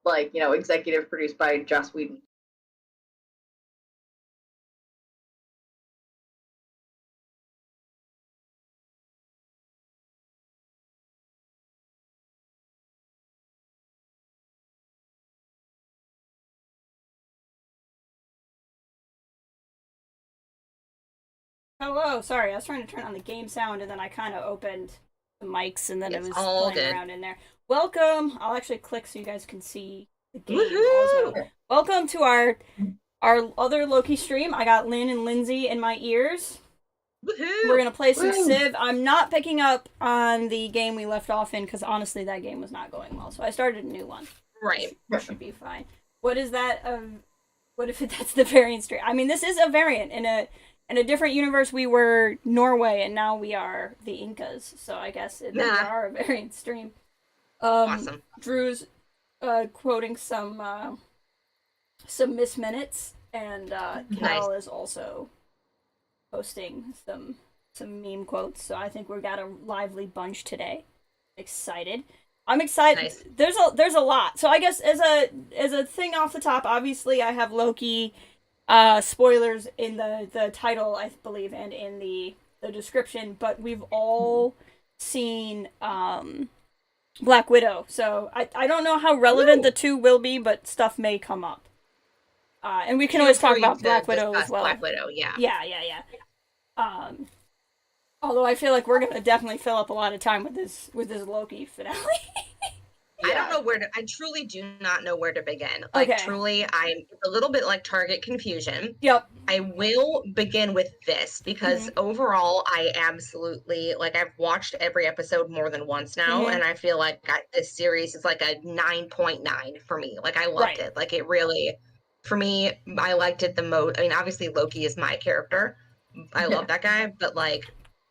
like, executive produced by Joss Whedon. Hello, sorry, I was trying to turn on the game sound and then I kind of opened the mics and then it It's was all playing good. around in there. Welcome! I'll actually click so you guys can see the game also. Woohoo! Welcome to our other Loki stream. I got Lynn and Lindsay in my ears. We're Woohoo! gonna play some Woo! Civ. I'm not picking up on the game we left off in because honestly that game was not going well. So I started a new one. Right. Should be fine. What is that? What if that's the variant stream? I mean, this is a variant in a different universe. We were Norway, and now we are the Incas. So I guess we Nah. are a variant stream. Awesome. Drew's quoting some Miss Minutes, and Nice. Cal is also posting some meme quotes. So I think we got a lively bunch today. Excited. I'm excited. Nice. There's a lot. So I guess as a thing off the top, obviously I have Loki spoilers in the title, I believe, and in the description, but we've all seen Black Widow. So I don't know how relevant Woo! the two will be, but stuff may come up. And we can Feel always talk free about to Black Widow as discuss well. Black Widow, yeah. Yeah. Um, Although I feel like we're gonna definitely fill up a lot of time with this Loki finale. I don't Yeah. know I truly do not know where to begin. Like, Okay. truly, I'm a little bit like Target confusion. Yep. I will begin with this because Mhm. overall, I absolutely, like, I've watched every episode more than once now, Mhm. and I feel like this series is like a 9.9 for me. Like, I loved Right. it. Like, it really, for me, I liked it the most. I mean, obviously, Loki is my character. I love that guy, but like,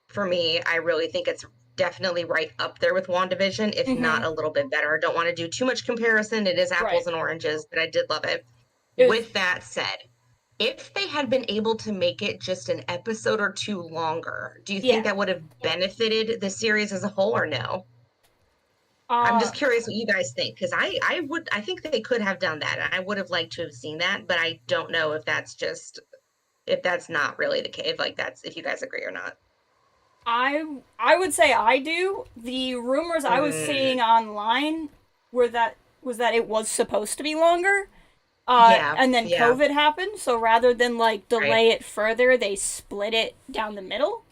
for me, I really think it's definitely right up there with WandaVision, if not Mhm. a little bit better. I don't want to do too much comparison. It is Right. apples and oranges, but I did love it. It was. With that said, if they had been able to make it just an episode or two longer, do you think Yeah. that would have benefited the series as a whole or no? I'm Uh. just curious what you guys think because I think they could have done that. And I would have liked to have seen that, but I don't know if that's not really the case. Like that's if you guys agree or not. I would say I do. The rumors I was Mm, seeing online was that it was supposed to be longer. yeah, And then yeah, COVID happened, so rather than like right, delay it further, they split it down the middle.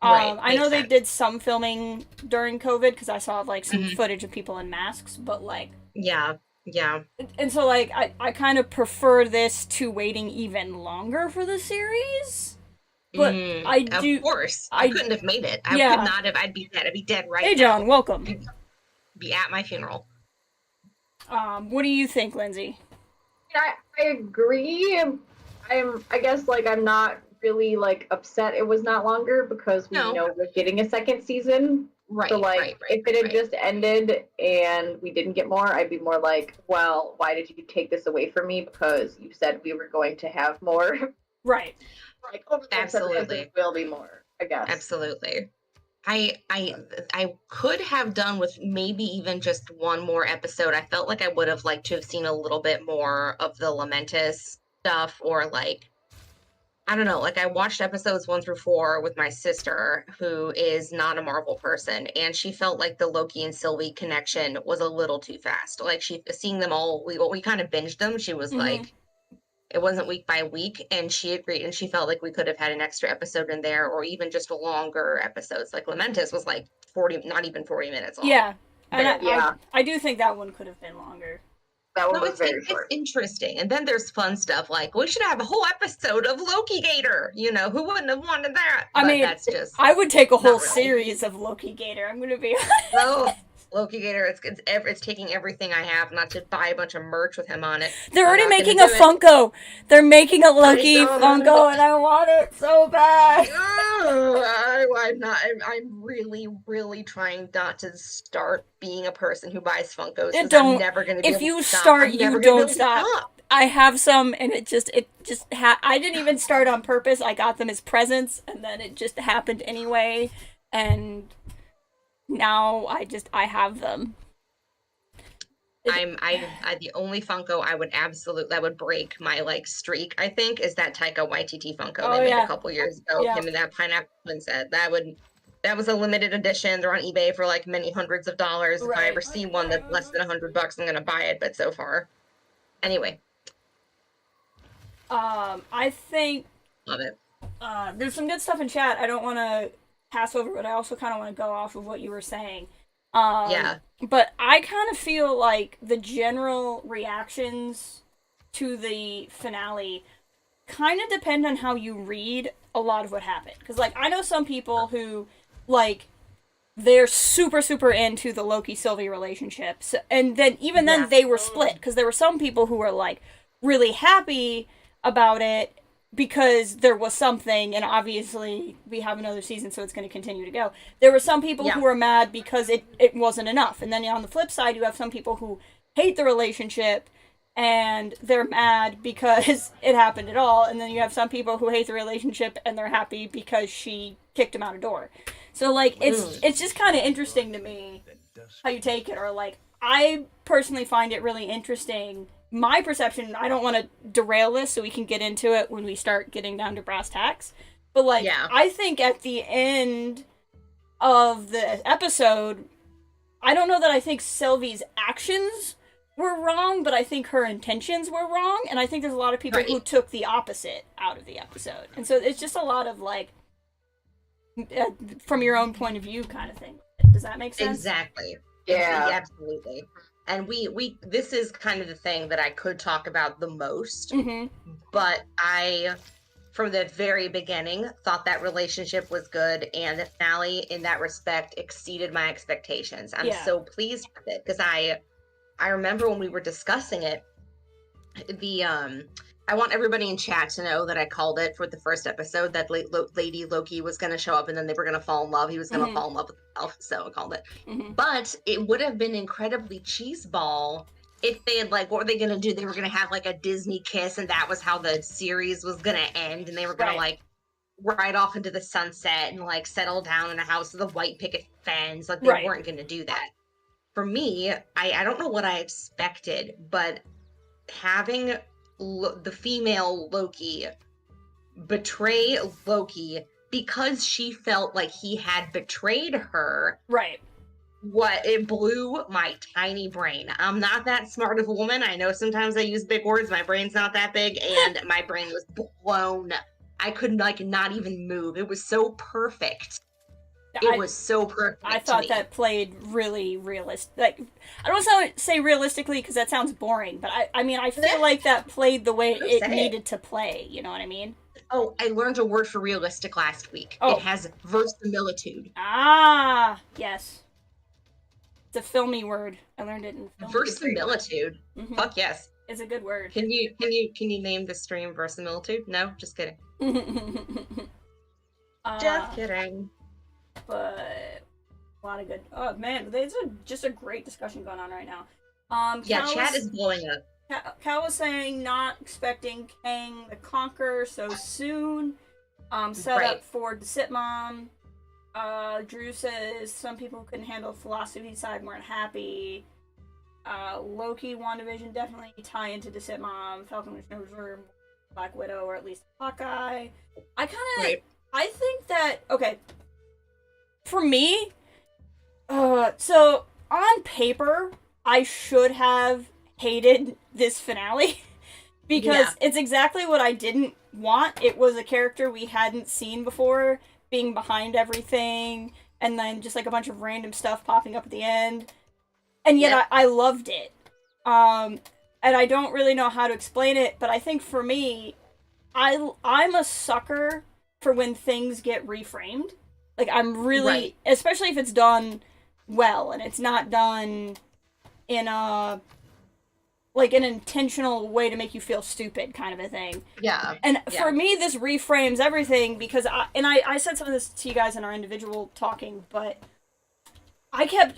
right, I know makes they sense. did some filming during COVID because I saw like some Hmm. footage of people in masks, but like, Yeah, yeah. and so like I kind of prefer this to waiting even longer for the series. But I Of do, course, you I couldn't have made it. I could yeah. not have. I'd be dead. I'd be dead right Hey John, now. welcome. I'd be at my funeral. What do you think, Lindsay? I agree. I guess like I'm not really like upset it was not longer because we No, know we're getting a second season. So right, like right, right, if it right, had right. just ended and we didn't get more, I'd be more like, well, why did you take this away from me? Because you said we were going to have more. Right. Like over the next episodes there Absolutely, will be more, I guess. absolutely. I I I could have done with maybe even just one more episode. I felt like I would have liked to have seen a little bit more of the Lamentis stuff or like I don't know, like I watched episodes 1 through 4 with my sister, who is not a Marvel person, and she felt like the Loki and Sylvie connection was a little too fast. Like she seeing them all, we kind of binged them. She was Mm-hmm. like, it wasn't week by week, and she agreed, and she felt like we could have had an extra episode in there, or even just longer episodes. Like Lamentis was like 40, not even 40 minutes long, Yeah, and I, barely. I Yeah, I do think that one could have been longer. that one No, was very it's short. interesting. And then there's fun stuff like we should have a whole episode of Loki Gator. Who wouldn't have wanted that? I But mean, that's just I would take a whole not really. series of Loki Gator. I'm gonna be. No, Loki Gator, it's taking everything I have not to buy a bunch of merch with him on it. They're I'm already not gonna making a do it. Funko. They're making a I Loki know. Funko, and I want it so bad. I'm not. I'm really, really trying not to start being a person who buys Funkos It because I'm don't. never gonna be If able to you stop. start, I'm you never gonna be don't able to stop. stop. I have some, and I didn't even start on purpose. I got them as presents, and then it just happened anyway. And now I have them. I the only Funko I would absolutely that would break my like streak, I think, is that Taika Waititi Funko they made a couple years ago. Yeah. Him and that pineapple princess. That was a limited edition. They're on eBay for like many hundreds of dollars. If I ever see one that's less than $100, I'm gonna buy it. But so far, anyway. I think Love it. there's some good stuff in chat. I don't want to pass over, but I also kind of want to go off of what you were saying. Yeah. But I kind of feel like the general reactions to the finale kind of depend on how you read a lot of what happened. Because, like, I know some people who, like, they're super, super into the Loki-Sylvie relationships. And then, even then, they were split. Because there were some people who were, like, really happy about it because there was something, and obviously we have another season, so it's going to continue to go. There were some people who were mad because it wasn't enough. And then on the flip side, you have some people who hate the relationship and they're mad because it happened at all. And then you have some people who hate the relationship and they're happy because she kicked him out a door. So, like, it's just kind of interesting to me how you take it. Or, like, I personally find it really interesting. My perception, I don't want to derail this so we can get into it when we start getting down to brass tacks. But, like, I think at the end of the episode, I don't know that I think Sylvie's actions were wrong, but I think her intentions were wrong. And I think there's a lot of people who took the opposite out of the episode. And so it's just a lot of, like, from your own point of view kind of thing. Does that make sense? Exactly. Yeah. Absolutely. And we this is kind of the thing that I could talk about the most, but I, from the very beginning, thought that relationship was good, and the finale, in that respect, exceeded my expectations. I'm so pleased with it, because I remember when we were discussing it, I want everybody in chat to know that I called it for the first episode that Lady Loki was going to show up and then they were going to fall in love. He was going to fall in love with himself, so I called it. But it would have been incredibly cheeseball if they had, like, what were they going to do? They were going to have, like, a Disney kiss, and that was how the series was going to end, and they were going to, like, ride off into the sunset and, like, settle down in a house with a white picket fence. Like, they weren't going to do that. For me, I don't know what I expected, but having the female Loki betray Loki because she felt like he had betrayed her. It blew my tiny brain. I'm not that smart of a woman. I know sometimes I use big words. My brain's not that big, and my brain was blown. I could, like, not even move. It was so perfect. It was so perfect. I thought that played really realistic. Like, I don't want to say realistically because that sounds boring, but I mean, I feel like that played the way it needed to play. You know what I mean? Oh, I learned a word for realistic last week. It has verisimilitude. Ah, yes. It's a filmy word. I learned it in film. Verisimilitude. Fuck yes. It's a good word. Can you name the stream verisimilitude? No, just kidding. Just kidding. But a lot of good. Oh man, there's just a great discussion going on right now. Chat is blowing up. Cal was saying not expecting Kang the Conqueror so soon. Set up for Sitmom. Drew says some people couldn't handle the philosophy side, weren't happy. Loki, WandaVision definitely tie into the Sitmom. Falcon Winter Soldier, Black Widow, or at least Hawkeye. I think that for me, so on paper, I should have hated this finale because it's exactly what I didn't want. It was a character we hadn't seen before being behind everything, and then just like a bunch of random stuff popping up at the end. And yet I loved it. And I don't really know how to explain it, but I think for me, I'm a sucker for when things get reframed. Like, I'm really, especially if it's done well, and it's not done in a, like, an intentional way to make you feel stupid kind of a thing. And for me, this reframes everything, because I said some of this to you guys in our individual talking, but I kept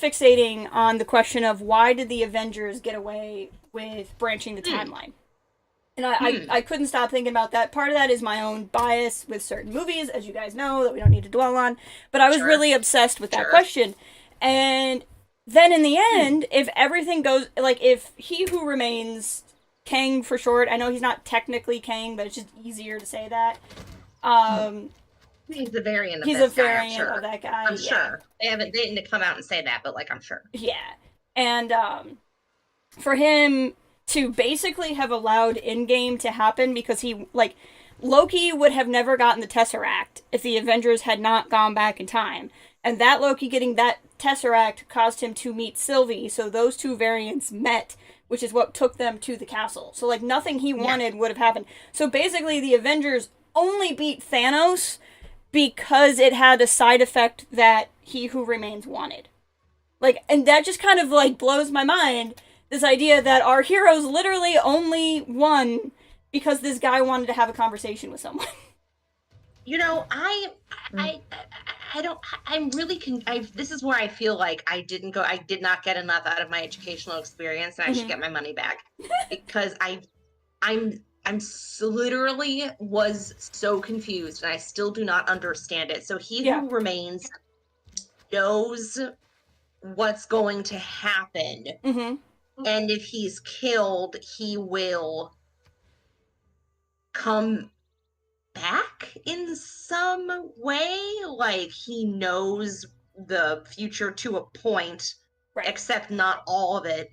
fixating on the question of why did the Avengers get away with branching the timeline? And I couldn't stop thinking about that. Part of that is my own bias with certain movies, as you guys know, that we don't need to dwell on. But I was really obsessed with that question. And then in the end, if everything goes, like, if He Who Remains, Kang for short, I know he's not technically Kang, but it's just easier to say that. He's a variant of He's this a guy, variant I'm sure. of that guy. I'm sure. They didn't come out and say that, but, like, I'm sure. Yeah. And, for him to basically have allowed Endgame to happen because he, like, Loki would have never gotten the Tesseract if the Avengers had not gone back in time. And that Loki getting that Tesseract caused him to meet Sylvie, so those two variants met, which is what took them to the castle. So, like, nothing he wanted would have happened. So basically, the Avengers only beat Thanos because it had a side effect that He Who Remains wanted. Like, and that just kind of, like, blows my mind, this idea that our heroes literally only won because this guy wanted to have a conversation with someone. You know, I'm really, this is where I feel like I did not get enough out of my educational experience, and I should get my money back, because I'm literally was so confused, and I still do not understand it. So He Who Remains knows what's going to happen, and if he's killed, he will come back in some way. Like, he knows the future to a point, except not all of it,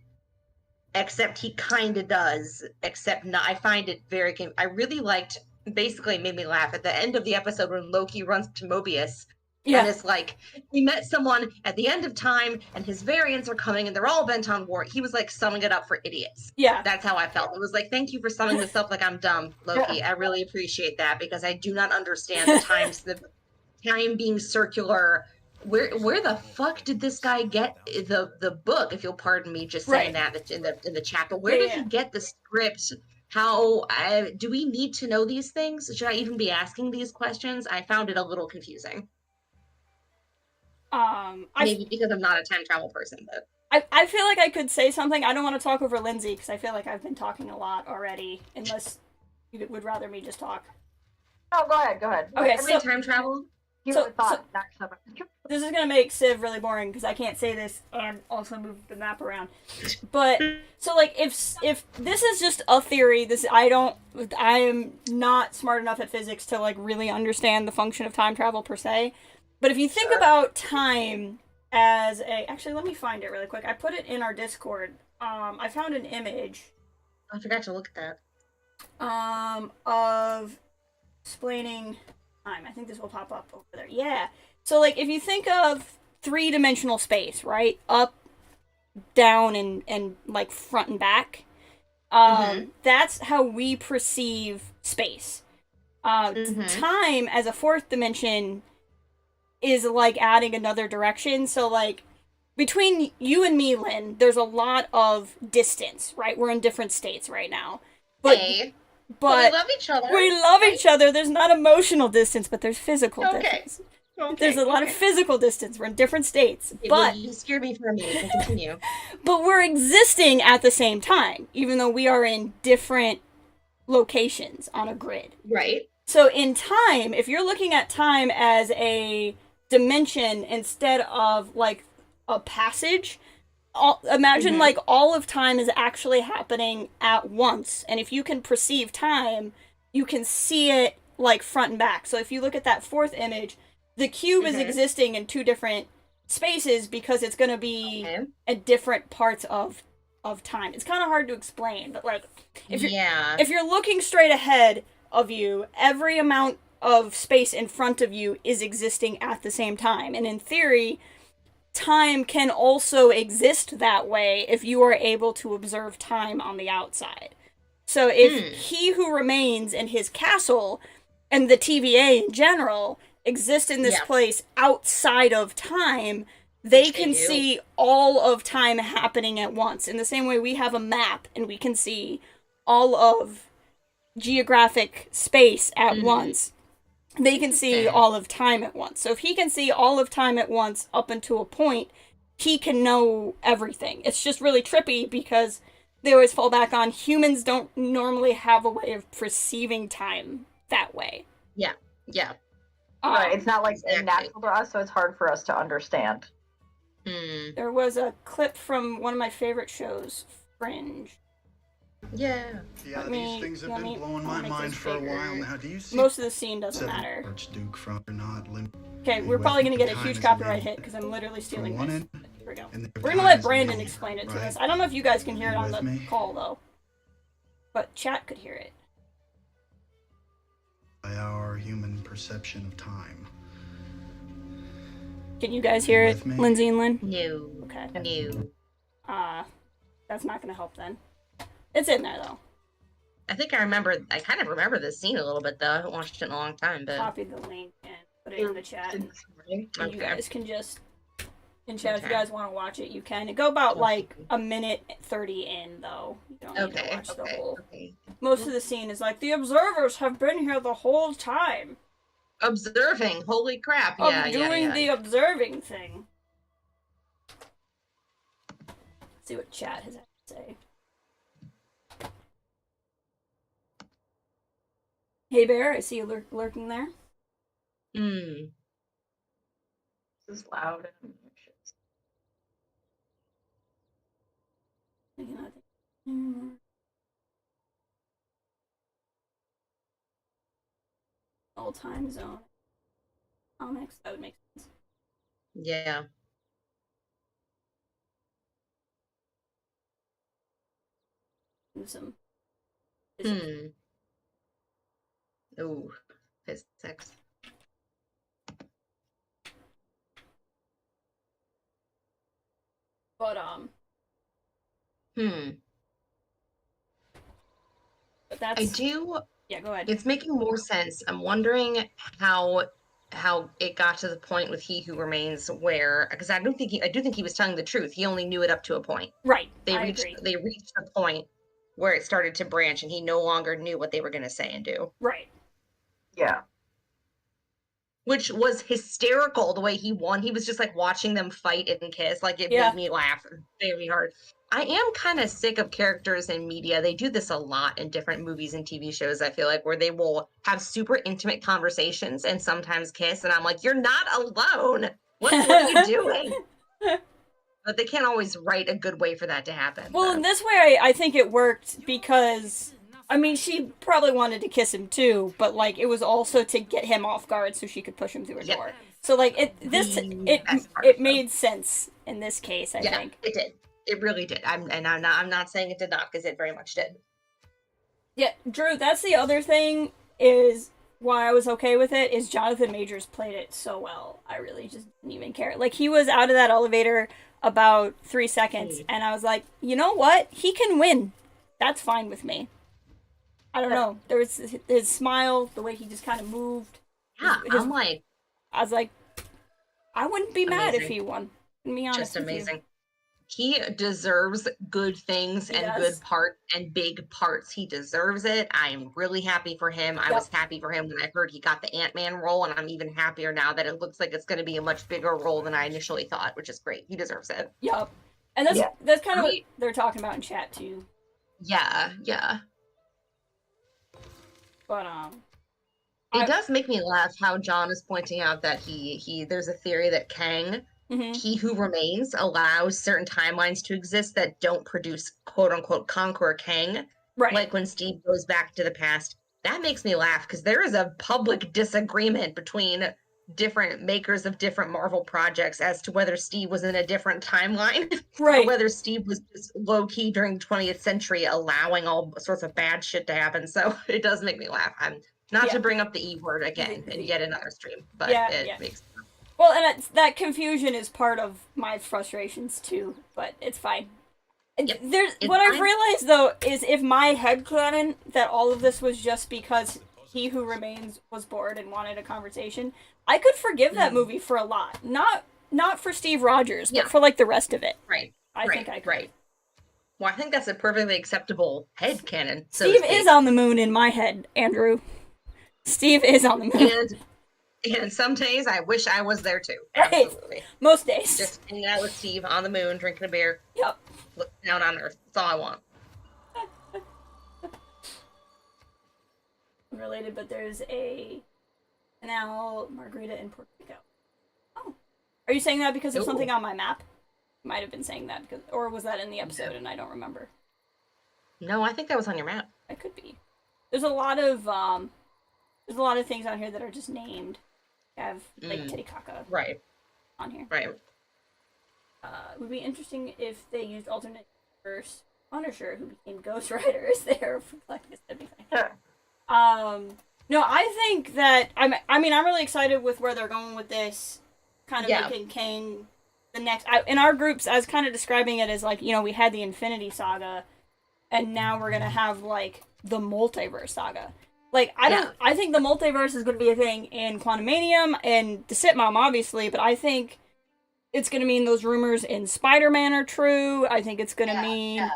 except he kind of does, except not. I find it very, I really liked, basically it made me laugh at the end of the episode when Loki runs to Mobius. And it's like, we met someone at the end of time, and his variants are coming, and they're all bent on war. He was, like, summing it up for idiots. Yeah. That's how I felt. It was like, thank you for summing this up like I'm dumb, Loki. I really appreciate that, because I do not understand the time being circular. Where the fuck did this guy get the book, if you'll pardon me just saying that in the chat, but where did he get the script? How do we need to know these things? Should I even be asking these questions? I found it a little confusing. Maybe because I'm not a time travel person, but I feel like I could say something. I don't want to talk over Lindsay because I feel like I've been talking a lot already, unless you would rather me just talk. Oh, go ahead. Okay, so time travel. This is gonna make Civ really boring because I can't say this and also move the map around. But so, like, if this is just a theory, I am not smart enough at physics to, like, really understand the function of time travel per se. But if you think about time as actually, let me find it really quick. I put it in our Discord. I found an image. I forgot to look at that. Of explaining time. I think this will pop up over there. Yeah. So, like, if you think of three-dimensional space, right? Up, down, and like, front and back. That's how we perceive space. Time as a fourth dimension is like adding another direction. So, like, between you and me, Lynn, there's a lot of distance, right? We're in different states right now. But we love each other. We love each other. There's not emotional distance, but there's physical distance. There's a lot of physical distance. We're in different states. But you scared me for a minute. Continue. But we're existing at the same time, even though we are in different locations on a grid. Right. So in time, if you're looking at time as a dimension instead of, like, a passage, imagine like all of time is actually happening at once, and if you can perceive time, you can see it, like, front and back. So if you look at that fourth image, the cube is existing in two different spaces because it's going to be at different parts of time. It's kind of hard to explain, but, like, if you're looking straight ahead of you, every amount of space in front of you is existing at the same time. And in theory, time can also exist that way if you are able to observe time on the outside. So if He Who Remains in his castle and the TVA in general exist in this place outside of time, they can see all of time happening at once. In the same way we have a map and we can see all of geographic space at once, they can see all of time at once. So if he can see all of time at once up until a point, he can know everything. It's just really trippy because they always fall back on humans don't normally have a way of perceiving time that way. Right, it's not, like, natural to us, so it's hard for us to understand. Hmm. There was a clip from one of my favorite shows, Fringe. Yeah. Yeah, these things have been blowing my mind for a while now. Do you see Most of the scene doesn't matter. Archduke from or not? Okay, we're probably gonna get a huge copyright hit because I'm literally stealing this. Here we go. We're gonna let Brandon explain it to us. I don't know if you guys can hear it on the call though, but chat could hear it. By our human perception of time. Can you guys hear it, Lindsay and Lynn? No. Okay. No. That's not gonna help then. It's in there though. I think I kind of remember this scene a little bit though. I haven't watched it in a long time, but Copy the link and put it in the chat. And okay. you guys can just in chat if you guys want to watch it, you can. It go about like a minute 30 in though. You don't need to watch the whole. Most of the scene is like the observers have been here the whole time. Observing, holy crap! Yeah, doing the observing thing. Let's see what chat has to say. Hey Bear, I see you lurking there. Hmm. This is loud and Old time zone. Comics, that would make sense. Yeah. Do some. Ooh, physics. But But that's. I do. Yeah, go ahead. It's making more sense. I'm wondering how it got to the point with He Who Remains, where because I do think he was telling the truth. He only knew it up to a point. Right. They reached a point where it started to branch, and he no longer knew what they were going to say and do. Right. Yeah. Which was hysterical the way he won. He was just like watching them fight and kiss. Like it made me laugh very hard. I am kind of sick of characters in media. They do this a lot in different movies and TV shows, I feel like, where they will have super intimate conversations and sometimes kiss. And I'm like, you're not alone. What are you doing? But they can't always write a good way for that to happen. Well, in this way, I think it worked because, I mean, she probably wanted to kiss him too, but like it was also to get him off guard so she could push him through a door. So like it made sense in this case. I think it did. It really did. I'm not saying it did not, because it very much did. Yeah, Drew. That's the other thing is why I was okay with it is Jonathan Majors played it so well. I really just didn't even care. Like he was out of that elevator about 3 seconds, and I was like, you know what? He can win. That's fine with me. I don't know. There was his smile, the way he just kind of moved. Yeah, I was like, I wouldn't be mad if he won. To be honest, just amazing. He deserves good things good parts and big parts. He deserves it. I'm really happy for him. I was happy for him when I heard he got the Ant-Man role, and I'm even happier now that it looks like it's going to be a much bigger role than I initially thought, which is great. He deserves it. Yep. And that's kind of what they're talking about in chat too. Yeah. But it does make me laugh how John is pointing out that he there's a theory that Kang, He Who Remains, allows certain timelines to exist that don't produce quote unquote Conqueror Kang. Right. Like when Steve goes back to the past. That makes me laugh because there is a public disagreement between different makers of different Marvel projects as to whether Steve was in a different timeline. Right. Or whether Steve was just low-key during the 20th century allowing all sorts of bad shit to happen. So it does make me laugh. I'm not to bring up the E word again in yet another stream, but it makes me laugh. Well, and that confusion is part of my frustrations too, but it's fine. Yep. I've realized though is if my headcanon that all of this was just because He Who Remains was bored and wanted a conversation, I could forgive that movie for a lot. Not for Steve Rogers, but for like the rest of it. Right. I think I could. Right. Well, I think that's a perfectly acceptable headcanon. So Steve is on the moon in my head, Andrew. Steve is on the moon. And some days I wish I was there too. Right. Absolutely. Most days. Just hanging out with Steve on the moon, drinking a beer. Yep. Looking down on Earth. That's all I want. Unrelated, but there's a Canal Margarita in Puerto Rico. Oh. Are you saying that because of something on my map? Might have been saying that because, or was that in the episode and I don't remember? No, I think that was on your map. It could be. There's a lot of things on here that are just named. I have like Titicaca right on here. Right. It would be interesting if they used alternate universe Punisher, who became Ghost Rider, as their reflective. That'd be fine. No, I think that I'm really excited with where they're going with this. Kind of making Kang the next. In our groups, I was kind of describing it as like, you know, we had the Infinity Saga, and now we're gonna have like the Multiverse Saga. Like, I think the multiverse is going to be a thing in Quantumanium and the Sitmom, obviously, but I think it's going to mean those rumors in Spider-Man are true. I think it's going to mean... Yeah.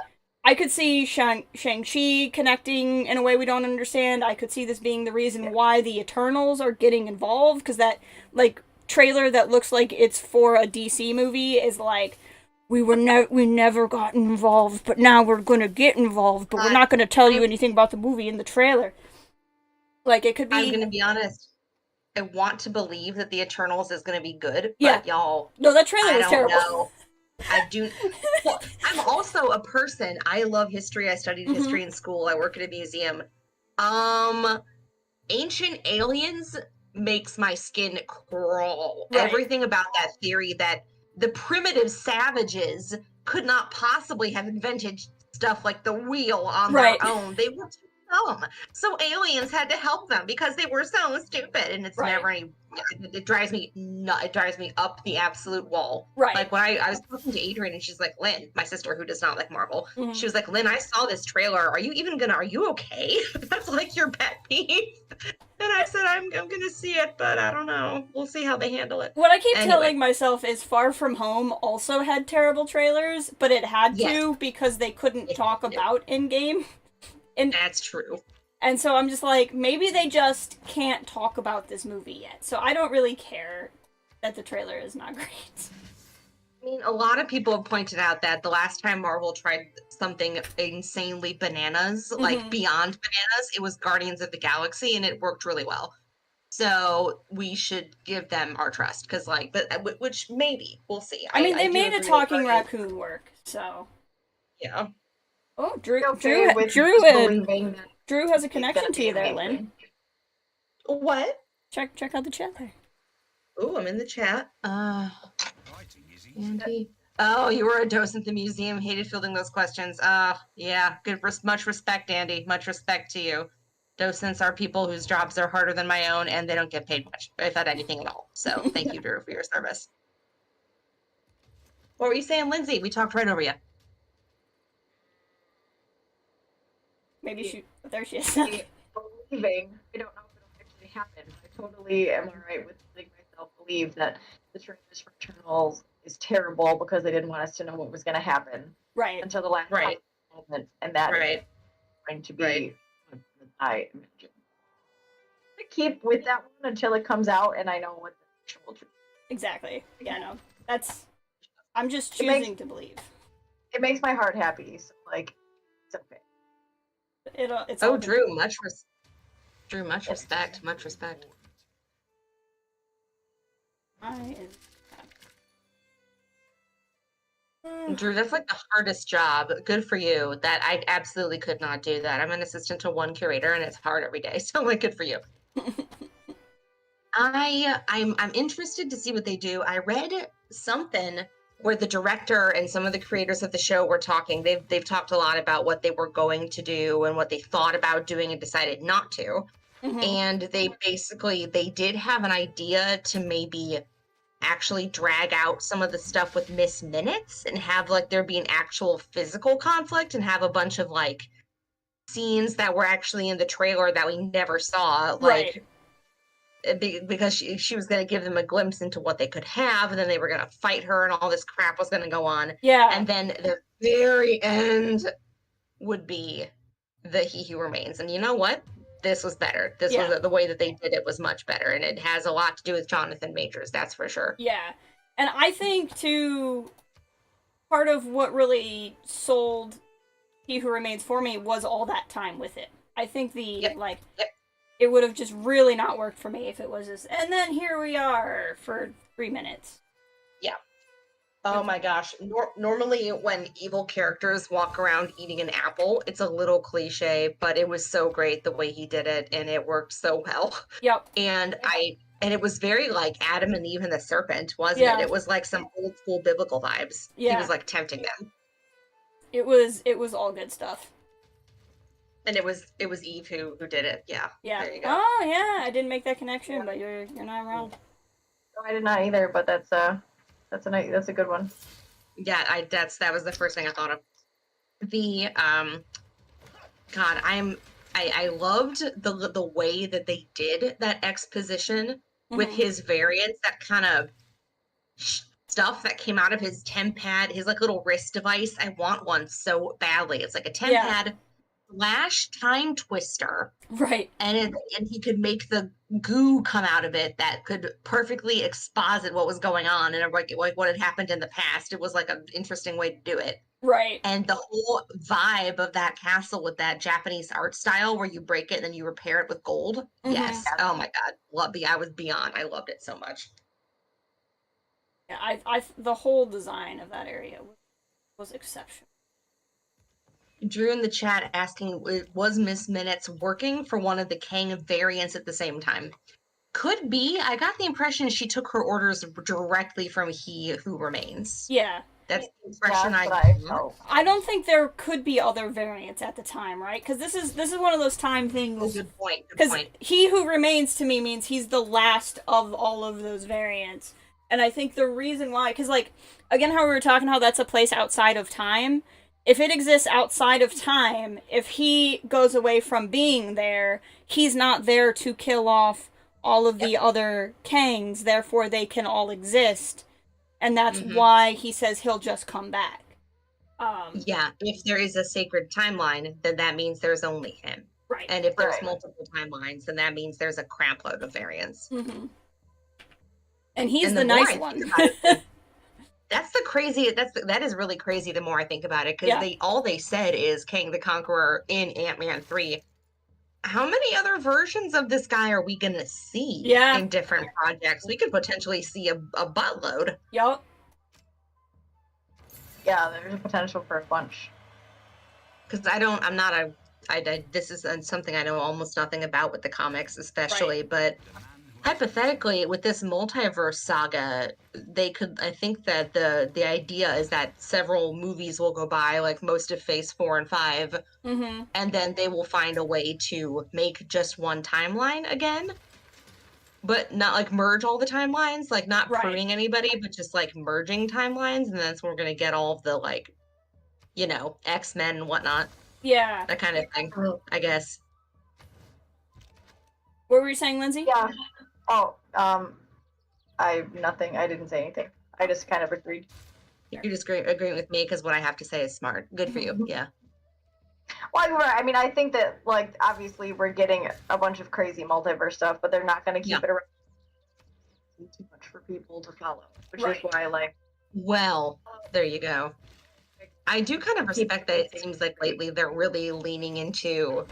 I could see Shang-Chi connecting in a way we don't understand. I could see this being the reason why the Eternals are getting involved, because that, like, trailer that looks like it's for a DC movie is like, we never got involved, but now we're going to get involved, but we're not going to tell you anything about the movie in the trailer. Like, it could be... I'm going to be honest. I want to believe that the Eternals is going to be good, but y'all... No, that trailer was terrible. Know. I do... Well, I'm also a person. I love history. I studied history in school. I work at a museum. Ancient aliens makes my skin crawl. Right. Everything about that theory that the primitive savages could not possibly have invented stuff like the wheel on their own. They were too dumb. So aliens had to help them because they were so stupid, and it's never any. It drives me it drives me up the absolute wall. Right. Like when I was talking to Adrian, and she's like, "Lynn, my sister who does not like Marvel," she was like, "Lynn, I saw this trailer. Are you okay? That's like your pet peeve." And I said, I'm gonna see it, but I don't know. We'll see how they handle it. What I keep telling myself is Far From Home also had terrible trailers, but it had to because they couldn't talk about in-game. And that's true. And so I'm just like, maybe they just can't talk about this movie yet. So I don't really care that the trailer is not great. I mean, a lot of people have pointed out that the last time Marvel tried something insanely bananas, like beyond bananas, it was Guardians of the Galaxy, and it worked really well. So we should give them our trust, because which maybe we'll see. I mean, they made a talking raccoon work, so yeah. Oh, Drew has a connection to you there, Lynn. What? Check out the chat there. Oh, I'm in the chat. Andy. Oh, you were a docent at the museum. Hated fielding those questions. Yeah. Good. Much respect, Andy. Much respect to you. Docents are people whose jobs are harder than my own, and they don't get paid much, if at anything at all. So thank you, Drew, for your service. What were you saying, Lindsay? We talked right over you. Maybe there she is. Believing. I don't know if it'll actually happen. I totally am alright with letting myself believe that the trailers for Eternals is terrible because they didn't want us to know what was going to happen. Right. Until the last moment. And that is going to be I imagine. I keep with that one until it comes out and I know what the actual truth is. Exactly. Yeah, no. I'm just choosing to believe. It makes my heart happy. So, it's okay. It's Drew, much respect. Much respect. Drew, that's like the hardest job. Good for you. That I absolutely could not do that. I'm an assistant to one curator, and it's hard every day. So, good for you. I'm interested to see what they do. I read something where the director and some of the creators of the show were talking. They've talked a lot about what they were going to do and what they thought about doing and decided not to. And they did have an idea to maybe actually drag out some of the stuff with Miss Minutes and have there be an actual physical conflict and have a bunch of scenes that were actually in the trailer that we never saw. Because she was going to give them a glimpse into what they could have, and then they were going to fight her, and all this crap was going to go on. Yeah. And then the very end would be the He Who Remains. And you know what? This was better. This was the way that they did it was much better, and it has a lot to do with Jonathan Majors, that's for sure. Yeah. And I think, too, part of what really sold He Who Remains for me was all that time with it. I think it would have just really not worked for me if it was just, and then here we are for 3 minutes. Yeah. Oh my gosh. Normally, when evil characters walk around eating an apple, it's a little cliche, but it was so great the way he did it, and it worked so well. Yep. And it was very like Adam and Eve and the serpent, wasn't Yeah. it? It was like some old school biblical vibes. Yeah. He was like tempting them. It was all good stuff. And it was Eve who did it. Yeah. Yeah. There you go. Oh yeah, I didn't make that connection, but you're not wrong. No, I did not either, but that's a good one. Yeah, that was the first thing I thought of. The God, I loved the way that they did that exposition with his variants, that kind of stuff that came out of his temp pad, his like little wrist device. I want one so badly. It's like a temp pad flash time twister. Right. And he could make the goo come out of it that could perfectly exposit what was going on and like what had happened in the past. It was like an interesting way to do it. Right. And the whole vibe of that castle with that Japanese art style where you break it and then you repair it with gold. Yes. Oh my God. I was beyond. I loved it so much. Yeah, I the whole design of that area was exceptional. Drew in the chat asking, was Miss Minutes working for one of the Kang variants at the same time? Could be. I got the impression she took her orders directly from He Who Remains. Yeah. That's the impression I don't think there could be other variants at the time, right? Because this is one of those time things. Oh, good point. Because He Who Remains to me means he's the last of all of those variants. And I think the reason why, because like, again, how we were talking, how that's a place outside of time. If it exists outside of time, if he goes away from being there, he's not there to kill off all of the other Kangs, therefore they can all exist. And that's why he says he'll just come back. Yeah, if there is a sacred timeline, then that means there's only him. Right. And if there's multiple timelines, then that means there's a crap load of variants. And he's the nice one. That's that is really crazy the more I think about it, because all they said is Kang the Conqueror in Ant-Man 3. How many other versions of this guy are we gonna see in different projects? We could potentially see a buttload. Yup. Yeah, there's a potential for a bunch. Because this is something I know almost nothing about with the comics, especially, but hypothetically, with this multiverse saga, I think that the idea is that several movies will go by, like most of Phase 4 and 5, and then they will find a way to make just one timeline again, but not like merge all the timelines, like not pruning anybody, but just like merging timelines, and that's when we're going to get all of the like, X-Men and whatnot. Yeah. That kind of thing, I guess. What were you saying, Lindsay? Yeah. Oh, I didn't say anything. I just kind of agreed. You're just agreeing with me because what I have to say is smart. Good for you. Yeah. Well, I mean, I think that, like, obviously we're getting a bunch of crazy multiverse stuff, but they're not going to keep it around too much for people to follow, which is why, like... Well, there you go. I do kind of respect that it seems like lately they're really leaning into...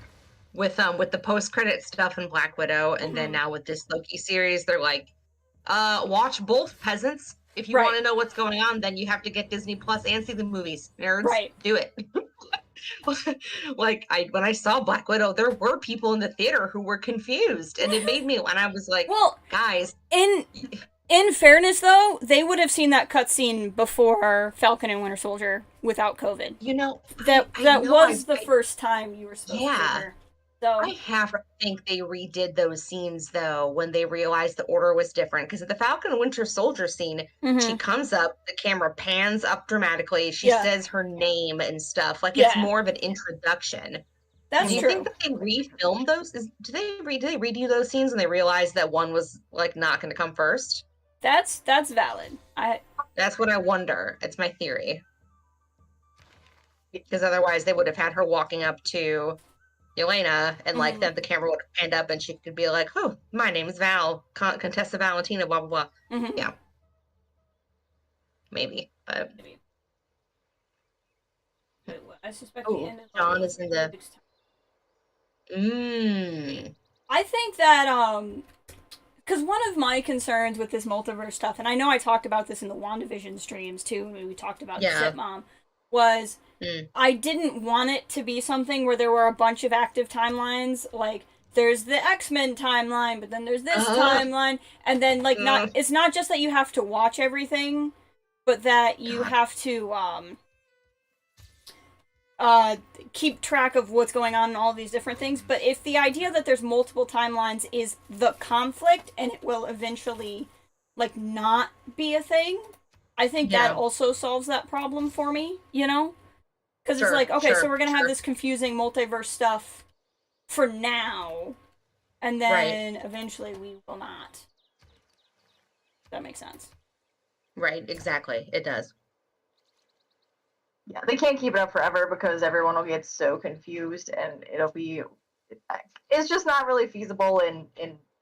With the post-credit stuff in Black Widow, and then now with this Loki series, they're like, watch both, peasants. If you want to know what's going on, then you have to get Disney Plus and see the movies. Nerds, do it. Like, when I saw Black Widow, there were people in the theater who were confused, and it made me, and I was like, well, guys. In fairness, though, they would have seen that cutscene before Falcon and Winter Soldier without COVID. That was the first time you were supposed to see her. So I have to think they redid those scenes, though, when they realized the order was different. Because at the Falcon and Winter Soldier scene, she comes up, the camera pans up dramatically, she says her name and stuff. Like, it's more of an introduction. That's true. Do you think that they refilmed those? Did they redo those scenes and they realized that one was, like, not going to come first? That's valid. That's what I wonder. It's my theory. Because otherwise they would have had her walking up to Yelena, and like then the camera would have panned up and she could be like, oh, my name is Val, Contessa Valentina, blah, blah, blah. Yeah. Maybe, but... I suspect the end of John is in the... I think that, because one of my concerns with this multiverse stuff, and I know I talked about this in the WandaVision streams too, when we talked about Stepmom, was I didn't want it to be something where there were a bunch of active timelines, like there's the X-Men timeline, but then there's this timeline, and then like it's not just that you have to watch everything, but that you have to keep track of what's going on in all these different things. But if the idea that there's multiple timelines is the conflict and it will eventually like not be a thing, I think that also solves that problem for me, you know? Because it's like, okay, so we're gonna have this confusing multiverse stuff for now, and then eventually we will not. That makes sense. Right, exactly. It does. Yeah, they can't keep it up forever because everyone will get so confused, and it's just not really feasible in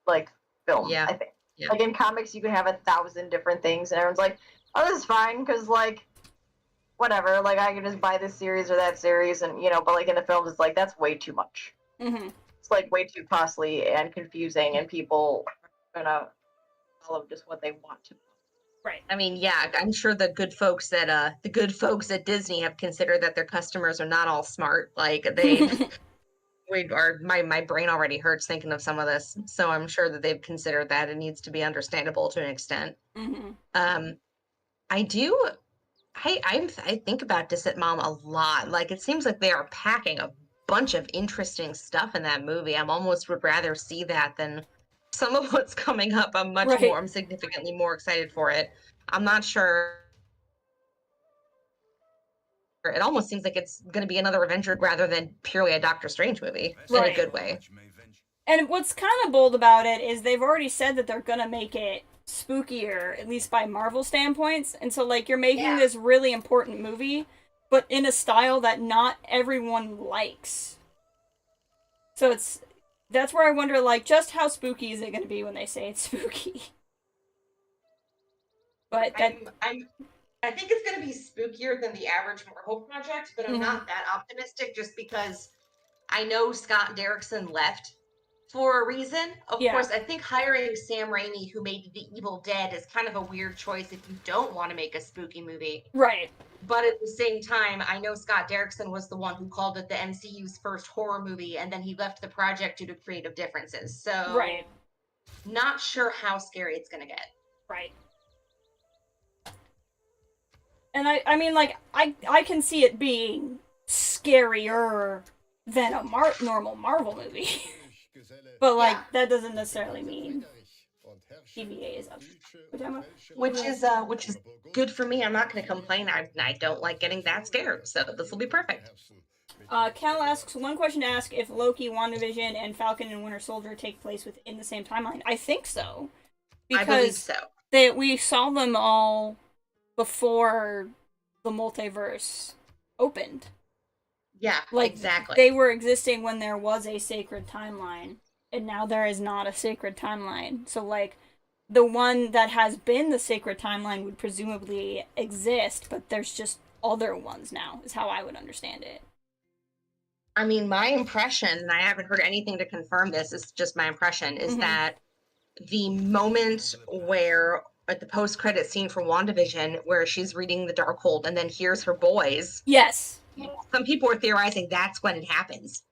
like film. I think like in comics you can have 1,000 different things, and everyone's like, oh, this is fine because like whatever, like I can just buy this series or that series, and but like in the films it's like that's way too much. It's like way too costly and confusing, and people are gonna follow just what they want to. Right. I mean, yeah, I'm sure the good folks at Disney have considered that their customers are not all smart. Like my brain already hurts thinking of some of this. So I'm sure that they've considered that it needs to be understandable to an extent. I think about Stepmom a lot. Like it seems like they are packing a bunch of interesting stuff in that movie. I'm almost would rather see that than some of what's coming up. I'm significantly more excited for it. I'm not sure. It almost seems like it's going to be another Avenger rather than purely a Doctor Strange movie in a good way. And what's kind of bold about it is they've already said that they're going to make it spookier, at least by Marvel standpoints. And so, like, you're making this really important movie, but in a style that not everyone likes. So that's where I wonder, like, just how spooky is it going to be when they say it's spooky? But I think it's going to be spookier than the average Marvel project, but I'm not that optimistic just because I know Scott Derrickson left for a reason. Of course, I think hiring Sam Raimi, who made The Evil Dead, is kind of a weird choice if you don't want to make a spooky movie. Right. But at the same time, I know Scott Derrickson was the one who called it the MCU's first horror movie, and then he left the project due to creative differences. So, not sure how scary it's going to get. Right. And I mean, like, I can see it being scarier than a normal Marvel movie. But, like, that doesn't necessarily mean TVA is up. Which is good for me. I'm not going to complain. I don't like getting that scared, so this will be perfect. Cal asks, one question to ask, if Loki, WandaVision, and Falcon and Winter Soldier take place within the same timeline. I think so. I believe so. We saw them all before the multiverse opened. Yeah, like, exactly. They were existing when there was a sacred timeline, and now there is not a sacred timeline. So, like, the one that has been the sacred timeline would presumably exist, but there's just other ones now, is how I would understand it. I mean, my impression, and I haven't heard anything to confirm this, it's just my impression, is that the moment where, at the post-credit scene for WandaVision, where she's reading the Darkhold and then hears her boys. Yes. Some people are theorizing that's when it happens.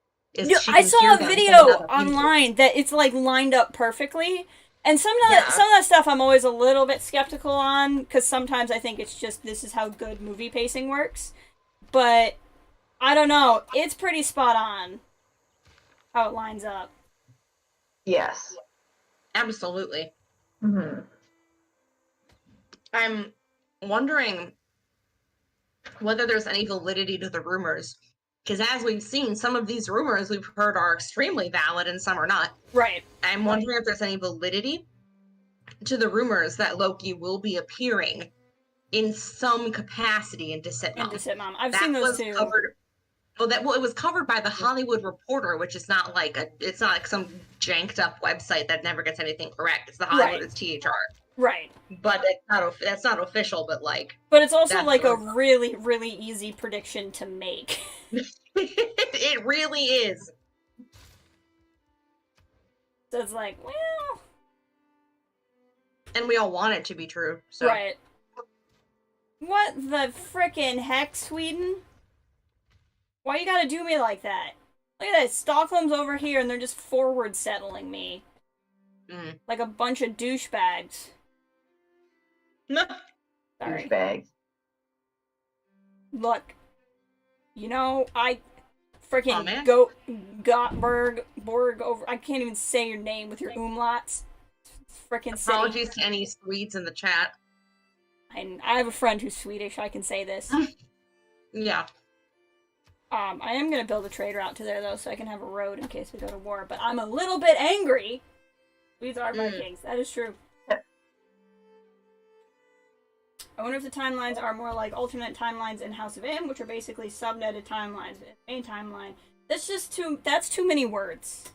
I saw a video online that it's, like, lined up perfectly. And some of that stuff I'm always a little bit skeptical on, because sometimes I think it's just, this is how good movie pacing works. But, I don't know, it's pretty spot on how it lines up. Yes. Absolutely. I'm wondering whether there's any validity to the rumors. Because as we've seen, some of these rumors we've heard are extremely valid and some are not. Right. I'm wondering if there's any validity to the rumors that Loki will be appearing in some capacity in Stepmom. I've seen those too. It was covered by the Hollywood Reporter, which is not like it's not like some janked up website that never gets anything correct. It's the Hollywood, it's THR. Right. But that's not official, but like. But it's also like a really, really easy prediction to make. It really is. So it's like, well, And we all want it to be true. So. Right. What the frickin' heck, Sweden? Why you gotta do me like that? Look at this. Stockholm's over here and they're just forward settling me. Like a bunch of douchebags. No. Sorry. Douchebags. Look. You know, I frickin' Borg over. I can't even say your name with your umlauts. Frickin' city. Apologies to any Swedes in the chat. I have a friend who's Swedish. I can say this. Yeah. I am gonna build a trade route to there though, so I can have a road in case we go to war. But I'm a little bit angry. These are Vikings. That is true. I wonder if the timelines are more like alternate timelines in House of M, which are basically subnetted timelines. Main timeline. That's too many words.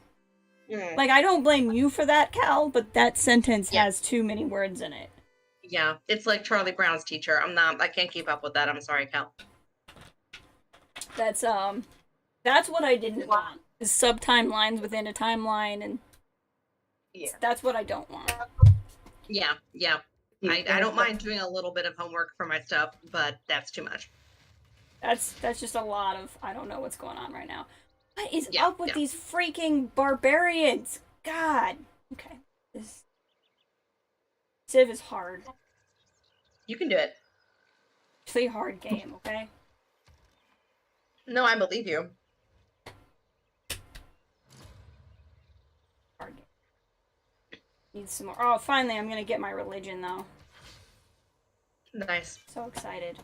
Like, I don't blame you for that, Cal, but that sentence has too many words in it. Yeah, it's like Charlie Brown's teacher. I can't keep up with that. I'm sorry, Cal. That's what I didn't want. Is sub-timelines within a timeline, and that's what I don't want. Yeah. I don't mind doing a little bit of homework for my stuff, but that's too much. That's just a lot of, I don't know what's going on right now. What is up with these freaking barbarians? God. Okay. This Civ is hard. You can do it. It's a hard game, okay? No, I believe you. Hard game. Need some more. Oh, finally I'm gonna get my religion, though. Nice. So excited.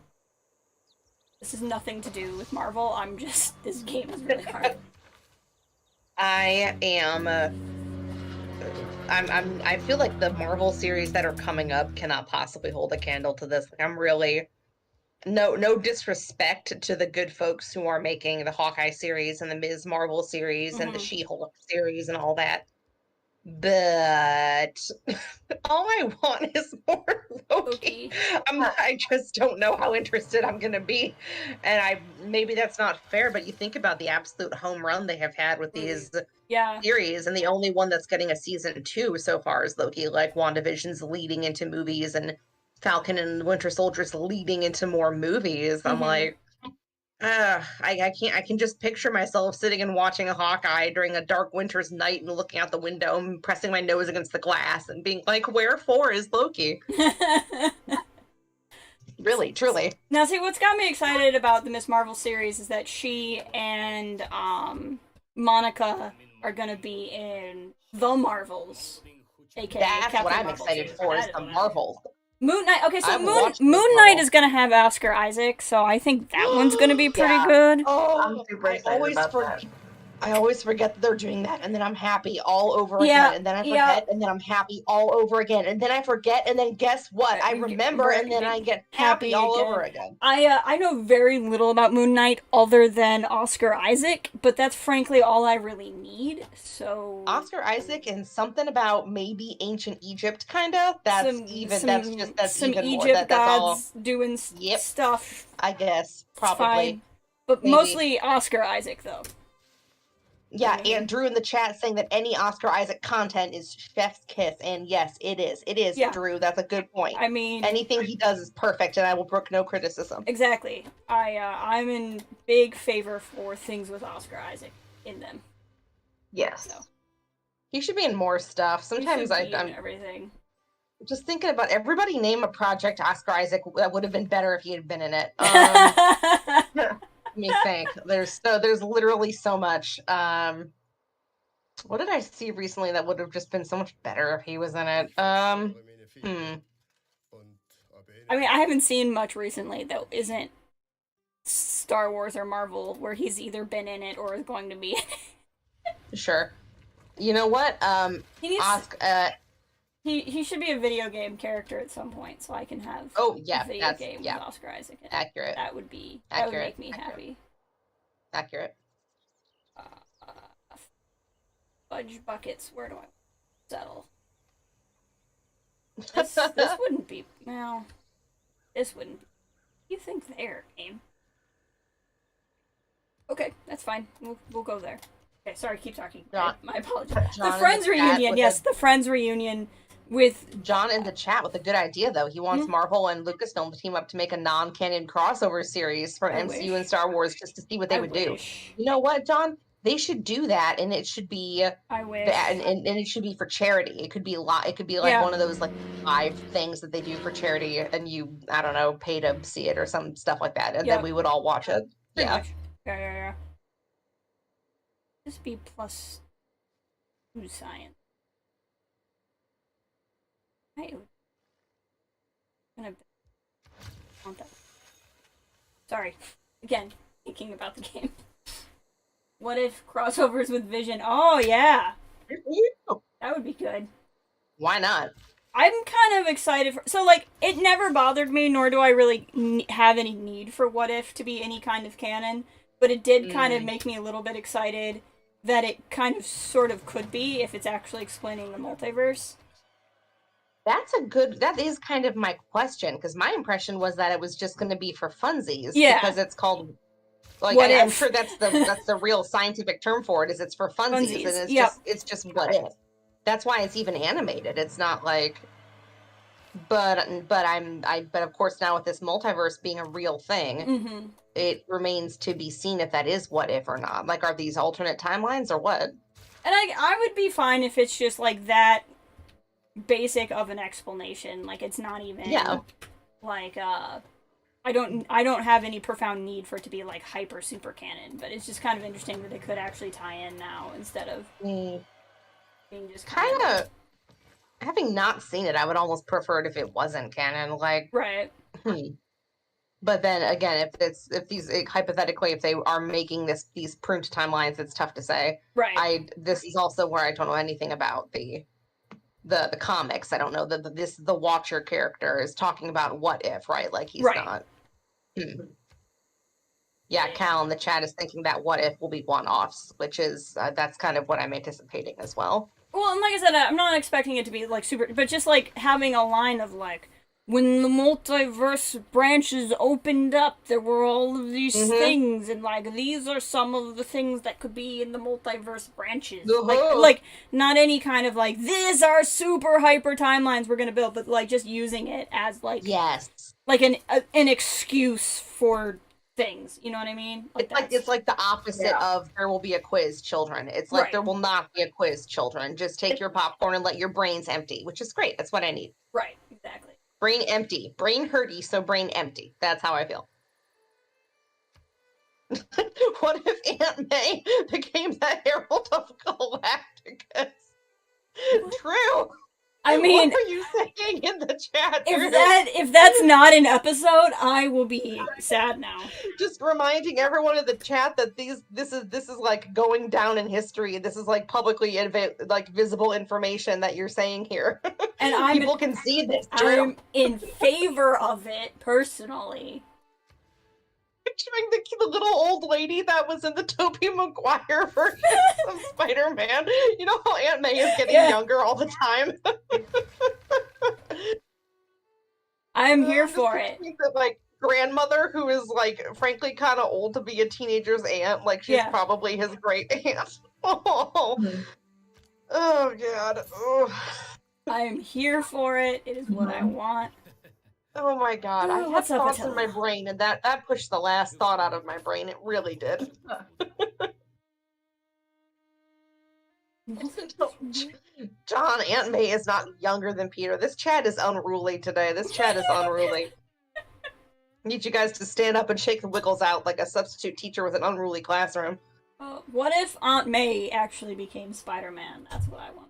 This has nothing to do with Marvel. This game is really hard. I am. I feel like the Marvel series that are coming up cannot possibly hold a candle to this. Like, I'm really. No disrespect to the good folks who are making the Hawkeye series and the Ms. Marvel series and the She-Hulk series and all that. But all I want is more Loki. I just don't know how interested I'm gonna be, and maybe that's not fair. But you think about the absolute home run they have had with these series, and the only one that's getting a season 2 so far is Loki. Like WandaVision's leading into movies, and Falcon and Winter Soldier's leading into more movies. I'm like. I can't. I can just picture myself sitting and watching a Hawkeye during a dark winter's night and looking out the window and pressing my nose against the glass and being like, "Wherefore is Loki?" Really, truly. Now, see, what's got me excited about the Miss Marvel series is that she and Monica are gonna be in the Marvels, aka That's Captain what I'm Marvel excited series. for. Is the Marvels. Moon Knight. Okay, so Moon Knight is gonna have Oscar Isaac, so I think that one's gonna be pretty good. Oh, I'm super excited about that. I always forget that they're doing that, and then I'm happy all over again, and then I forget, and then I'm happy all over again, and then I forget, and then guess what? I remember, and then I get happy all over again. I know very little about Moon Knight other than Oscar Isaac, but that's frankly all I really need. So Oscar Isaac and something about maybe ancient Egypt, kinda. That's some even Egypt more. That's gods doing stuff. I guess probably, fine. But maybe. Mostly Oscar Isaac though. Yeah, and Drew in the chat saying that any Oscar Isaac content is chef's kiss, and yes, it is. It is, Drew. That's a good point. I mean, anything he does is perfect, and I will brook no criticism. Exactly. I'm in big favor for things with Oscar Isaac in them. Yes. So. He should be in more stuff. Sometimes I'm everything. Just thinking about everybody name a project Oscar Isaac that would have been better if he had been in it. Let me think. There's literally so much. What did I see recently that would have just been so much better if he was in it? I mean, I haven't seen much recently that isn't Star Wars or Marvel where he's either been in it or is going to be in it. Sure. You know what? He should be a video game character at some point, so I can have a video game with Oscar Isaac in it. Accurate. That would make me happy. Accurate. Fudge buckets. Where do I settle? This wouldn't be. Well, this wouldn't be. You think there, game? Okay, that's fine. We'll go there. Okay, sorry, keep talking. My apologies. The Friends reunion, yes, the Friends reunion with John in the chat with a good idea, though. He wants Marvel and Lucasfilm to team up to make a non-canon crossover series from MCU and Star Wars just to see what they would do. You know what, John? They should do that, and it should be. I wish. And it should be for charity. It could be It could be like one of those like live things that they do for charity, and you, I don't know, pay to see it or some stuff like that, and then we would all watch it. Pretty much. Yeah. Just be plus 2 science. I want that. Sorry. Again, thinking about the game. What if crossovers with Vision? Oh, yeah. That would be good. Why not? I'm kind of excited for... So, like, it never bothered me, nor do I really have any need for What If to be any kind of canon, but it did kind of make me a little bit excited that it kind of sort of could be if it's actually explaining the multiverse. That is kind of my question, because my impression was that it was just going to be for funsies. Yeah. Because it's called, like, What I'm if? sure that's the real scientific term for it, is it's for funsies. And it's just what if. That's why it's even animated. It's not like, but of course now with this multiverse being a real thing, it remains to be seen if that is what if or not. Like, are these alternate timelines or what? And I would be fine if it's just like that basic of an explanation. Like, it's not even like I don't have any profound need for it to be like hyper super canon, but it's just kind of interesting that it could actually tie in now instead of being just kind of having not seen it. I would almost prefer it if it wasn't canon, like But then again, hypothetically, if they are making these pruned timelines, it's tough to say. Right. This is also where I don't know anything about the comics. I don't know that the Watcher character is talking about what if, right? Like he's not. Yeah, Cal in the chat is thinking that what if will be one-offs, which is that's kind of what I'm anticipating as well. Well, and like I said, I'm not expecting it to be like super, but just like having a line of like, when the multiverse branches opened up, there were all of these things, and like these are some of the things that could be in the multiverse branches. Like not any kind of like, these are super hyper timelines we're gonna build, but like just using it as like like an excuse for things. You know what I mean? It's like the opposite of there will be a quiz, children. It's like there will not be a quiz, children. Just take your popcorn and let your brains empty, which is great. That's what I need. Right. Exactly. Brain empty. Brain hurty, so brain empty. That's how I feel. What if Aunt May became the Herald of Galacticus? True. I mean, what are you saying in the chat? If that's not an episode, I will be sad now. Just reminding everyone in the chat that this is like going down in history. This is like publicly visible information that you're saying here. And people can see this. I'm in favor of it personally. Picturing the little old lady that was in the Tobey Maguire version of Spider-Man. You know how Aunt May is getting younger all the time? I'm here for it. That, like, grandmother who is, like, frankly kind of old to be a teenager's aunt. Like, she's probably his great aunt. Oh, God. Oh. I am here for it. It is what I want. Oh my God, I had thoughts in my brain, and that pushed the last thought out of my brain. It really did. John, Aunt May is not younger than Peter. This chat is unruly today. This chat is unruly. Need you guys to stand up and shake the wiggles out like a substitute teacher with an unruly classroom. What if Aunt May actually became Spider-Man? That's what I want.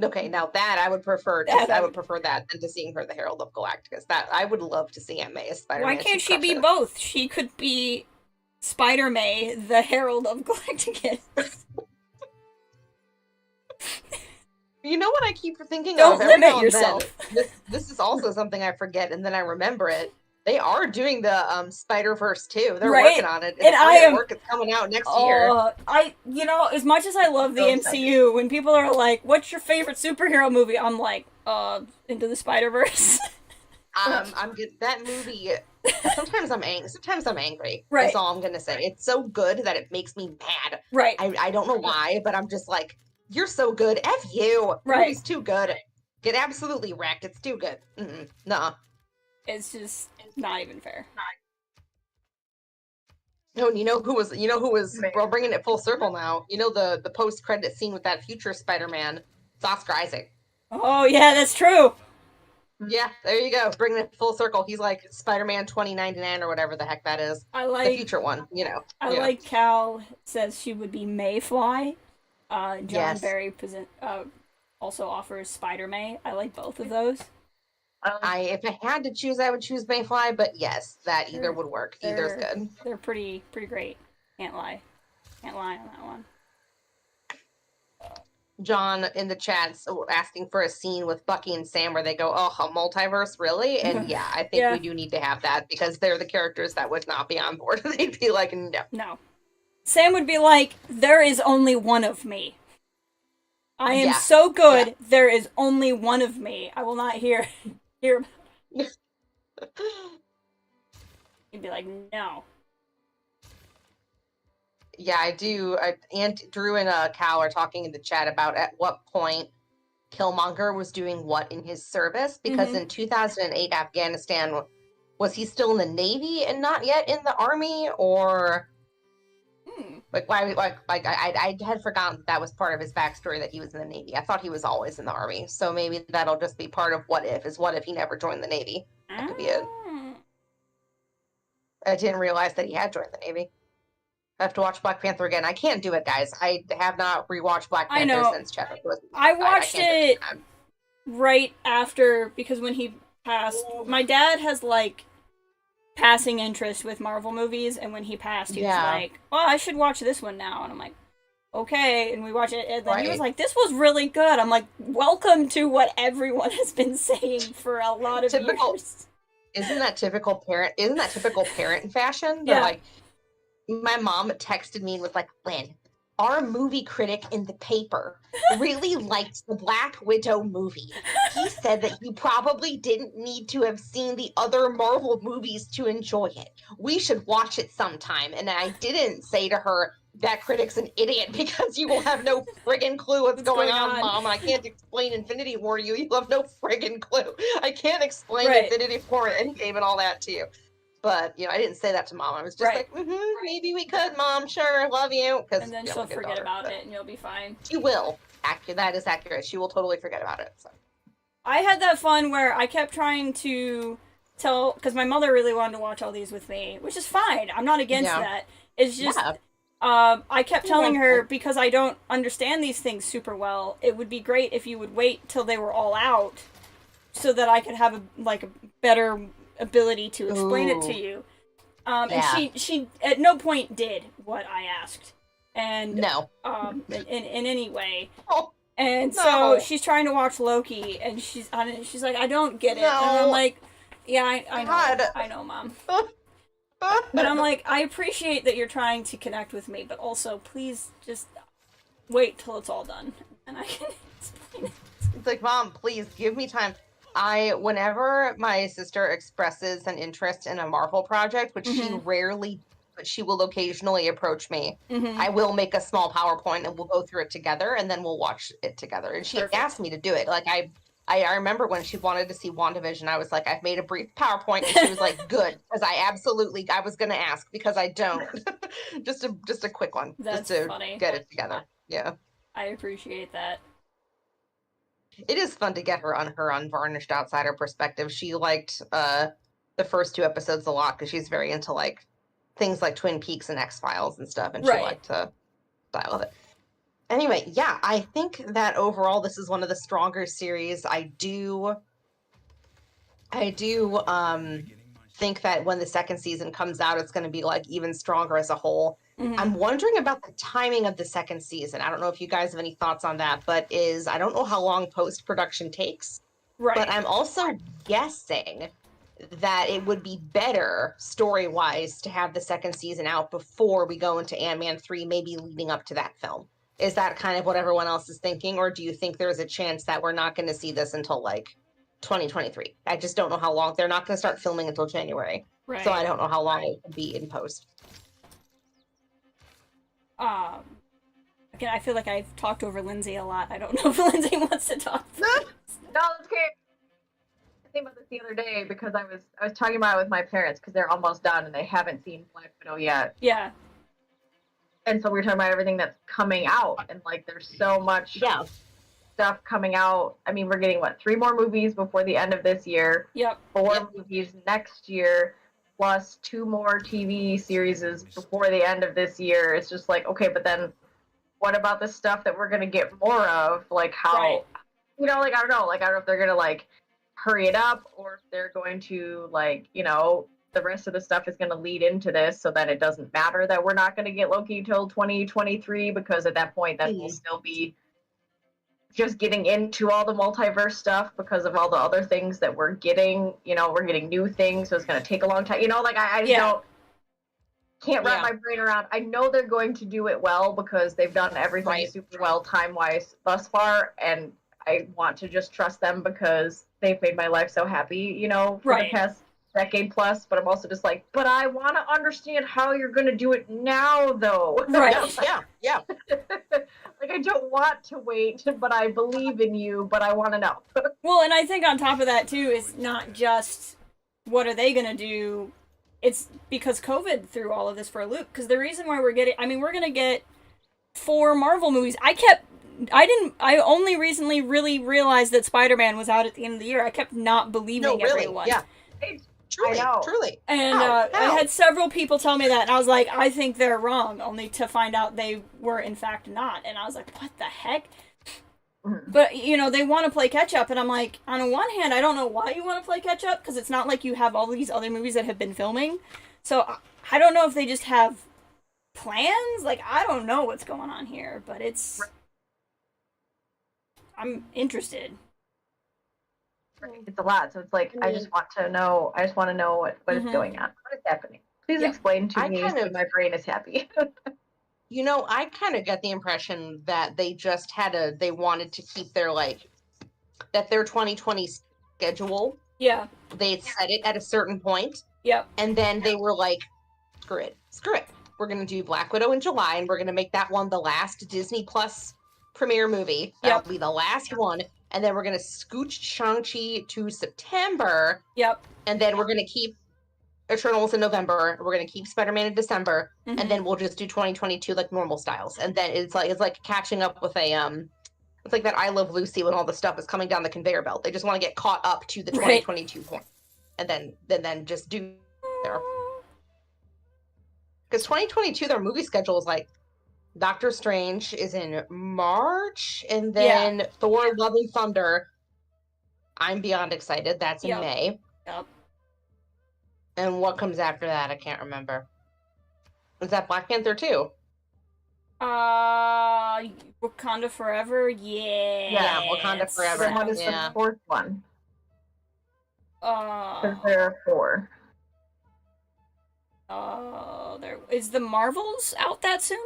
Okay, now that I would prefer that than to seeing her the Herald of Galacticus. That I would love to see Aunt May as Spider-Man. Why can't she be both? She could be Spider-May, the Herald of Galacticus. You know what I keep thinking Don't of? Don't limit yourself. This is also something I forget, and then I remember it. They are doing the Spider-Verse too. They're working on it. It's coming out next year. As much as I love the MCU, when people are like, "What's your favorite superhero movie?" I'm like, Into the Spider-Verse. I'm good. That movie. Sometimes I'm angry. Sometimes I'm angry. Right. That's all I'm gonna say. It's so good that it makes me mad. Right. I don't know why, but I'm just like, you're so good. F you. Right. Movie's too good. get absolutely wrecked. It's too good. Nah. It's just not even fair. No, and you know who was, we're bringing it full circle now. You know the post-credit scene with that future Spider-Man? It's Oscar Isaac. Oh, yeah, that's true. Yeah, there you go. Bringing it full circle. He's like Spider-Man 2099 or whatever the heck that is. The future one, I like Cal says she would be Mayfly. John Barry also offers Spider-May. I like both of those. If I had to choose, I would choose Mayfly, but yes, that either would work. Either's good. They're pretty great. Can't lie on that one. John in the chat's asking for a scene with Bucky and Sam where they go, "Oh, a multiverse, really?" And yeah, I think we do need to have that because they're the characters that would not be on board. They'd be like, "No." Sam would be like, "There is only one of me. I am so good. Yeah. There is only one of me. I will not hear." He'd be like, "No." Yeah, I do. Aunt Drew and Cal are talking in the chat about at what point Killmonger was doing what in his service, because in 2008 Afghanistan, was he still in the Navy and not yet in the Army, or like why? I had forgotten that was part of his backstory that he was in the Navy. I thought he was always in the Army, so maybe that'll just be part of what if he never joined the Navy. That could be it. I didn't realize that he had joined the Navy. I have to watch Black Panther again. I can't do it, guys. I have not rewatched Black Panther since Chadwick was. I watched it right after, because when he passed, my dad has like passing interest with Marvel movies, and when he passed, he was like, "Well, I should watch this one now," and I'm like, "Okay," and we watch it, and then he was like, "This was really good." I'm like, "Welcome to what everyone has been saying for a lot of years." Isn't that typical parent? Isn't that typical parent fashion? They're like. My mom texted me and was like, "Lynn, our movie critic in the paper really liked the Black Widow movie. He said that you probably didn't need to have seen the other Marvel movies to enjoy it. We should watch it sometime." And I didn't say to her, "That critic's an idiot because you will have no friggin' clue what's going on, Mom. I can't explain Infinity War to you. You have no friggin' clue. I can't explain Infinity War and Endgame and all that to you." But, I didn't say that to Mom. I was just like, maybe we could, Mom. Sure, love you. And then she'll forget about it, and you'll be fine. She will. That is accurate. She will totally forget about it. So. I had that fun where I kept trying to tell, because my mother really wanted to watch all these with me, which is fine. I'm not against that. It's just, I kept telling her, because I don't understand these things super well, it would be great if you would wait till they were all out so that I could have a better ability to explain it to you. And she at no point did what I asked. And in any way. And so she's trying to watch Loki, and she's like, "I don't get it." And I'm like, "Yeah, I know, Mom." But I'm like, I appreciate that you're trying to connect with me, but also please just wait till it's all done and I can explain it. It's like, "Mom, please give me time." Whenever my sister expresses an interest in a Marvel project, which she rarely, but she will occasionally approach me, I will make a small PowerPoint and we'll go through it together, and then we'll watch it together. And she asked me to do it. Like, I remember when she wanted to see WandaVision, I was like, "I've made a brief PowerPoint," and she was like, "Good," because I was going to ask because I don't. just a quick one. That's just to funny. Get it together. Yeah. I appreciate that. It is fun to get her unvarnished outsider perspective. She liked the first 2 episodes a lot because she's very into like things like Twin Peaks and X-Files and stuff, and she liked the style of it. Anyway, yeah, I think that overall this is one of the stronger series. I do think that when the second season comes out, it's going to be like even stronger as a whole. I'm wondering about the timing of the second season. I don't know if you guys have any thoughts on that, but I don't know how long post-production takes. Right. But I'm also guessing that it would be better story-wise to have the second season out before we go into Ant-Man 3, maybe leading up to that film. Is that kind of what everyone else is thinking, or do you think there's a chance that we're not going to see this until like 2023? I just don't know how long. They're not going to start filming until January. Right. So I don't know how long it could be in post. Again, I feel like I've talked over Lindsay a lot. I don't know if Lindsay wants to talk. No, it's okay. I think about this the other day because I was talking about it with my parents because they're almost done and they haven't seen Black Widow yet. Yeah. And so we were talking about everything that's coming out, and like there's so much stuff coming out. I mean, we're getting 3 more movies before the end of this year. Yep. 4 movies next year, plus 2 more TV series before the end of this year. It's just like, okay, but then what about the stuff that we're gonna get more of? Like how, you know, like I don't know if they're gonna like hurry it up or if they're going to like, you know, the rest of the stuff is going to lead into this so that it doesn't matter that we're not going to get Loki till 2023 because at that point that will still be just getting into all the multiverse stuff because of all the other things that we're getting. You know, we're getting new things, so it's going to take a long time. You know, like I just can't wrap my brain around. I know they're going to do it well because they've done everything super well time-wise thus far, and I want to just trust them because they've made my life so happy, you know, for the past decade plus, but I'm also just like, but I want to understand how you're going to do it now, though. Right. Yeah. Like, I don't want to wait, but I believe in you, but I want to know. Well, and I think on top of that, too, it's not just what are they going to do, it's because COVID threw all of this for a loop, because the reason why we're going to get 4 Marvel movies. I only recently really realized that Spider-Man was out at the end of the year. I kept not believing everyone. Yeah. Truly. And I had several people tell me that, and I was like, I think they're wrong, only to find out they were in fact not. And I was like, what the heck? Mm-hmm. But, you know, they want to play catch-up, and I'm like, on the one hand, I don't know why you want to play catch-up, because it's not like you have all these other movies that have been filming. So I don't know if they just have plans. Like, I don't know what's going on here, but I'm interested. It's a lot, so it's like I just want to know what is going on, what is happening. Please explain to me so my brain is happy. You know, I kind of get the impression that they just they wanted to keep their their 2020 schedule. Yeah. They set it at a certain point. Yep. And then they were like, screw it. We're going to do Black Widow in July, and we're going to make that one the last Disney Plus premiere movie. That'll be the last one. And then we're going to scooch Shang-Chi to September. Yep. And then we're going to keep Eternals in November. We're going to keep Spider-Man in December. Mm-hmm. And then we'll just do 2022 like normal styles. And then it's like catching up with it's like that I Love Lucy when all the stuff is coming down the conveyor belt. They just want to get caught up to the 2022 point. And then just do there. Because 2022, their movie schedule is like Doctor Strange is in March, and then Thor: Love and Thunder. I'm beyond excited. That's in May. Yep. And what comes after that? I can't remember. Is that Black Panther 2? Wakanda Forever? Yeah, Wakanda Forever. What is the 4th one? Because there are 4. There is the Marvels out that soon?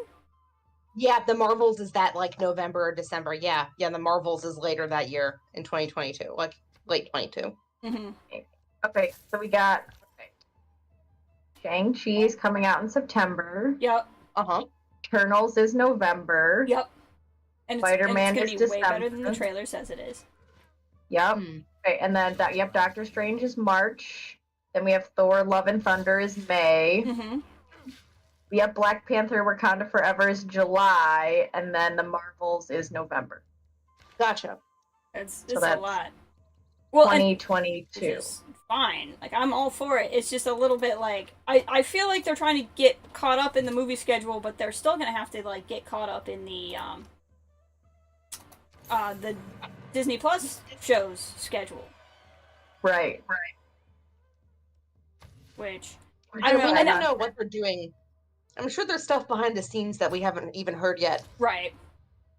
Yeah, the Marvels is that like November or December. Yeah, the Marvels is later that year in 2022, like late 22. Mm-hmm. Okay, so we got Shang-Chi is coming out in September. Yep. Eternals is November. Yep. And Spider-Man is December. Way better than the trailer says it is. Yep. Okay, and then Doctor Strange is March. Then we have Thor: Love and Thunder is May. Mm-hmm. We have Black Panther: Wakanda Forever is July, and then the Marvels is November. Gotcha. It's a lot. Well, 2022. It's fine. Like, I'm all for it. It's just a little bit like I feel like they're trying to get caught up in the movie schedule, but they're still gonna have to like get caught up in the Disney Plus shows schedule. Right. Which I don't know what they're doing. I'm sure there's stuff behind the scenes that we haven't even heard yet. Right.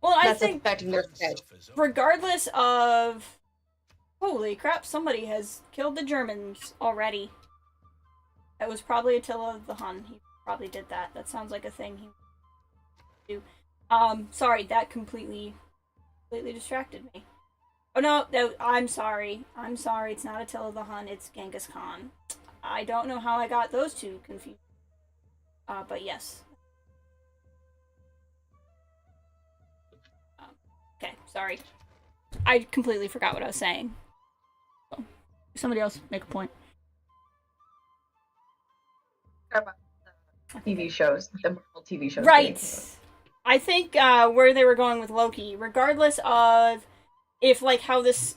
Well, I think affecting their schedule. Regardless of, holy crap, somebody has killed the Germans already. That was probably Attila the Hun. He probably did that. That sounds like a thing he would do. Sorry, that completely distracted me. Oh no, I'm sorry. It's not Attila the Hun. It's Genghis Khan. I don't know how I got those 2 confused. But yes. Okay, sorry. I completely forgot what I was saying. So, somebody else make a point. TV shows, the Marvel TV shows. Right. I think where they were going with Loki, regardless of if like how this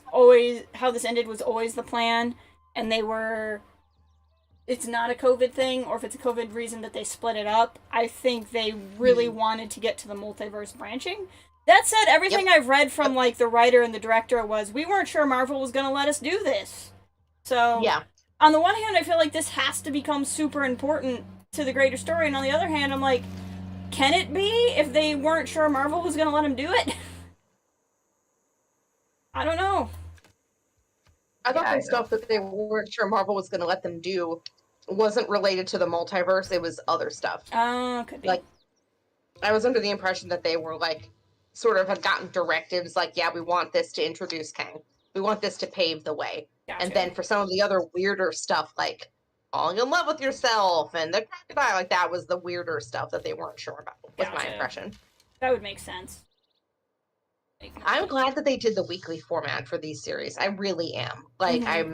ended was always the plan, and it's not a COVID thing, or if it's a COVID reason that they split it up. I think they really wanted to get to the multiverse branching. That said, everything I've read from like the writer and the director was we weren't sure Marvel was going to let us do this. So on the one hand, I feel like this has to become super important to the greater story, and on the other hand, I'm like, can it be if they weren't sure Marvel was going to let them do it? I don't know. I thought the stuff that they weren't sure Marvel was going to let them do wasn't related to the multiverse. It was other stuff. Oh, could be. Like, I was under the impression that they were like, sort of had gotten directives like, yeah, we want this to introduce Kang. We want this to pave the way. Gotcha. And then for some of the other weirder stuff, like falling in love with yourself and the crocodile, like that was the weirder stuff that they weren't sure about, was my impression. That would make sense. I'm glad that they did the weekly format for these series. I really am. Like, I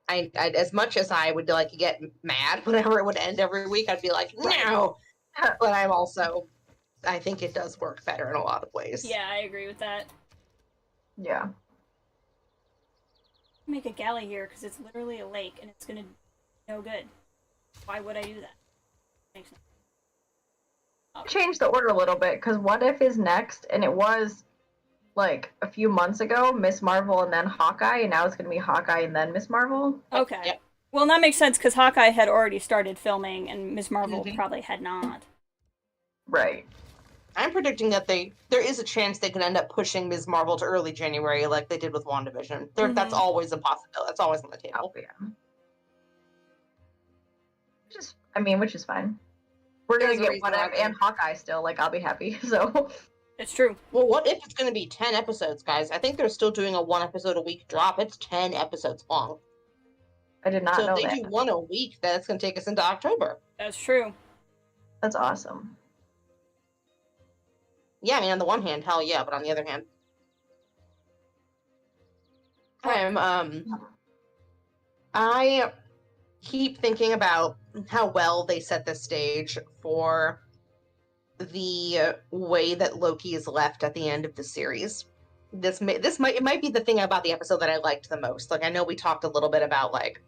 as much as I would like get mad whenever it would end every week, I'd be like, no. But I'm also, I think it does work better in a lot of ways. Yeah, I agree with that. Yeah. Make a galley here because it's literally a lake and it's gonna be no good. Why would I do that? Makes sense. Change the order a little bit because What If is next, and it was like a few months ago Miss Marvel and then Hawkeye, and now it's gonna be Hawkeye and then Miss Marvel. Okay. Yep. Well, that makes sense because Hawkeye had already started filming and Miss Marvel probably had not. Right. I'm predicting that there is a chance they can end up pushing Ms. Marvel to early January like they did with WandaVision. That's always a possibility. That's always on the table. Yeah. Which is fine. We're going to get What If and Hawkeye still. Like, I'll be happy, so. It's true. Well, What If it's going to be 10 episodes, guys? I think they're still doing a 1 episode a week drop. It's 10 episodes long. I did not know that. So if they do 1 a week, then it's going to take us into October. That's true. That's awesome. Yeah, I mean, on the one hand, hell yeah, but on the other hand, I keep thinking about how well they set the stage for the way that Loki is left at the end of the series. It might be the thing about the episode that I liked the most. Like, I know we talked a little bit about like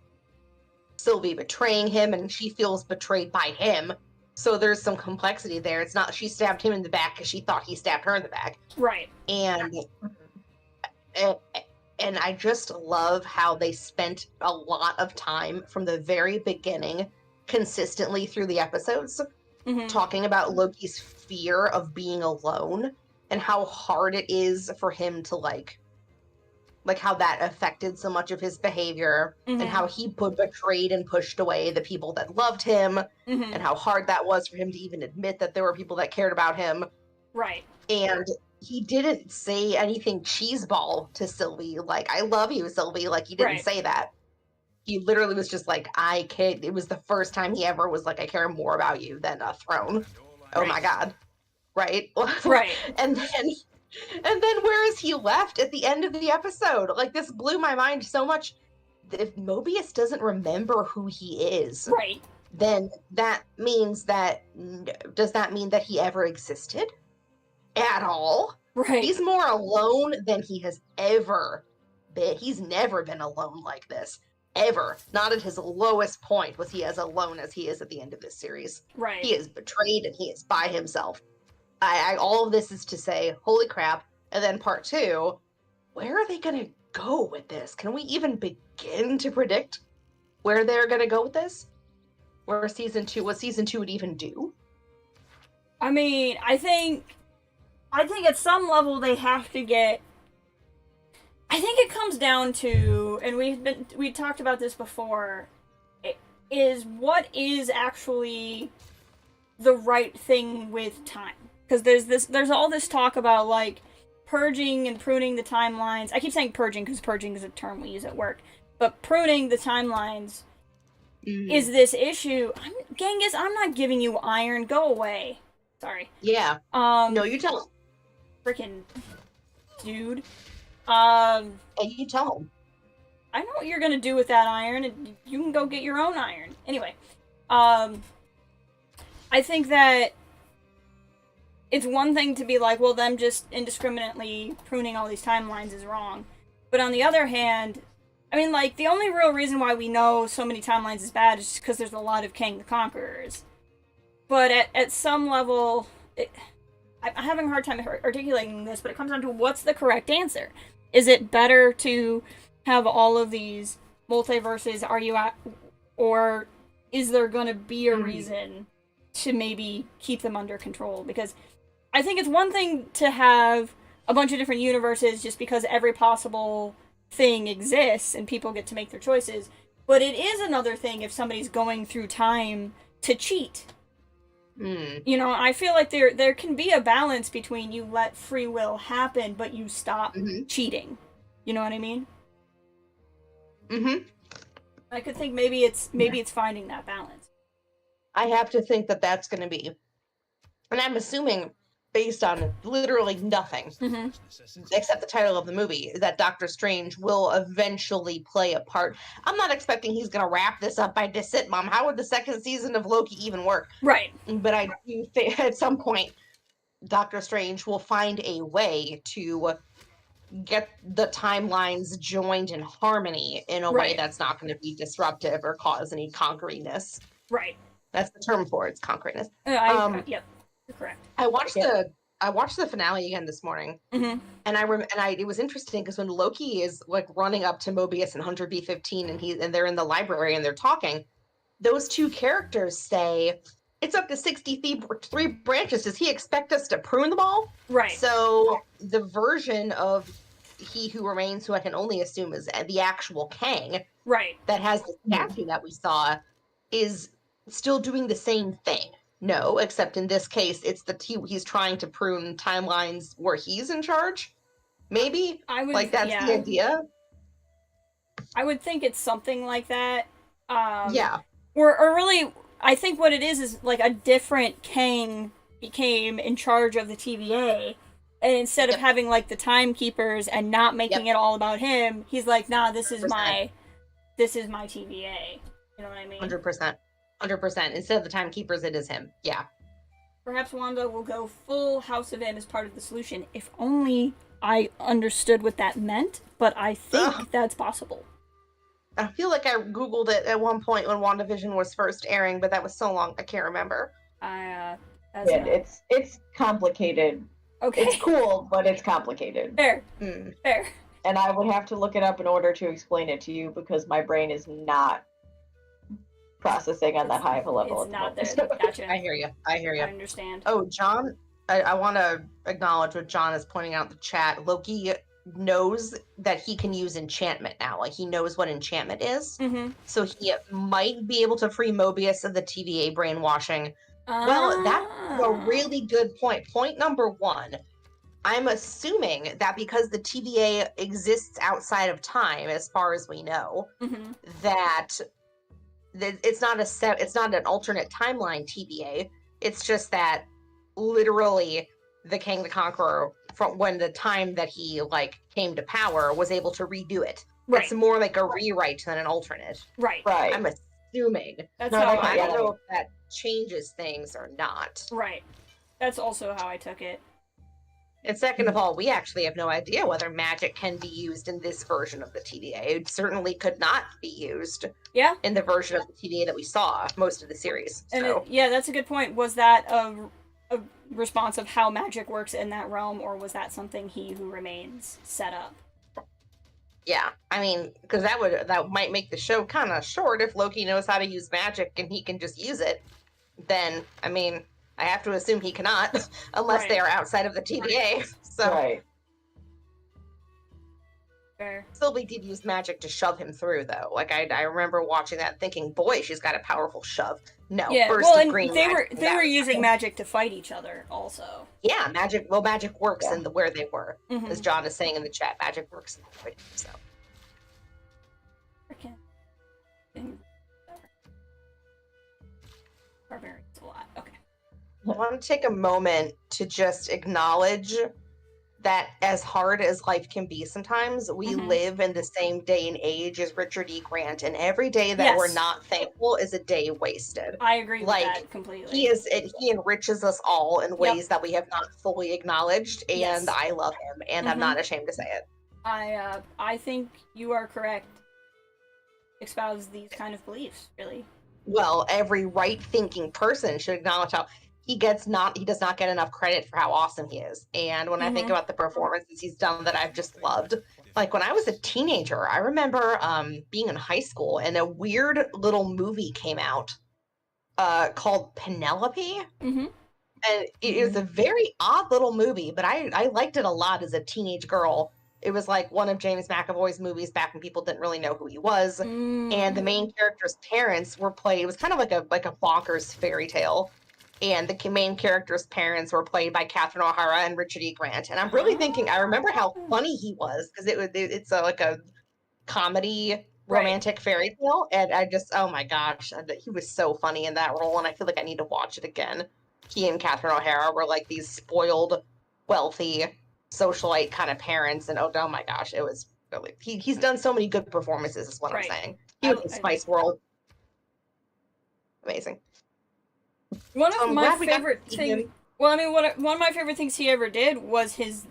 Sylvie betraying him, and she feels betrayed by him. So there's some complexity there. It's not she stabbed him in the back because she thought he stabbed her in the back. Right. And I just love how they spent a lot of time from the very beginning, consistently through the episodes, talking about Loki's fear of being alone and how hard it is for him to like how that affected so much of his behavior and how he betrayed and pushed away the people that loved him and how hard that was for him to even admit that there were people that cared about him. Right. And he didn't say anything cheeseball to Sylvie, like, I love you, Sylvie. Like, he didn't say that. He literally was just like, I care. It was the first time he ever was like, I care more about you than a throne. Oh my God. Right? Right. And then where is he left at the end of the episode? Like, this blew my mind so much. If Mobius doesn't remember who he is, right, then that means that, does that mean that he ever existed at all? Right. He's more alone than he has ever been. He's never been alone like this. Ever. Not at his lowest point was he as alone as he is at the end of this series. Right. He is betrayed and he is by himself. All of this is to say, holy crap. And then part 2, where are they going to go with this? Can we even begin to predict where they're going to go with this? What season 2 would even do? I mean, I think at some level they have to get, I think it comes down to, and we talked about this before, is what is actually the right thing with time. Because there's all this talk about, like, purging and pruning the timelines. I keep saying purging because purging is a term we use at work. But pruning the timelines is this issue. Genghis, I'm not giving you iron. Go away. Sorry. Yeah. No, you tell. Freaking dude. And you tell him. I know what you're gonna do with that iron, and you can go get your own iron. Anyway, I think that it's one thing to be like, well, them just indiscriminately pruning all these timelines is wrong. But on the other hand, I mean, like, the only real reason why we know so many timelines is bad is because there's a lot of Kang the Conquerors. But at some level, I'm having a hard time articulating this, but it comes down to what's the correct answer. Is it better to have all of these multiverses, or is there going to be a reason to maybe keep them under control? Because I think it's one thing to have a bunch of different universes just because every possible thing exists and people get to make their choices, but it is another thing if somebody's going through time to cheat. You know, I feel like there can be a balance between you let free will happen, but you stop cheating. You know what I mean? I could think maybe it's finding that balance. I have to think that that's going to be, and I'm assuming based on literally nothing except the title of the movie, that Doctor Strange will eventually play a part. I'm not expecting he's going to wrap this up by That's It, Mom. How would the second season of Loki even work? Right. But I do think at some point Doctor Strange will find a way to get the timelines joined in harmony in a way that's not going to be disruptive or cause any conqueringness. Right. That's the term for it. It's conqueriness. Yep, you're correct. I watched the finale again this morning, and it was interesting because when Loki is like running up to Mobius and Hunter B-15, and they're in the library and they're talking, those two characters say, "It's up to 63 branches. Does he expect us to prune them all?" Right. So the version of He Who Remains, who I can only assume is the actual Kang, right, that has the statue that we saw, is still doing the same thing. No, except in this case, it's he's trying to prune timelines where he's in charge. Maybe that's the idea. I would think it's something like that. Yeah. Or really, I think what it is like a different Kang became in charge of the TVA, and instead of having like the timekeepers and not making it all about him, he's like, nah, this is my TVA. You know what I mean? 100%. 100%. Instead of the timekeepers, it is him. Yeah. Perhaps Wanda will go full House of M as part of the solution. If only I understood what that meant, but I think that's possible. I feel like I Googled it at one point when WandaVision was first airing, but that was so long, I can't remember. It's complicated. Okay. It's cool, but it's complicated. Fair. Fair. And I would have to look it up in order to explain it to you because my brain is not processing on that high of a level. It's not there. Gotcha. I hear you. I understand. Oh, John, I want to acknowledge what John is pointing out in the chat. Loki knows that he can use enchantment now. Like, he knows what enchantment is. So he might be able to free Mobius of the TVA brainwashing. Well, that's a really good point. Point number one. I'm assuming that because the TVA exists outside of time, as far as we know, that it's not an alternate timeline TVA. It's just that literally the Kang the Conqueror, from when the time that he came to power, was able to redo it. Right. It's more like a rewrite than an alternate. Right. I'm assuming. That's how I don't know if that changes things or not. Right. That's also how I took it. And second of all, we actually have no idea whether magic can be used in this version of the TVA. It certainly could not be used in the version of the TVA that we saw most of the series. And that's a good point. Was that a response of how magic works in that realm, or was that something He Who Remains set up? Yeah, I mean, because that might make the show kind of short if Loki knows how to use magic and he can just use it. Then, I mean, I have to assume he cannot, unless they are outside of the TVA. So, Fair. Sylvie did use magic to shove him through, though. I remember watching that, thinking, "Boy, she's got a powerful shove." No, burst of green. They were using magic to fight each other, also. Yeah, magic. Well, magic works in where they were, as John is saying in the chat. Magic works in the fighting. So. Barbarians a lot. Okay. I want to take a moment to just acknowledge that as hard as life can be sometimes, we live in the same day and age as Richard E. Grant, and every day that we're not thankful is a day wasted. I agree with that completely. He enriches us all in ways that we have not fully acknowledged, and I love him, and I'm not ashamed to say it. I think you are correct. Espouse these kind of beliefs, really. Well, every right-thinking person should acknowledge how he does not get enough credit for how awesome he is. And when I think about the performances he's done that I've just loved, like when I was a teenager, I remember being in high school and a weird little movie came out called Penelope. And it was a very odd little movie, but I liked it a lot as a teenage girl. It was like one of James McAvoy's movies back when people didn't really know who he was. And the main character's parents were played, it was kind of like a bonkers fairy tale. And the main character's parents were played by Catherine O'Hara and Richard E. Grant. And I'm really thinking, I remember how funny he was, because it's like a comedy romantic fairy tale. And I just, oh my gosh, he was so funny in that role. And I feel like I need to watch it again. He and Catherine O'Hara were like these spoiled, wealthy, socialite kind of parents. And oh my gosh, it was really, he's done so many good performances, is what I'm saying. He was in Spice World. Amazing. One of my favorite things. Well, I mean, one of my favorite things he ever did was his,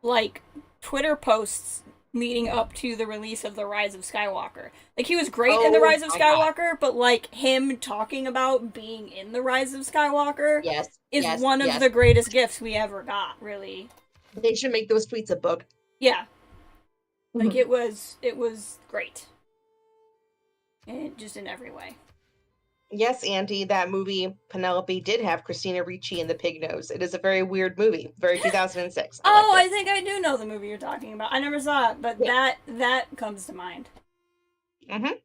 like, Twitter posts leading up to the release of The Rise of Skywalker. Like, he was great in The Rise of Skywalker, but, like, him talking about being in The Rise of Skywalker is one of the greatest gifts we ever got, really. They should make those tweets a book. Yeah. Like, it was great. Just in every way. Yes, Andy, that movie, Penelope, did have Christina Ricci in the pig nose. It is a very weird movie. Very 2006. I think I do know the movie you're talking about. I never saw it, but that comes to mind. I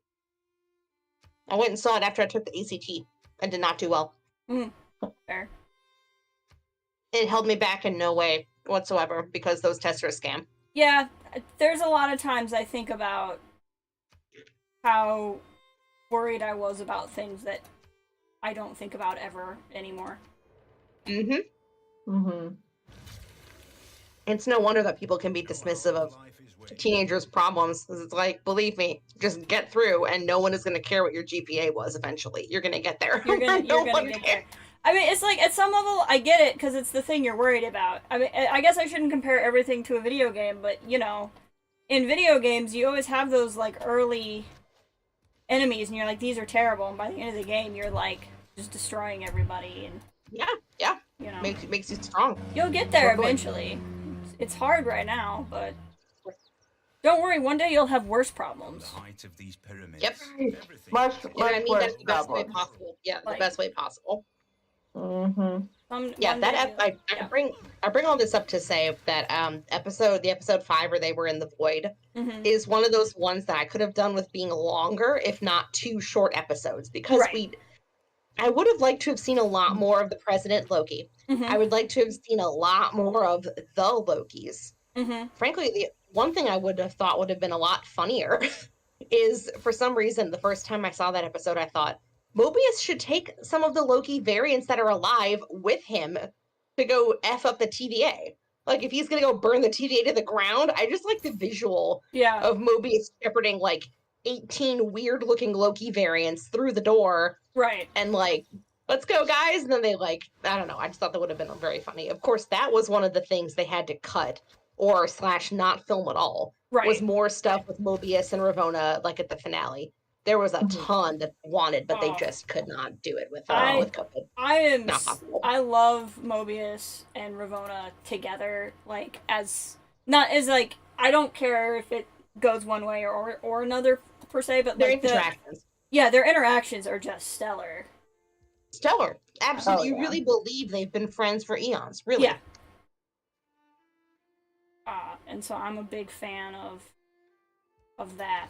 went and saw it after I took the ACT and did not do well. Fair. It held me back in no way whatsoever because those tests are a scam. Yeah, there's a lot of times I think about how worried I was about things that I don't think about ever anymore. It's no wonder that people can be dismissive of teenagers' problems. It's like, believe me, just get through, and no one is going to care what your GPA was. Eventually, you're going to get there. You're gonna get there. I mean, it's like, at some level, I get it, because it's the thing you're worried about. I mean, I guess I shouldn't compare everything to a video game, but, you know, in video games, you always have those, like, early enemies, and you're like, these are terrible, and by the end of the game, you're, like, just destroying everybody, and... Yeah. You know. Makes you strong. You'll get there eventually. It's hard right now, but... Don't worry, one day you'll have worse problems. Yep. Much that's the best way possible. Yeah, the best way possible. I bring all this up to say that the episode 5 where they were in the void is one of those ones that I could have done with being longer, if not 2 short episodes, because I would have liked to have seen a lot more of the President Loki. I would like to have seen a lot more of the Lokis. Frankly, the one thing I would have thought would have been a lot funnier is, for some reason, the first time I saw that episode, I thought, Mobius should take some of the Loki variants that are alive with him to go F up the TVA. Like, if he's going to go burn the TVA to the ground, I just like the visual of Mobius shepherding, like, 18 weird-looking Loki variants through the door. Right. And, like, let's go, guys. And then they, like, I don't know. I just thought that would have been very funny. Of course, that was one of the things they had to cut or / not film at all. Right. Was more stuff with Mobius and Ravonna, like, at the finale. There was a ton that they wanted, but they just could not do it with COVID. I love Mobius and Ravonna together, like, like, I don't care if it goes one way or another, per se, but their like interactions. Their interactions are just stellar. Stellar. Absolutely. You really believe they've been friends for eons, really. Yeah. And so I'm a big fan of that.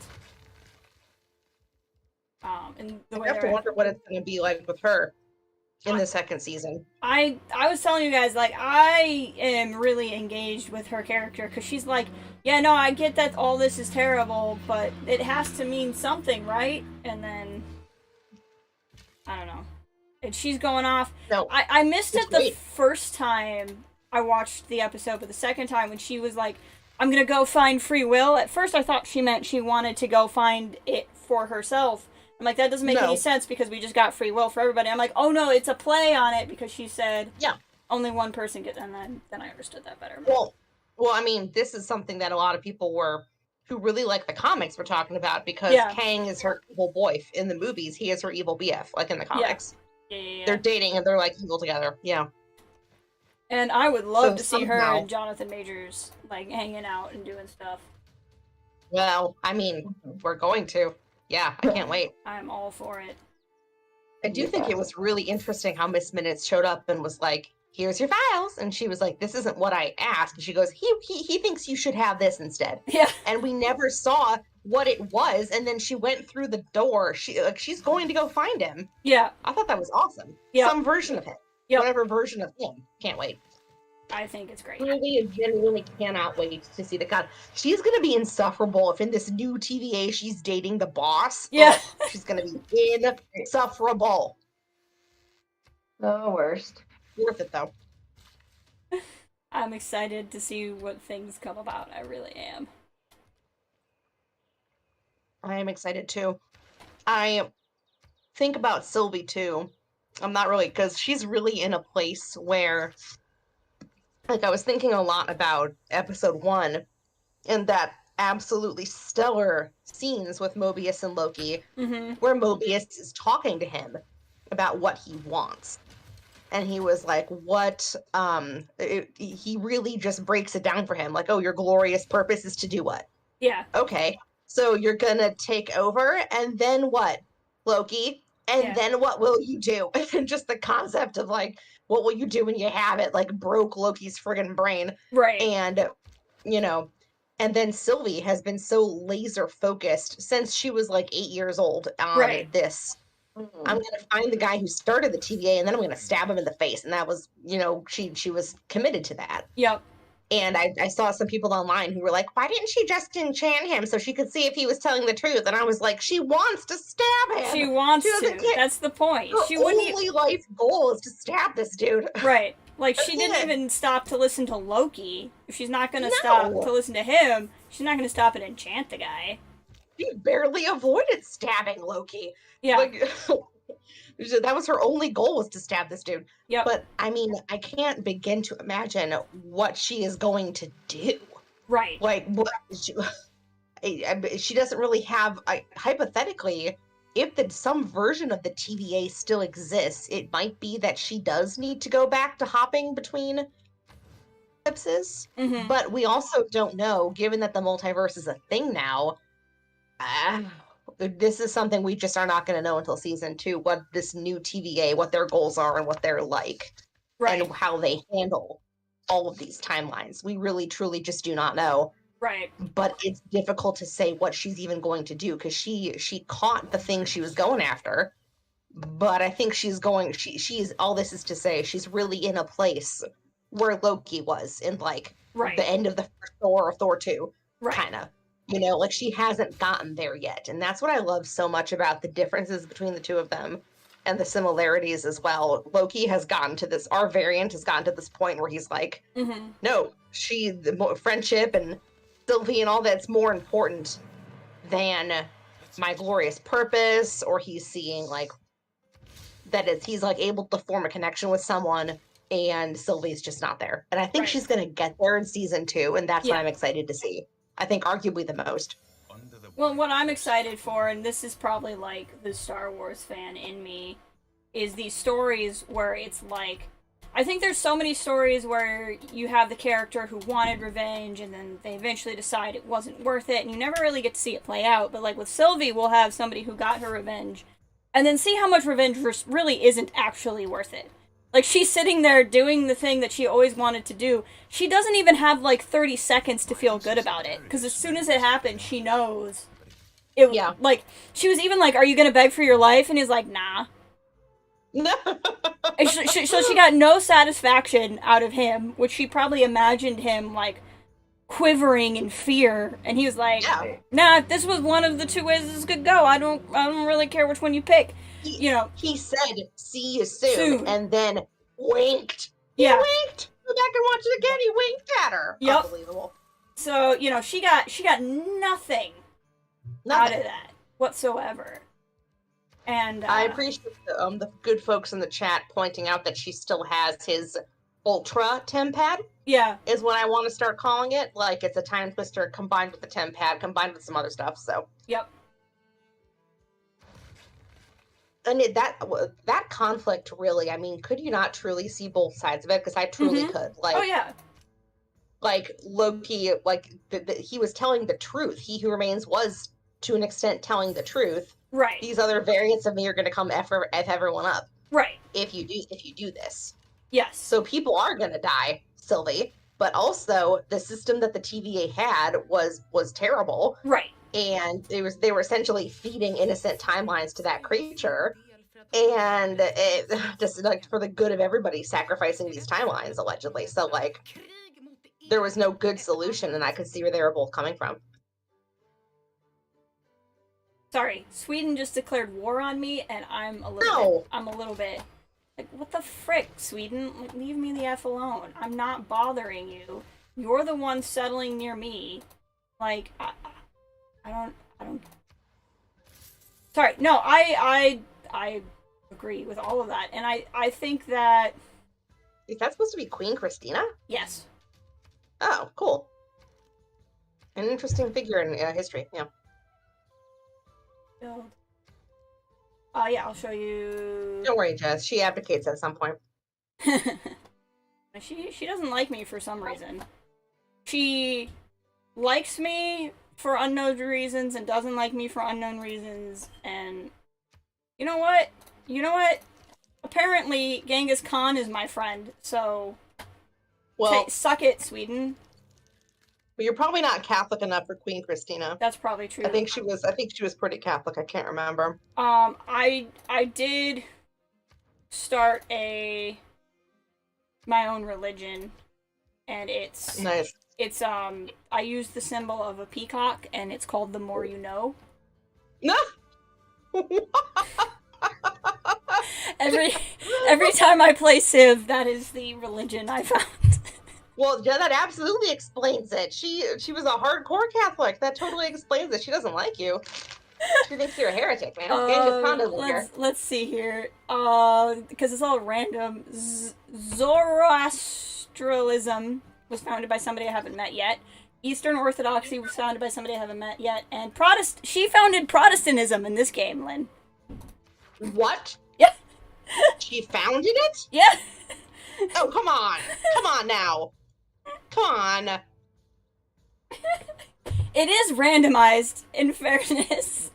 And the way I have to wonder what it's going to be like with her in the second season. I was telling you guys, like, I am really engaged with her character, because she's like, yeah, no, I get that all this is terrible, but it has to mean something, right? And then, I don't know. And she's going off. No, I missed it the first time I watched the episode for the second time when she was like, I'm gonna go find free will. At first I thought she meant she wanted to go find it for herself. I'm like, that doesn't make any sense because we just got free will for everybody. I'm like, oh no, it's a play on it because she said only one person gets, and then I understood that better. Well, I mean, this is something that a lot of people who really like the comics were talking about because Kang is her evil boy in the movies. He is her evil BF, like in the comics. Yeah. They're dating and they're like evil together. Yeah. And I would love to see her and Jonathan Majors like hanging out and doing stuff. Well, I mean, we're going to. Yeah, I can't wait. I'm all for it. I do think it was really interesting how Miss Minutes showed up and was like, here's your files. And she was like, this isn't what I asked. And she goes, he thinks you should have this instead. Yeah. And we never saw what it was. And then she went through the door. She's going to go find him. Yeah. I thought that was awesome. Yep. Some version of him. Yep. Whatever version of him. Can't wait. I think it's great. Really, genuinely cannot wait to see the con. She's gonna be insufferable if in this new TVA she's dating the boss. Yeah. Oh, she's gonna be insufferable. The worst. Worth it though. I'm excited to see what things come about. I really am. I am excited too. I think about Sylvie too. I'm not really, because she's really in a place where, like, I was thinking a lot about episode 1 and that absolutely stellar scenes with Mobius and Loki, where Mobius is talking to him about what he wants. And he was like, he really just breaks it down for him. Like, oh, your glorious purpose is to do what? Yeah. Okay. So you're gonna take over, and then what, Loki? And then what will you do? And just the concept of, like, what will you do when you have it, like, broke Loki's friggin' brain. Right. And, you know, and then Sylvie has been so laser focused since she was, like, 8 years old on this. I'm going to find the guy who started the TVA, and then I'm going to stab him in the face. And that was, you know, she was committed to that. Yep. And I saw some people online who were like, why didn't she just enchant him so she could see if he was telling the truth? And I was like, she wants to stab him. She wants to. That's the point. Her only life goal is to stab this dude. Right. Like, she didn't even stop to listen to Loki. If she's not going to stop to listen to him, she's not going to stop and enchant the guy. She barely avoided stabbing Loki. Yeah. Like, that was her only goal, was to stab this dude. Yep. But, I mean, I can't begin to imagine what she is going to do. Right. Like, what she doesn't really have, hypothetically, if some version of the TVA still exists, it might be that she does need to go back to hopping between ellipses. But we also don't know, given that the multiverse is a thing now, this is something we just are not going to know until season 2, what this new TVA, what their goals are and what they're like, and how they handle all of these timelines. We really, truly just do not know. Right. But it's difficult to say what she's even going to do, because she caught the thing she was going after, but I think she's all this is to say, she's really in a place where Loki was in, like, the end of the first Thor or Thor 2, kind of. You know, like, she hasn't gotten there yet. And that's what I love so much about the differences between the two of them and the similarities as well. Loki has gotten to this, our variant has gotten to this point where he's like, no, the friendship and Sylvie and all that's more important than my glorious purpose. Or he's seeing, like, he's, like, able to form a connection with someone, and Sylvie's just not there. And I think she's going to get there in season 2, and that's what I'm excited to see. I think arguably the most. Well, what I'm excited for, and this is probably, like, the Star Wars fan in me, is these stories where it's like, I think there's so many stories where you have the character who wanted revenge, and then they eventually decide it wasn't worth it, and you never really get to see it play out. But, like, with Sylvie, we'll have somebody who got her revenge, and then see how much revenge really isn't actually worth it. Like, she's sitting there doing the thing that she always wanted to do. She doesn't even have, like, 30 seconds to feel good about it. Because as soon as it happens, she knows. Like, she was even like, are you gonna beg for your life? And he's like, nah. And so she got no satisfaction out of him, which she probably imagined him, like, quivering in fear. And he was like, nah, this was one of the 2 ways this could go. I don't really care which one you pick. He said, see you soon, and then winked. He winked. Go back and watch it again. He winked at her. Yep. Unbelievable. So, she got nothing out of that whatsoever. And I appreciate the good folks in the chat pointing out that she still has his Ultra Tempad. Yeah. Is what I want to start calling it. Like, it's a Time Twister combined with the Tempad, combined with some other stuff, so. Yep. And that conflict really, I mean, could you not truly see both sides of it? Because I truly could. Like, oh, yeah. Like, Loki, like, he was telling the truth. He Who Remains was, to an extent, telling the truth. Right. These other variants of me are going to come F everyone up. Right. If you do this. Yes. So people are going to die, Sylvie. But also, the system that the TVA had was terrible. Right. And they were essentially feeding innocent timelines to that creature, and it just like for the good of everybody, sacrificing these timelines allegedly. So like, there was no good solution, and I could see where they were both coming from. Sorry, Sweden just declared war on me, and I'm a little bit like, what the frick, Sweden? Like, leave me the F alone. I'm not bothering you. You're the one settling near me. Like, I don't. Sorry, no, I agree with all of that, and I think that. Is that supposed to be Queen Christina? Yes. Oh, cool. An interesting figure in history. Yeah. Build. Yeah, I'll show you. Don't worry, Jess. She abdicates at some point. She doesn't like me for some reason. She likes me for unknown reasons and doesn't like me for unknown reasons, and you know what? Apparently Genghis Khan is my friend, so well, suck it, Sweden. But you're probably not Catholic enough for Queen Christina. That's probably true. I think she was pretty Catholic. I can't remember. I did start my own religion, and it's nice. It's I use the symbol of a peacock, and it's called The More You Know. No. every time I play Civ, that is the religion I found. Well, yeah, that absolutely explains it. She was a hardcore Catholic. That totally explains it. She doesn't like you. She thinks you're a heretic, man. Let's see here. Because it's all random. Zoroastrianism was founded by somebody I haven't met yet. Eastern Orthodoxy was founded by somebody I haven't met yet. And she founded Protestantism in this game, Lynn. What? Yeah. She founded it? Yeah. Oh, come on. Come on now. Come on. It is randomized, in fairness.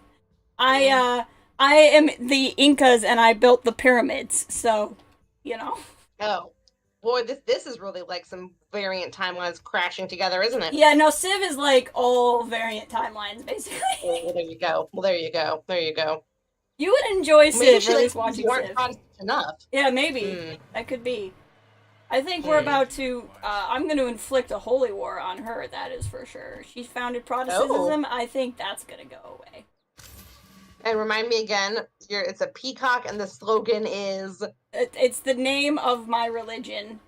I am the Incas, and I built the pyramids, so, Oh. Boy, this is really like some variant timelines crashing together, isn't it? Yeah, no, Civ is like all variant timelines, basically. Well, there you go. There you go. You would enjoy Civ, or at least watching Civ. Enough. Yeah, maybe. That could be. I think we're about to, I'm going to inflict a holy war on her, that is for sure. She founded Protestantism, I think that's going to go away. And remind me again, it's a peacock, and the slogan is... It's the name of my religion,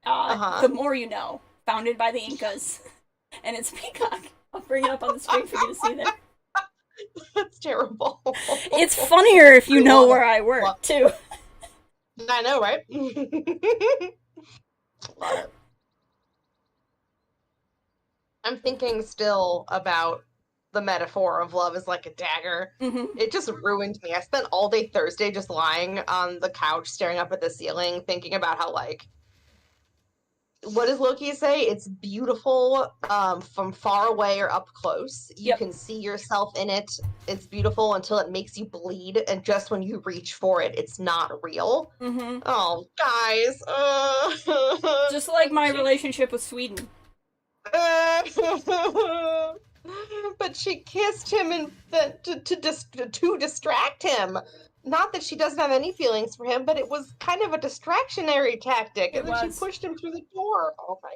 The More You Know, founded by the Incas. And it's peacock. I'll bring it up on the screen for you to see that. That's terrible. It's funnier if you know where I work, too. I know, right? Love it. I'm thinking still about the metaphor of love is like a dagger. Mm-hmm. It just ruined me. I spent all day Thursday just lying on the couch staring up at the ceiling thinking about how, like, what does Loki say? It's beautiful from far away or up close. You can see yourself in it. It's beautiful until it makes you bleed, and just when you reach for it, it's not real. Mm-hmm. Oh, guys. Just like my relationship with Sweden. But she kissed him and to distract him. Not that she doesn't have any feelings for him, but it was kind of a distractionary tactic. And then she pushed him through the door. Oh my!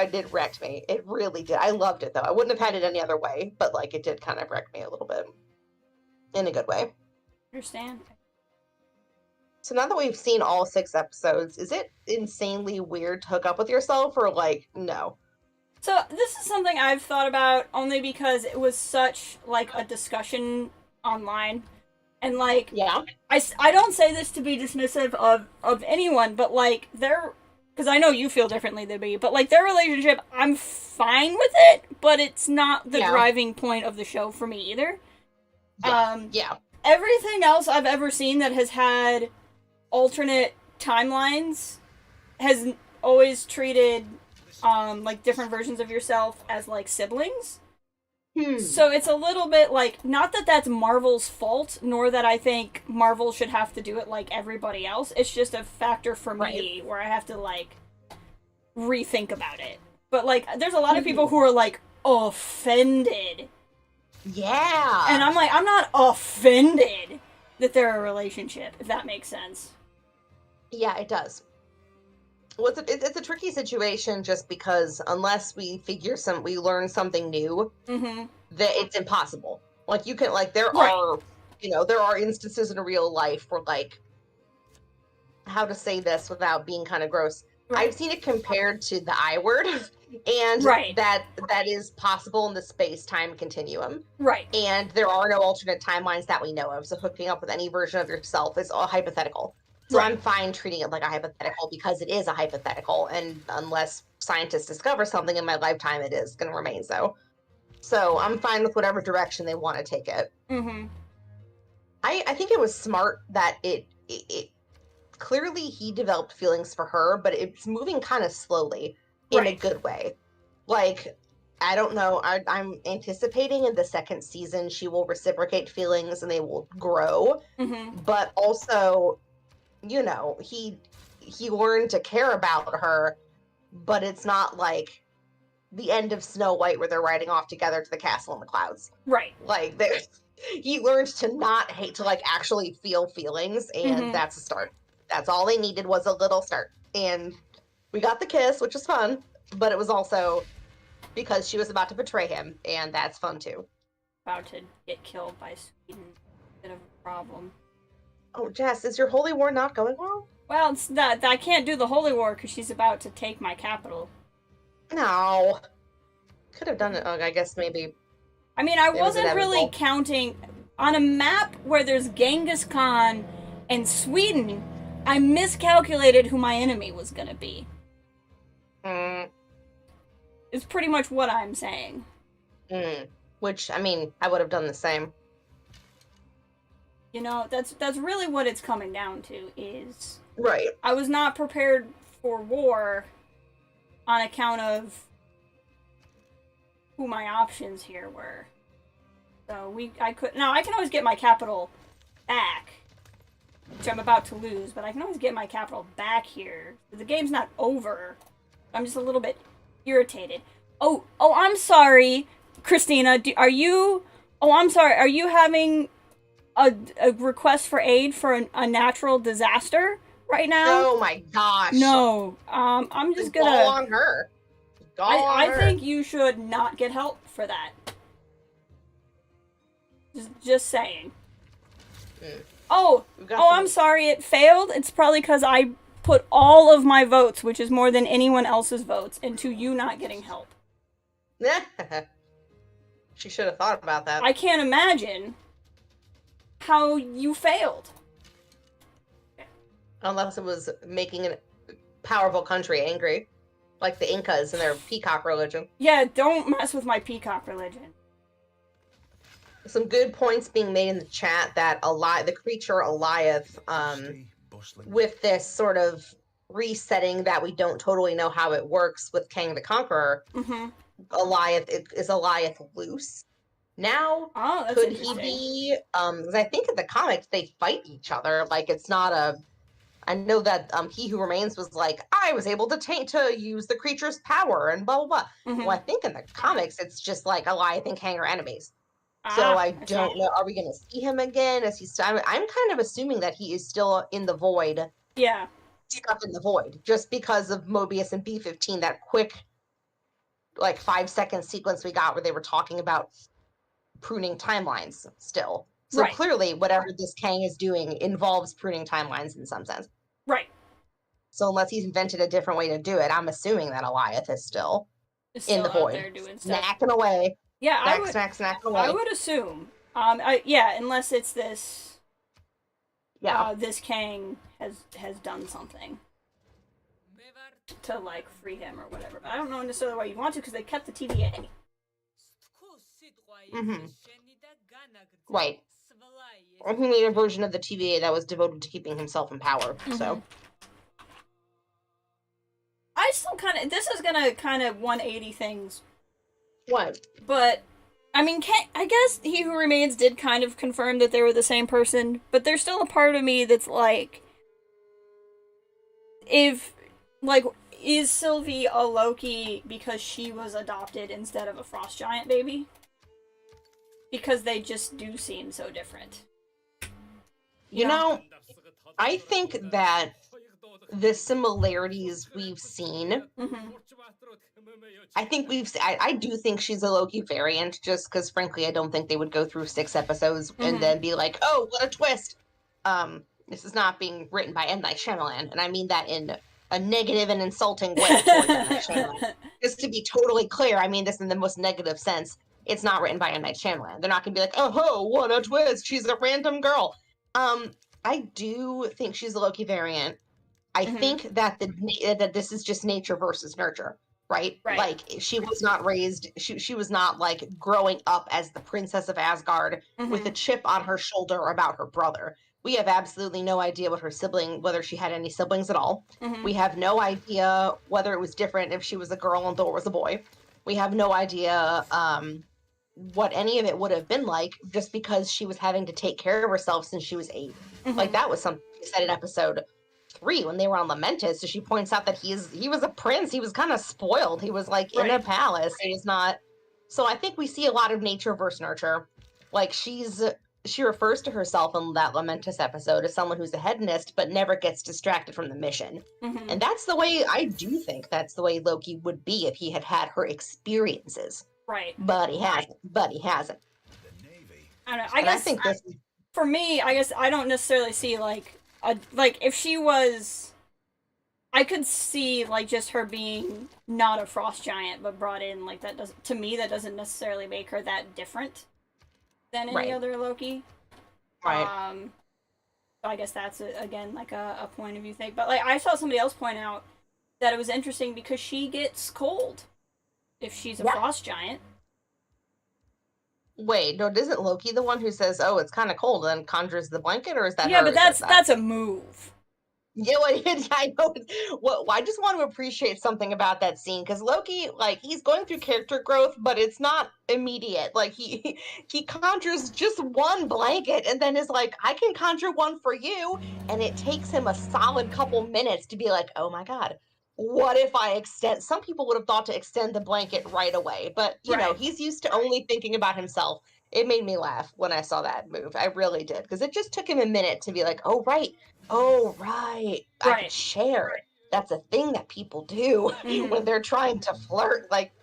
It did wreck me. It really did. I loved it though. I wouldn't have had it any other way, but like it did kind of wreck me a little bit, in a good way. Understand. So now that we've seen all 6 episodes, is it insanely weird to hook up with yourself, or like, no? So this is something I've thought about only because it was such like a discussion online, and like, yeah, I don't say this to be dismissive of anyone, but like because I know you feel differently than me, but like their relationship, I'm fine with it, but it's not the driving point of the show for me either. Yeah. Everything else I've ever seen that has had alternate timelines has always treated like different versions of yourself as like siblings. So it's a little bit like, not that that's Marvel's fault, nor that I think Marvel should have to do it like everybody else. It's just a factor for me where I have to like rethink about it. But like, there's a lot of people who are like offended. Yeah. And I'm like, I'm not offended that they're a relationship, if that makes sense. Yeah, it does. Well, it's a tricky situation just because unless we learn something new, that it's impossible. Like, you can, like, there are instances in real life where, like, how to say this without being kind of gross. I've seen it compared to the I word, and that is possible in the space-time continuum. Right. And there are no alternate timelines that we know of, so hooking up with any version of yourself is all hypothetical. So I'm fine treating it like a hypothetical because it is a hypothetical, and unless scientists discover something in my lifetime, it is going to remain so. So I'm fine with whatever direction they want to take it. I think it was smart that it clearly he developed feelings for her, but it's moving kind of slowly in a good way. Like, I don't know, I'm anticipating in the 2nd season she will reciprocate feelings and they will grow, but also, you know, he learned to care about her, but it's not like the end of Snow White where they're riding off together to the castle in the clouds. Right. Like, he learned to not hate, to like actually feel feelings, and that's a start. That's all they needed, was a little start. And we got the kiss, which was fun, but it was also because she was about to betray him, and that's fun too. About to get killed by Sweden. Bit of a problem. Oh, Jess, is your holy war not going well? Well, it's that I can't do the holy war because she's about to take my capital. No. Could have done it, I guess maybe. I mean, I wasn't really counting on a map where there's Genghis Khan and Sweden. I miscalculated who my enemy was gonna be. It's pretty much what I'm saying. Which, I mean, I would have done the same. You know, that's really what it's coming down to, is... Right. I was not prepared for war on account of who my options here were. So I can always get my capital back, which I'm about to lose, but I can always get my capital back here. The game's not over. I'm just a little bit irritated. Oh, I'm sorry, Christina. Are you having a request for aid for a natural disaster right now? Oh my gosh. No. I'm just gonna... Go on her. I think you should not get help for that. Just saying. I'm sorry, it failed. It's probably because I put all of my votes, which is more than anyone else's votes, into you not getting help. She should have thought about that. I can't imagine how you failed. Unless it was making a powerful country angry. Like the Incas and their peacock religion. Yeah, don't mess with my peacock religion. Some good points being made in the chat that the creature Eliath, with this sort of resetting that we don't totally know how it works with Kang the Conqueror, is Eliath loose now? Oh, that's could he be? Because I think in the comics they fight each other. Like, it's not a. I know that He Who Remains was like, I was able to use the creature's power and blah blah blah. Well, I think in the comics it's just like Eliath and Kang are enemies. So I don't know. Are we going to see him again? Is he I'm kind of assuming that he is still in the void. Yeah. Stuck in the void. Just because of Mobius and B-15, that quick, like, 5-second sequence we got where they were talking about pruning timelines still. So right. clearly, whatever this Kang is doing involves pruning timelines in some sense. Right. So unless he's invented a different way to do it, I'm assuming that Alioth is still in the void, there doing stuff. snacking away. Yeah, snacking away. I would assume. Unless it's this. Yeah. This Kang has done something to like free him or whatever. But I don't know necessarily why you'd want to, because they kept the TVA. Mm-hmm. Right. And he made a version of the TVA that was devoted to keeping himself in power. Mm-hmm. So I still this is gonna kind of 180 things. What? But I mean, I guess He Who Remains did kind of confirm that they were the same person, but there's still a part of me that's like, is Sylvie a Loki because she was adopted instead of a frost giant baby? Because they just do seem so different. You know, I think that the similarities we've seen, I do think she's a Loki variant, just because frankly I don't think they would go through 6 episodes and then be like, oh, what a twist. This is not being written by M. Night Shyamalan, and I mean that in a negative and insulting way towards M. Night Shyamalan. Just to be totally clear, I mean this in the most negative sense. It's not written by M. Night Shyamalan. They're not going to be like, oh, what a twist, she's a random girl. I do think she's a Loki variant. I think that that this is just nature versus nurture, right? Like, she was not raised, she was not, like, growing up as the princess of Asgard with a chip on her shoulder about her brother. We have absolutely no idea whether she had any siblings at all. We have no idea whether it was different if she was a girl and Thor was a boy. We have no idea what any of it would have been like, just because she was having to take care of herself since she was 8. Like, that was something she said in episode 3 when they were on Lamentis. So she points out that he was a prince. He was kind of spoiled. He was like in a palace. He's not. So I think we see a lot of nature versus nurture. Like, she refers to herself in that Lamentis episode as someone who's a hedonist but never gets distracted from the mission. And that's the way, I do think that's the way Loki would be if he had had her experiences. Right. But he hasn't. I don't know. I think for me, I guess I don't necessarily see like if she was, I could see like just her being not a frost giant but brought in, like, that doesn't necessarily make her that different than any other Loki. Right. So I guess that's again like a point of view thing. But like, I saw somebody else point out that it was interesting because she gets cold if she's a frost giant. Wait, no, isn't Loki the one who says, "Oh, it's kind of cold," and then conjures the blanket, or is that? Yeah, but that's a move. Yeah, I know. Well, I just want to appreciate something about that scene, because Loki, like, he's going through character growth, but it's not immediate. Like, he conjures just one blanket, and then is like, "I can conjure one for you," and it takes him a solid couple minutes to be like, "Oh my god, what if I extend?" Some people would have thought to extend the blanket right away, but you know, he's used to only thinking about himself. It made me laugh when I saw that move. I really did, because it just took him a minute to be like, "Oh right, I could share." That's a thing that people do when they're trying to flirt. Like,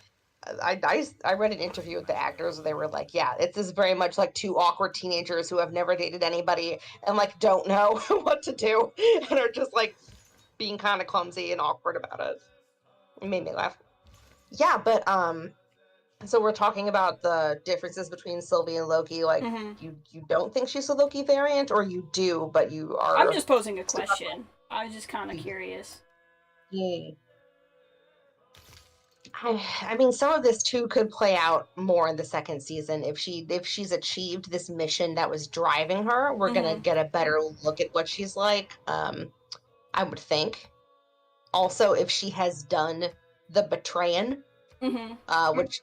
I read an interview with the actors where they were like, "Yeah, it's just very much like 2 awkward teenagers who have never dated anybody and like don't know what to do and are just like being kind of clumsy and awkward about it." It made me laugh. Yeah, but so we're talking about the differences between Sylvie and Loki. Like, you don't think she's a Loki variant, or you do, but you are... I'm just posing a question. I was just kind of curious. Yeah. I mean, some of this too could play out more in the 2nd season. If she's achieved this mission that was driving her, we're gonna get a better look at what she's like. I would think. Also, if she has done the betraying,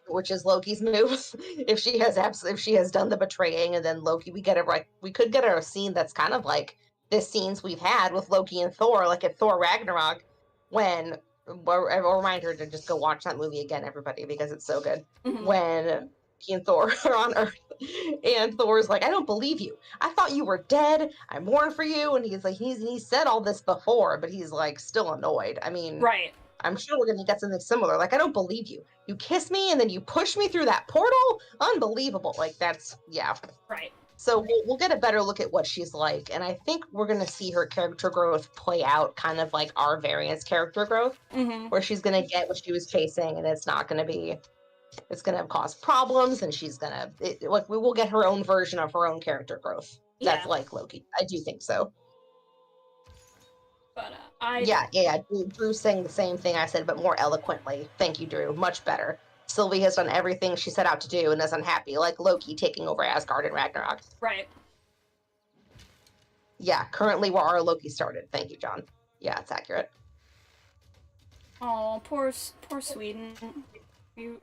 which is Loki's move. if she has done the betraying, and then Loki, we could get a scene that's kind of like the scenes we've had with Loki and Thor, like at Thor Ragnarok, when I'll remind her to just go watch that movie again, everybody, because it's so good. When he and Thor are on Earth, and Thor's like, "I don't believe you. I thought you were dead. I mourn for you." And he's like, he said all this before, but he's like still annoyed. I mean, I'm sure we're gonna get something similar. Like, "I don't believe you. You kiss me and then you push me through that portal? Unbelievable." Like, that's, yeah. Right. So we'll get a better look at what she's like, and I think we're going to see her character growth play out kind of like our variant's character growth, where she's going to get what she was chasing, and it's not going to be, it's going to cause problems, and she's going to, like, we will get her own version of her own character growth. That's like Loki. I do think so. But Drew's saying the same thing I said, but more eloquently. Thank you, Drew. Much better. Sylvie has done everything she set out to do and is unhappy, like Loki taking over Asgard in Ragnarok. Right. Yeah, currently where our Loki started. Thank you, John. Yeah, it's accurate. Oh, poor Sweden.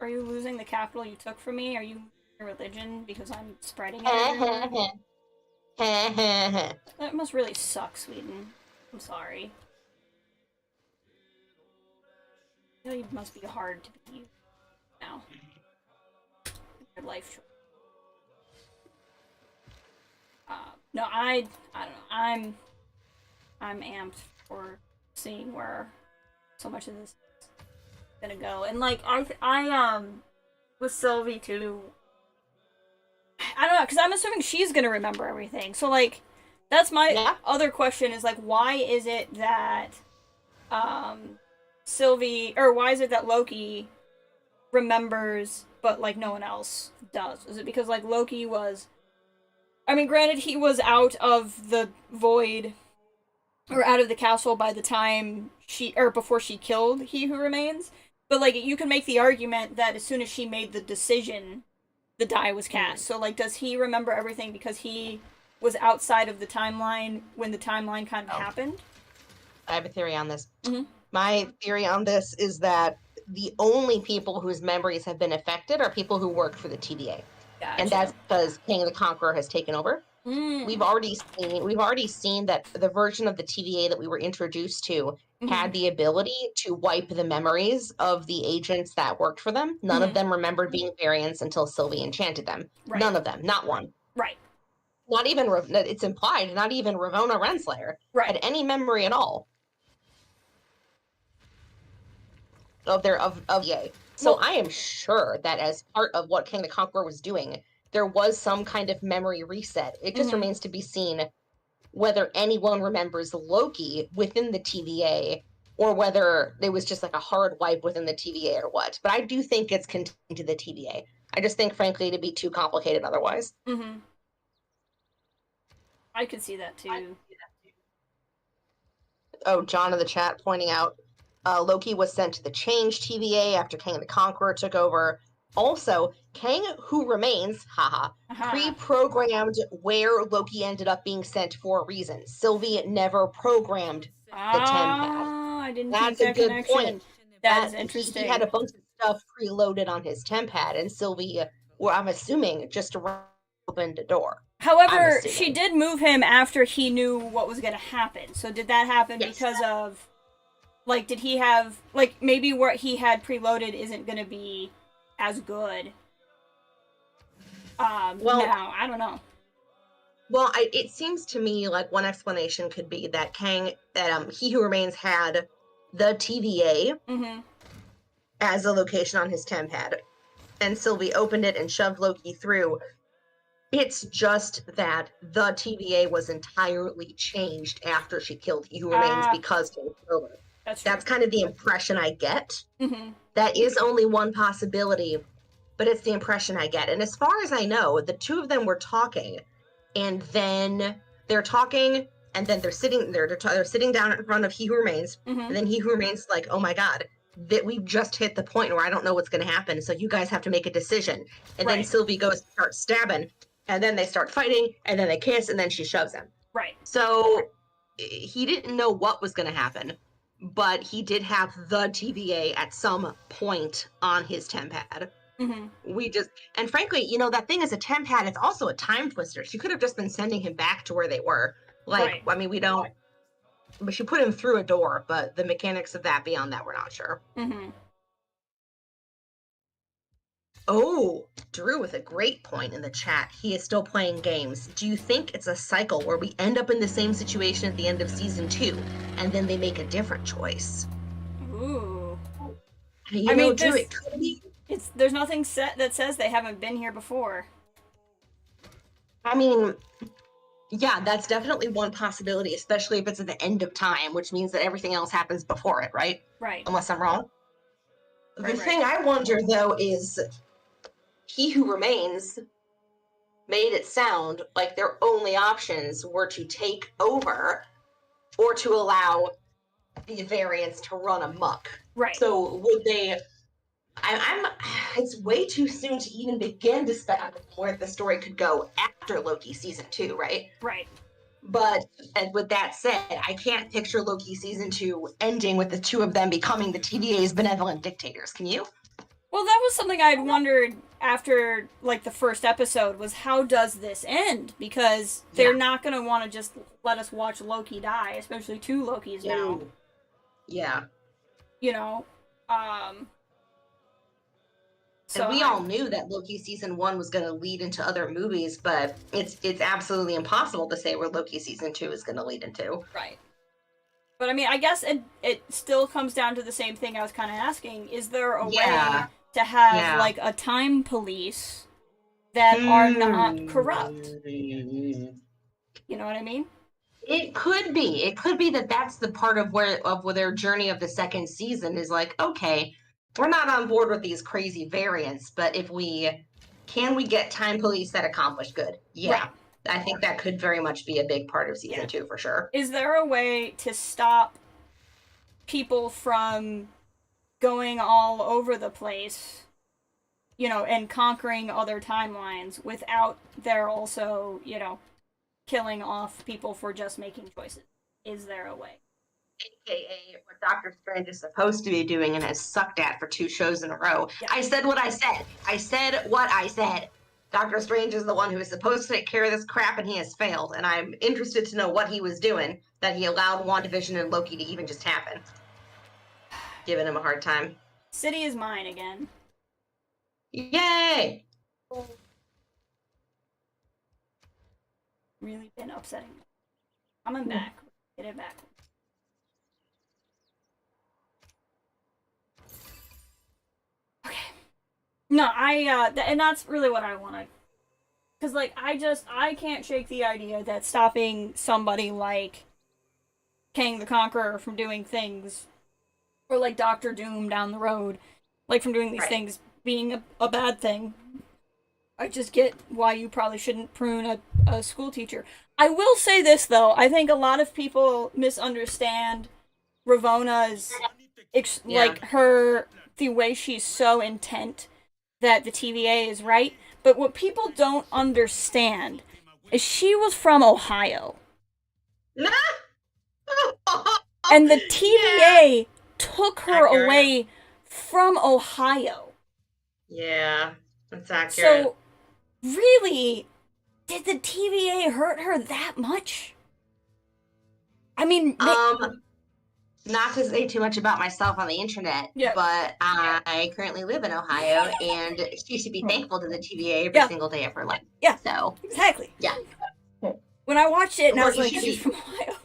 Are you losing the capital you took from me? Are you a religion because I'm spreading it? That must really suck, Sweden. I'm sorry. It really must be hard to be now. Your life choice. No, I don't know. I'm amped for seeing where so much of this is gonna go. And like I with Sylvie too. I don't know, because I'm assuming she's gonna remember everything. So like that's my other question is like, why is it that Sylvie, or why is it that Loki remembers but like no one else does? Is it because like Loki was, I mean, granted he was out of the void or out of the castle by the time before she killed He Who Remains, but like you can make the argument that as soon as she made the decision, the die was cast. So like, does he remember everything because he was outside of the timeline when the timeline kind of happened? I have a theory on this. My theory on this is that the only people whose memories have been affected are people who work for the TVA. Gotcha. And that's because King the Conqueror has taken over. We've already seen that the version of the TVA that we were introduced to had the ability to wipe the memories of the agents that worked for them. None of them remembered being variants until Sylvie enchanted them. Right. None of them, not one. Right. Not even, it's implied, not even Ravonna Renslayer had any memory at all of Yay. So I am sure that as part of what King the Conqueror was doing, there was some kind of memory reset. It just remains to be seen whether anyone remembers Loki within the TVA or whether it was just like a hard wipe within the TVA or what. But I do think it's contained to the TVA. I just think, frankly, it'd be too complicated otherwise. I could see that too. Oh, John in the chat pointing out Loki was sent to the Change TVA after King the Conqueror took over. Also, King Who Remains, pre-programmed where Loki ended up being sent for a reason. Sylvie never programmed the TemPad. I didn't That's think a that good connection. point. That is interesting. He had a bunch of stuff preloaded on his TemPad, and Sylvie, well, I'm assuming, just opened a door. However, she did move him after he knew what was going to happen. So did that happen because of, like, did he have, like, maybe what he had preloaded isn't going to be as good now? I don't know. Well, it seems to me like one explanation could be that He Who Remains had the TVA as a location on his TemPad, and Sylvie opened it and shoved Loki through. It's just that the TVA was entirely changed after she killed He Who Remains because he was over. That's kind of the impression I get. That is only one possibility, but it's the impression I get. And as far as I know, the two of them were talking, and then they're talking, and then they're sitting down in front of He Who Remains, and then He Who Remains is like, oh my god, that we've just hit the point where I don't know what's going to happen, so you guys have to make a decision. And then Sylvie goes to start stabbing, and then they start fighting, and then they kiss, and then she shoves him. Right. So he didn't know what was going to happen, but he did have the TVA at some point on his TemPad. And frankly, you know, that thing is a TemPad. It's also a time twister. She could have just been sending him back to where they were. Like, I mean, we don't, but she put him through a door, but the mechanics of that beyond that, we're not sure. Oh, Drew with a great point in the chat. He is still playing games. Do you think it's a cycle where we end up in the same situation at the end of season 2 and then they make a different choice? Ooh. You know, Drew, it could be. There's nothing that says they haven't been here before. I mean, yeah, that's definitely one possibility, especially if it's at the end of time, which means that everything else happens before it, right? Right. Unless I'm wrong. Right, The thing I wonder, though, is He Who Remains made it sound like their only options were to take over or to allow the variants to run amok. Right. So would they... It's way too soon to even begin to speculate where the story could go after Loki season 2, right? Right. But, and with that said, I can't picture Loki season 2 ending with the two of them becoming the TVA's benevolent dictators. Can you? Well, that was something I'd wondered after, like, the first episode, was how does this end? Because they're not going to want to just let us watch Loki die, especially 2 Lokis now. Yeah. You know? So and we all knew that Loki season 1 was going to lead into other movies, but it's absolutely impossible to say where Loki season 2 is going to lead into. Right. But I mean, I guess it still comes down to the same thing I was kind of asking. Is there a way to have, like, a time police that are not corrupt? You know what I mean? It could be. It could be that that's the part of where their journey of the second season is like, okay, we're not on board with these crazy variants, but if we get time police that accomplish good? Yeah. Right. I think that could very much be a big part of season 2 for sure. Is there a way to stop people from going all over the place, you know, and conquering other timelines without their also, you know, killing off people for just making choices? Is there a way? AKA what Doctor Strange is supposed to be doing and has sucked at for 2 shows in a row. Yeah. I said what I said. I said what I said. Doctor Strange is the one who is supposed to take care of this crap, and he has failed. And I'm interested to know what he was doing that he allowed WandaVision and Loki to even just happen. Giving him a hard time. City is mine again. Yay! Really been upsetting me. I'm back. Get it back. Okay. No, and that's really what I wanted. Because, like, I can't shake the idea that stopping somebody like Kang the Conqueror from doing things, or like Doctor Doom down the road, like from doing these things being a bad thing. I just get why you probably shouldn't prune a school teacher. I will say this, though. I think a lot of people misunderstand Ravona's, like, the way she's so intent that the TVA is right. But what people don't understand is she was from Ohio. And the TVA took her away from Ohio. Yeah, that's accurate. So, really, did the TVA hurt her that much? I mean, not to say too much about myself on the internet, but I currently live in Ohio, and she should be thankful to the TVA every single day of her life. Yeah, so exactly. Yeah. When I watched it, and I was like, she's from Ohio.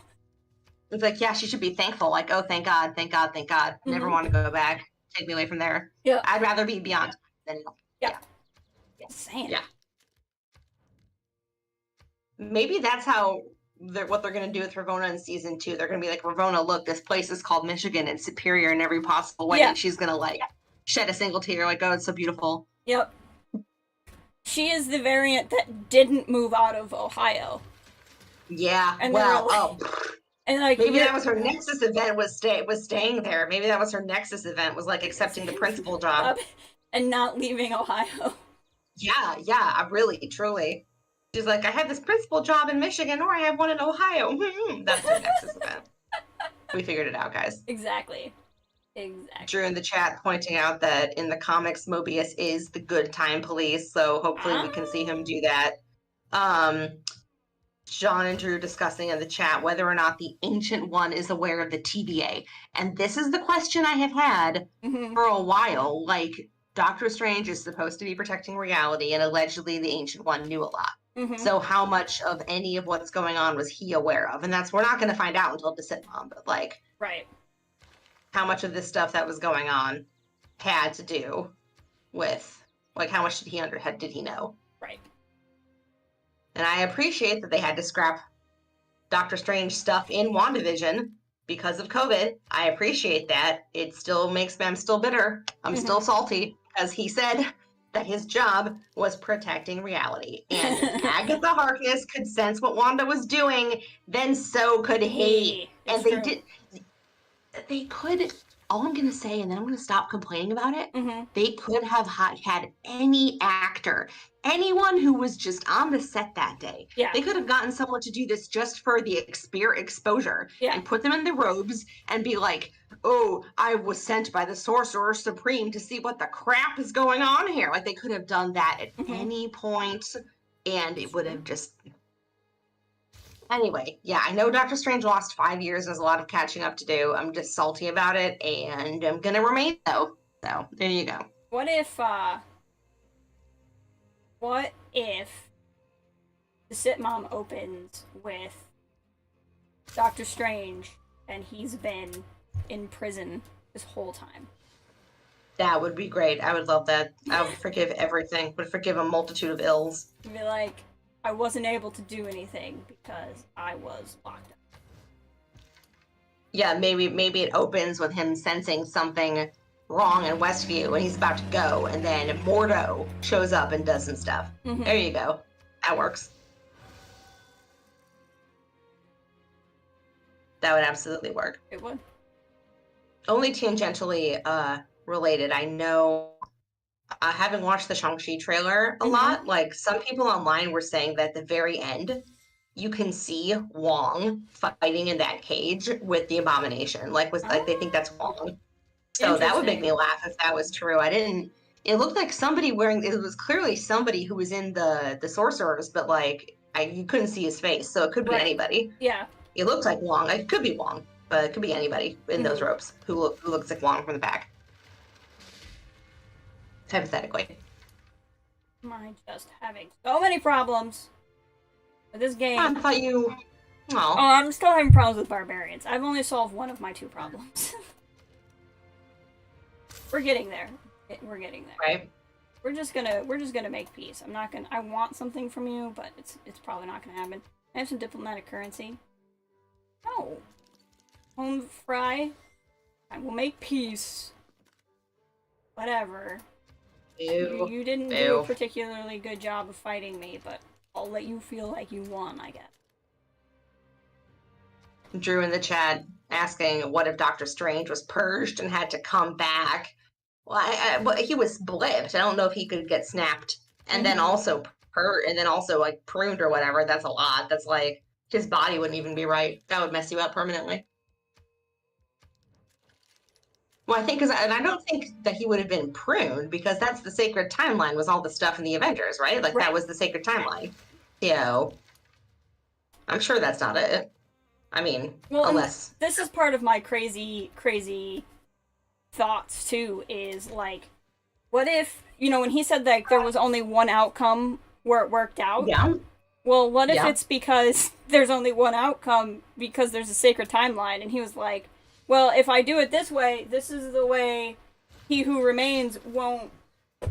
It's like, yeah, she should be thankful. Like, oh, thank God, thank God, thank God. Mm-hmm. Never want to go back. Take me away from there. Yeah. I'd rather be beyond than Insane. Yeah. Maybe that's how what they're going to do with Ravonna in season 2. They're going to be like, Ravonna, look, this place is called Michigan. It's superior in every possible way. And she's going to, like, shed a single tear. Like, oh, it's so beautiful. Yep. She is the variant that didn't move out of Ohio. Yeah. And and like, maybe that was her Nexus event was staying there. Maybe that was her Nexus event was like accepting the principal job and not leaving Ohio. Yeah, really, truly. She's like, I have this principal job in Michigan, or I have one in Ohio. That's her Nexus event. We figured it out, guys. Exactly. Drew in the chat pointing out that in the comics, Mobius is the good time police, so hopefully we can see him do that. John and Drew discussing in the chat whether or not the Ancient One is aware of the TVA. And this is the question I have had for a while. Like, Doctor Strange is supposed to be protecting reality, and allegedly the Ancient One knew a lot. So how much of any of what's going on was he aware of? And we're not going to find out until the sitcom, but like, how much of this stuff that was going on had to do with, like, how much did he know? Right. And I appreciate that they had to scrap Doctor Strange stuff in WandaVision because of COVID. I appreciate that. It still makes me, I'm still bitter. I'm still salty, because he said that his job was protecting reality. And if Agatha Harkness could sense what Wanda was doing, then so could he. And they could, all I'm going to say, and then I'm going to stop complaining about it, they could have had any actor, anyone who was just on the set that day. Yeah. They could have gotten someone to do this just for the exposure and put them in the robes and be like, oh, I was sent by the Sorcerer Supreme to see what the crap is going on here. Like, they could have done that at any point, and it would have just... Anyway, yeah, I know Doctor Strange lost 5 years. There's a lot of catching up to do. I'm just salty about it, and I'm gonna remain so. So, there you go. What if the sitcom opens with Doctor Strange and he's been in prison this whole time? That would be great. I would love that. I would forgive everything. Would forgive a multitude of ills. Be like, I wasn't able to do anything because I was locked up. Yeah, maybe it opens with him sensing something wrong in Westview and he's about to go, and then Mordo shows up and does some stuff. There you go. That works. That would absolutely work. It would. Only tangentially related, I know, having watched the Shang-Chi trailer a lot, like, some people online were saying that at the very end, you can see Wong fighting in that cage with the Abomination. Like, they think that's Wong. So that would make me laugh if that was true. It looked like somebody it was clearly somebody who was in the Sorcerers, but, like, you couldn't see his face, so it could be anybody. Yeah. It looked like Wong. It could be Wong, but it could be anybody in those robes who looks like Wong from the back. Hypothetically. Am I just having so many problems with this game? I thought you... Oh, I'm still having problems with barbarians. I've only solved one of my 2 problems. We're getting there. We're getting there. Right. We're just gonna make peace. I want something from you, but it's probably not gonna happen. I have some diplomatic currency. No. Home fry. I will make peace. Whatever. Ew. You didn't do a particularly good job of fighting me, but I'll let you feel like you won, I guess. Drew in the chat asking, what if Doctor Strange was purged and had to come back? Well, he was blipped. I don't know if he could get snapped and then also like pruned or whatever. That's a lot. That's like, his body wouldn't even be right. That would mess you up permanently. Well, I think, and I don't think that he would have been pruned, because that's the sacred timeline, was all the stuff in the Avengers, right? Like, that was the sacred timeline. I'm sure that's not it. I mean, unless... This is part of my crazy thoughts, too, is, like, what if, when he said, like, there was only one outcome where it worked out? Yeah. Well, what if it's because there's only one outcome because there's a sacred timeline, and he was like, well, if I do it this way, this is the way He Who Remains won't,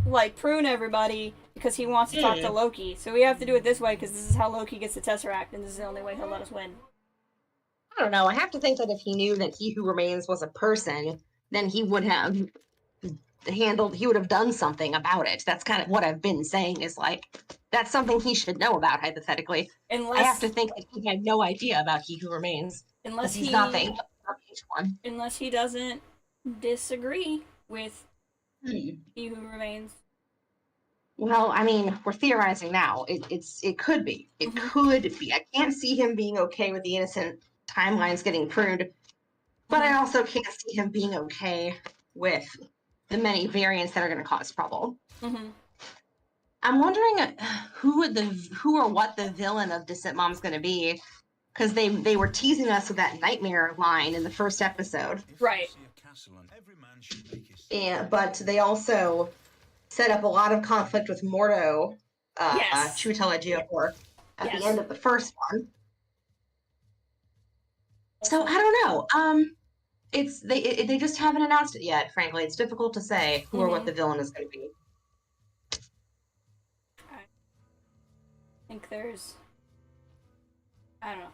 like, prune everybody because he wants to talk to Loki. So we have to do it this way because this is how Loki gets the Tesseract, and this is the only way he'll let us win. I don't know. I have to think that if he knew that He Who Remains was a person, then he would have he would have done something about it. That's kind of what I've been saying, is like, that's something he should know about, hypothetically. I have to think that he had no idea about He Who Remains. Unless he's nothing. Unless he doesn't disagree with He Who Remains. Well, I mean, we're theorizing now. It could be. It could be. I can't see him being okay with the innocent timelines getting pruned, but I also can't see him being okay with the many variants that are going to cause trouble. I'm wondering who or what the villain of Distant Mom's going to be, because they were teasing us with that nightmare line in the first episode. Right. But they also set up a lot of conflict with Mordo, Chiwetel Ejiofor, at the end of the first one. So I don't know. They just haven't announced it yet. Frankly, it's difficult to say who or what the villain is going to be. think there's, I don't know.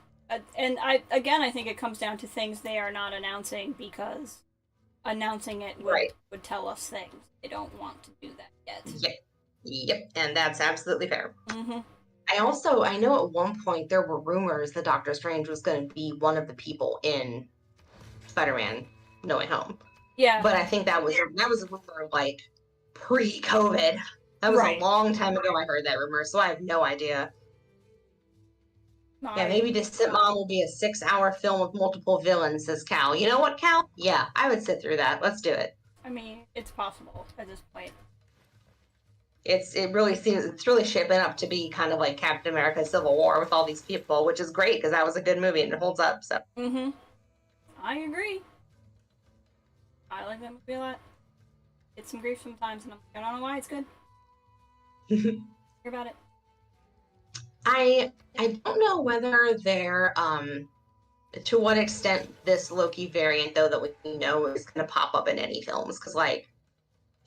And I think it comes down to things they are not announcing because announcing it would tell us things. They don't want to do that yet. Yep, and that's absolutely fair. Mm-hmm. I know at one point there were rumors that Doctor Strange was going to be one of the people in Spider-Man No Way Home. Yeah. But I think that was a rumor like pre-COVID. That was a long time ago I heard that rumor, so I have no idea. Yeah, maybe Distant Mom will be a 6-hour film with multiple villains, says Cal. You know what, Cal? Yeah, I would sit through that. Let's do it. I mean, it's possible at this point. It's really shaping up to be kind of like Captain America Civil War with all these people, which is great because that was a good movie and it holds up. So. Mm-hmm. I agree. I like that movie a lot. It's some grief sometimes, and I don't know why it's good. Hear about it. I don't know whether they're to what extent this Loki variant though that we know is going to pop up in any films, because like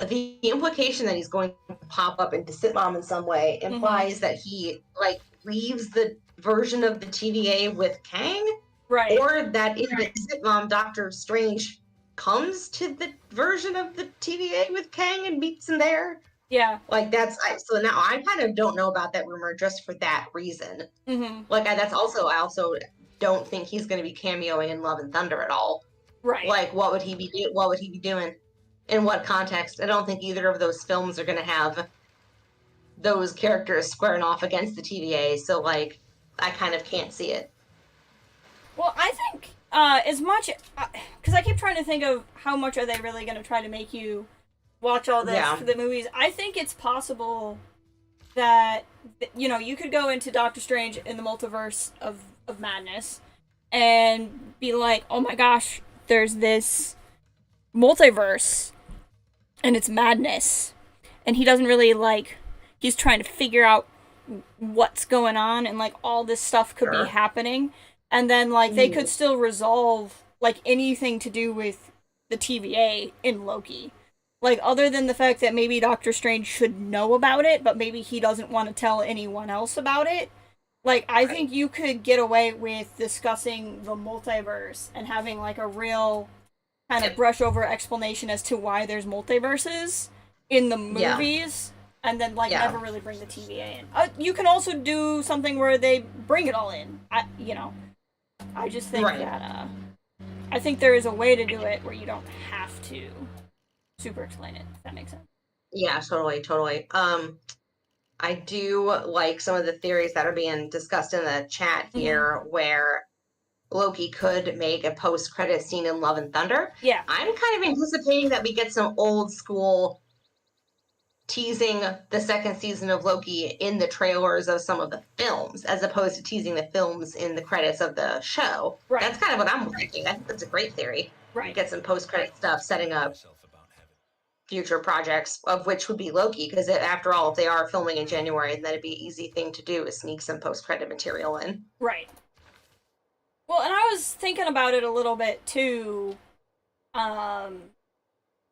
the implication that he's going to pop up in Distant Mom in some way implies that he like leaves the version of the TVA with Kang, right? Or that in the Distant Mom, Doctor Strange comes to the version of the TVA with Kang and meets him there. Yeah. Like so now I kind of don't know about that rumor just for that reason. Mm-hmm. Like I also don't think he's going to be cameoing in Love and Thunder at all. Right. Like what would he be doing? In what context? I don't think either of those films are going to have those characters squaring off against the TVA. So like I kind of can't see it. Well, I think as much because I keep trying to think of how much are they really going to try to make you watch all this for the movies. I think it's possible that you could go into Doctor Strange in the Multiverse of Madness and be like, oh my gosh, there's this multiverse and it's madness, and he doesn't really he's trying to figure out what's going on, and like all this stuff could be happening, and then they could still resolve anything to do with the TVA in Loki. Other than the fact that maybe Doctor Strange should know about it, but maybe he doesn't want to tell anyone else about it. I think you could get away with discussing the multiverse and having, a real kind of brush over explanation as to why there's multiverses in the movies, and then, never really bring the TVA in. You can also do something where they bring it all in. I just think that, I think there is a way to do it where you don't have to super explain it, if that makes sense. Yeah, totally. I do like some of the theories that are being discussed in the chat here, where Loki could make a post-credit scene in Love and Thunder. Yeah. I'm kind of anticipating that we get some old school teasing the second season of Loki in the trailers of some of the films, as opposed to teasing the films in the credits of the show. Right. That's kind of what I'm thinking. I think that's a great theory. Right. Get some post-credit stuff setting up future projects, of which would be Loki, because after all, if they are filming in January, then it'd be an easy thing to do, is sneak some post-credit material in. Right. Well, and I was thinking about it a little bit too,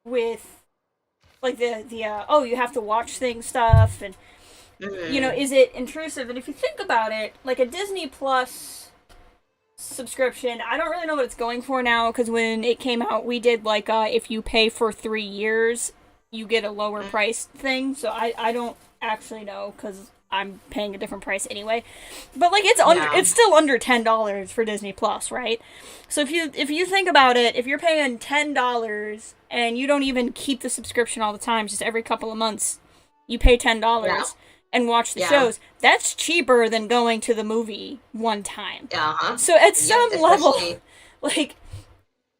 with you have to watch things stuff, and is it intrusive? And if you think about it, a Disney Plus subscription, I don't really know what it's going for now, because when it came out, we did if you pay for 3 years, you get a lower price thing. So I don't actually know, because I'm paying a different price anyway. But it's still under $10 for Disney Plus, right? So if you think about it, if you're paying $10 and you don't even keep the subscription all the time, just every couple of months, you pay $10. And watch the shows, that's cheaper than going to the movie one time. So at some level,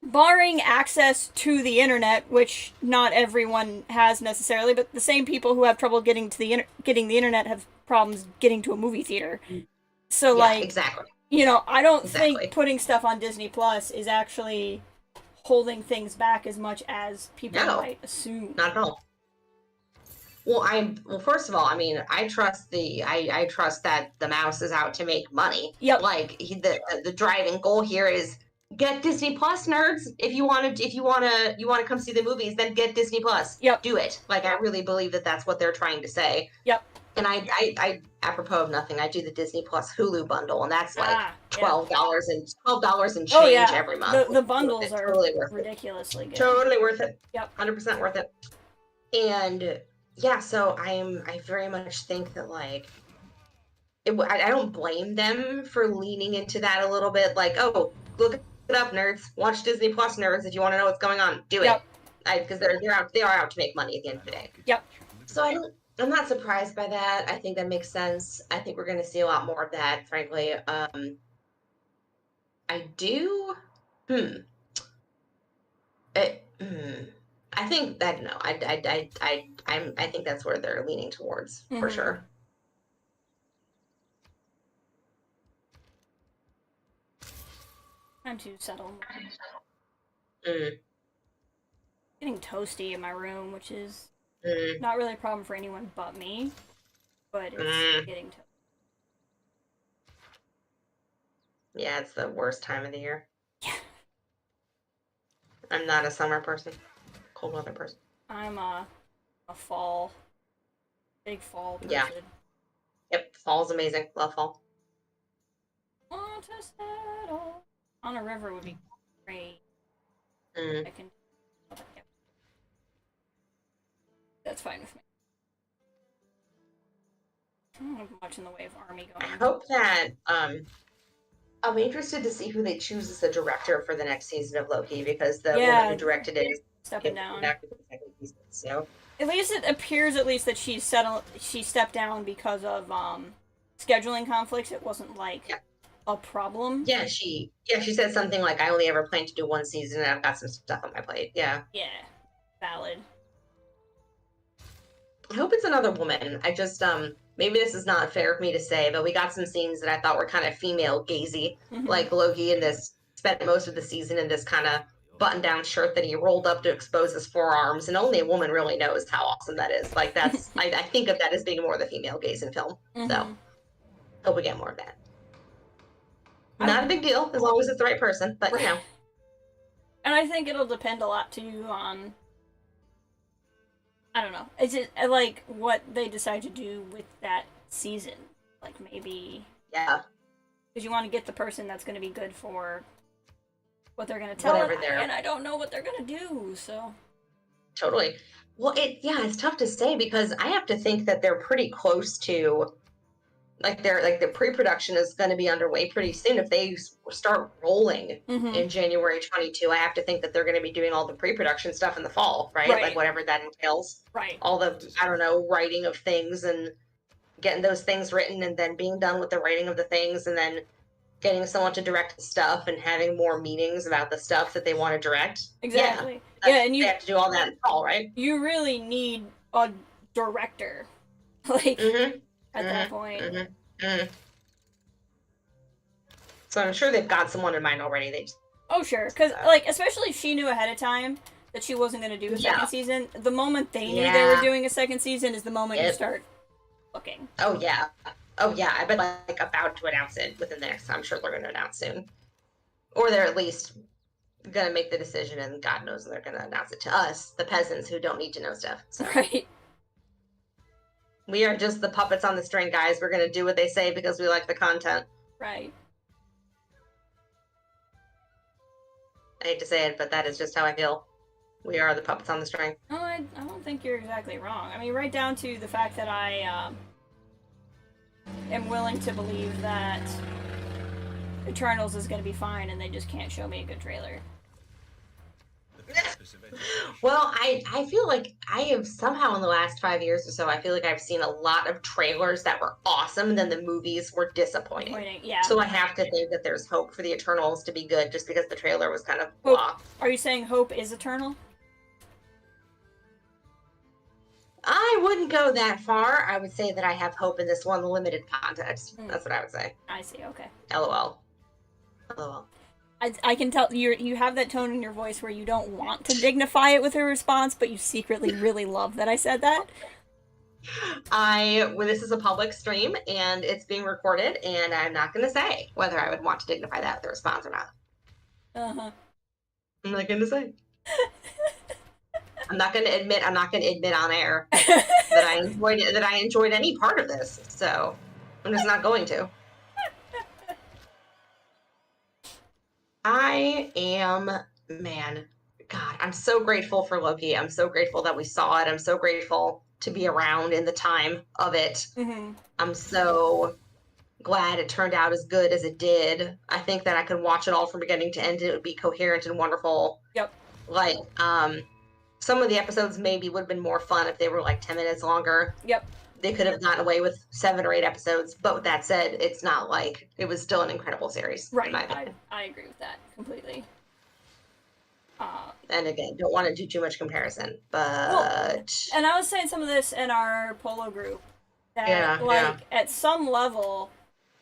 barring access to the internet, which not everyone has necessarily, but the same people who have trouble getting to getting the internet have problems getting to a movie theater. So exactly. I don't think putting stuff on Disney Plus is actually holding things back as much as people might assume. Not at all. Well, first of all, I mean, I trust I trust that the mouse is out to make money. Yep. The driving goal here is get Disney Plus, nerds. If you want to come see the movies, then get Disney Plus. Yep. Do it. I really believe that that's what they're trying to say. Yep. And I apropos of nothing, I do the Disney Plus Hulu bundle, and that's like $12 and change every month. The bundles are totally ridiculously good. Totally worth it. Yep. 100% worth it. And yeah, so I very much think that like I don't blame them for leaning into that a little bit. Like, oh, look it up, nerds. Watch Disney Plus, nerds. If you want to know what's going on, do it. Because they are out to make money at the end of the day. Yep. So I'm not surprised by that. I think that makes sense. I think we're going to see a lot more of that, frankly. I do. I think that no. I think that's where they're leaning towards for sure. Time to settle. Getting toasty in my room, which is not really a problem for anyone but me, but it's getting toasty. Yeah, it's the worst time of the year. Yeah. I'm not a summer person. Cold weather person. I'm a big fall person. Yeah. Yep, fall's amazing. Love fall. Want to settle on a river would be great. I can. That's fine with me. I don't have much in the way of army going. I hope that I'll be interested to see who they choose as the director for the next season of Loki, because the woman who directed it is stepping down. Back to the second season, so at least it appears that she stepped down because of scheduling conflicts. It wasn't like a problem. Yeah, she said something like, I only ever plan to do one season and I've got some stuff on my plate. Yeah. Yeah. Valid. I hope it's another woman. I just maybe this is not fair for me to say, but we got some scenes that I thought were kind of female gazy. Like Loki spent most of the season in this kind of button-down shirt that he rolled up to expose his forearms, and only a woman really knows how awesome that is. Like that's I think of that as being more the female gaze in film. So hope we get more of that. Not a big deal as long as it's the right person, but you know. And I think it'll depend a lot too on, I don't know, is it like what they decide to do with that season? Like maybe because you want to get the person that's going to be good for what they're going to tell it, and I don't know what they're going to do, so. Totally. Well, it's tough to say because I have to think that they're pretty close to, the pre-production is going to be underway pretty soon. If they start rolling in January 22, I have to think that they're going to be doing all the pre-production stuff in the fall, right? Like whatever that entails. Right. All the, I don't know, writing of things and getting those things written and then being done with the writing of the things and then getting someone to direct the stuff and having more meetings about the stuff that they want to direct. Exactly. Yeah, and they have to do all that in the fall, right? You really need a director, at that point. So I'm sure they've got someone in mind already. Oh, sure. Because, especially if she knew ahead of time that she wasn't going to do a second season, the moment they knew they were doing a second season is the moment you start looking. Oh, yeah. I've been, about to announce it within the next, I'm sure they're going to announce soon. Or they're at least going to make the decision, and God knows they're going to announce it to us, the peasants who don't need to know stuff. So. Right. We are just the puppets on the string, guys. We're going to do what they say because we like the content. Right. I hate to say it, but that is just how I feel. We are the puppets on the string. No, I don't think you're exactly wrong. I mean, right down to the fact that I am willing to believe that Eternals is going to be fine and they just can't show me a good trailer. Well, I feel like I have somehow in the last 5 years or so, I feel like I've seen a lot of trailers that were awesome and then the movies were disappointing. Yeah. So I have to think that there's hope for the Eternals to be good just because the trailer was kind of blah. Are you saying hope is eternal? I wouldn't go that far. I would say that I have hope in this one limited context. That's what I would say. I see, okay. LOL. I can tell you have that tone in your voice where you don't want to dignify it with a response, but you secretly really love that I said that. This is a public stream and it's being recorded, and I'm not going to say whether I would want to dignify that with a response or not. I'm not going to say. I'm not going to admit on air that I enjoyed any part of this. So I'm just not going to. God, I'm so grateful for Loki. I'm so grateful that we saw it. I'm so grateful to be around in the time of it. Mm-hmm. I'm so glad it turned out as good as it did. I think that I could watch it all from beginning to end and it would be coherent and wonderful. Yep. Like, some of the episodes maybe would have been more fun if they were like 10 minutes longer. Yep. They could have gotten away with 7 or 8 episodes, but with that said, it's not like it was still an incredible series. Right. I agree with that completely. And again, don't want to do too much comparison, but and I was saying some of this in our Polo group that at some level,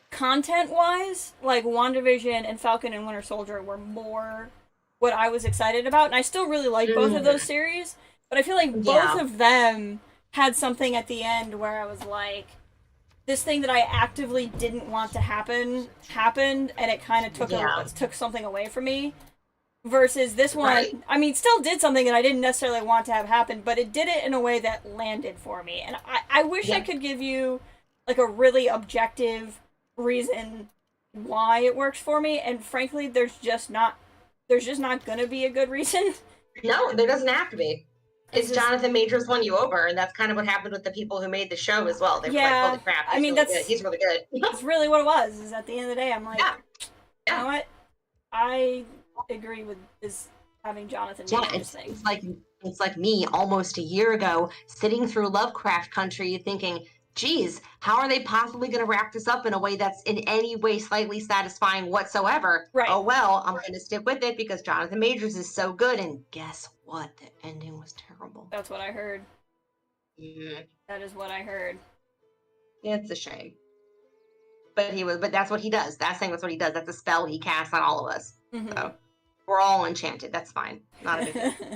content-wise, like WandaVision and Falcon and Winter Soldier were more what I was excited about, and I still really like both of those series, but I feel like both of them had something at the end where I was like, this thing that I actively didn't want to happen happened, and it kind of took something away from me. Versus this one, I mean, still did something that I didn't necessarily want to have happen, but it did it in a way that landed for me. And I wish I could give you like a really objective reason why it works for me, and frankly, there's just not gonna be a good reason. No, there doesn't have to be. It's Jonathan Majors won you over, and that's kind of what happened with the people who made the show as well. They were like, holy crap, he's really good. That's really what it was, is at the end of the day, I'm like, you know what? I agree with this having Jonathan Majors thing. It's like me almost a year ago sitting through Lovecraft Country thinking, geez, how are they possibly going to wrap this up in a way that's in any way slightly satisfying whatsoever? Right. Oh, well, I'm going to stick with it because Jonathan Majors is so good. And guess what? The ending was terrible. That's what I heard. Mm-hmm. That is what I heard. It's a shame. But that's what he does. That's what he does. That's a spell he casts on all of us. Mm-hmm. So we're all enchanted. That's fine. Not a big deal.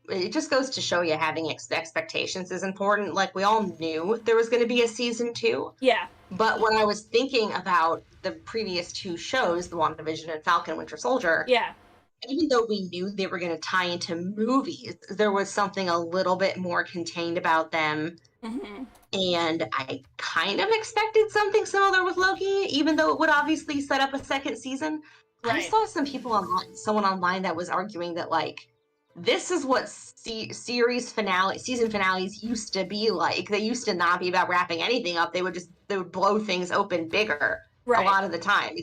It just goes to show you having expectations is important. Like, we all knew there was going to be a season 2. Yeah. But when I was thinking about the previous 2 shows, the WandaVision and Falcon Winter Soldier, even though we knew they were going to tie into movies, there was something a little bit more contained about them. Mm-hmm. And I kind of expected something similar with Loki, even though it would obviously set up a second season. Right. I saw someone online that was arguing that, like, this is what season finales used to be like. They used to not be about wrapping anything up. They would blow things open bigger a lot of the time.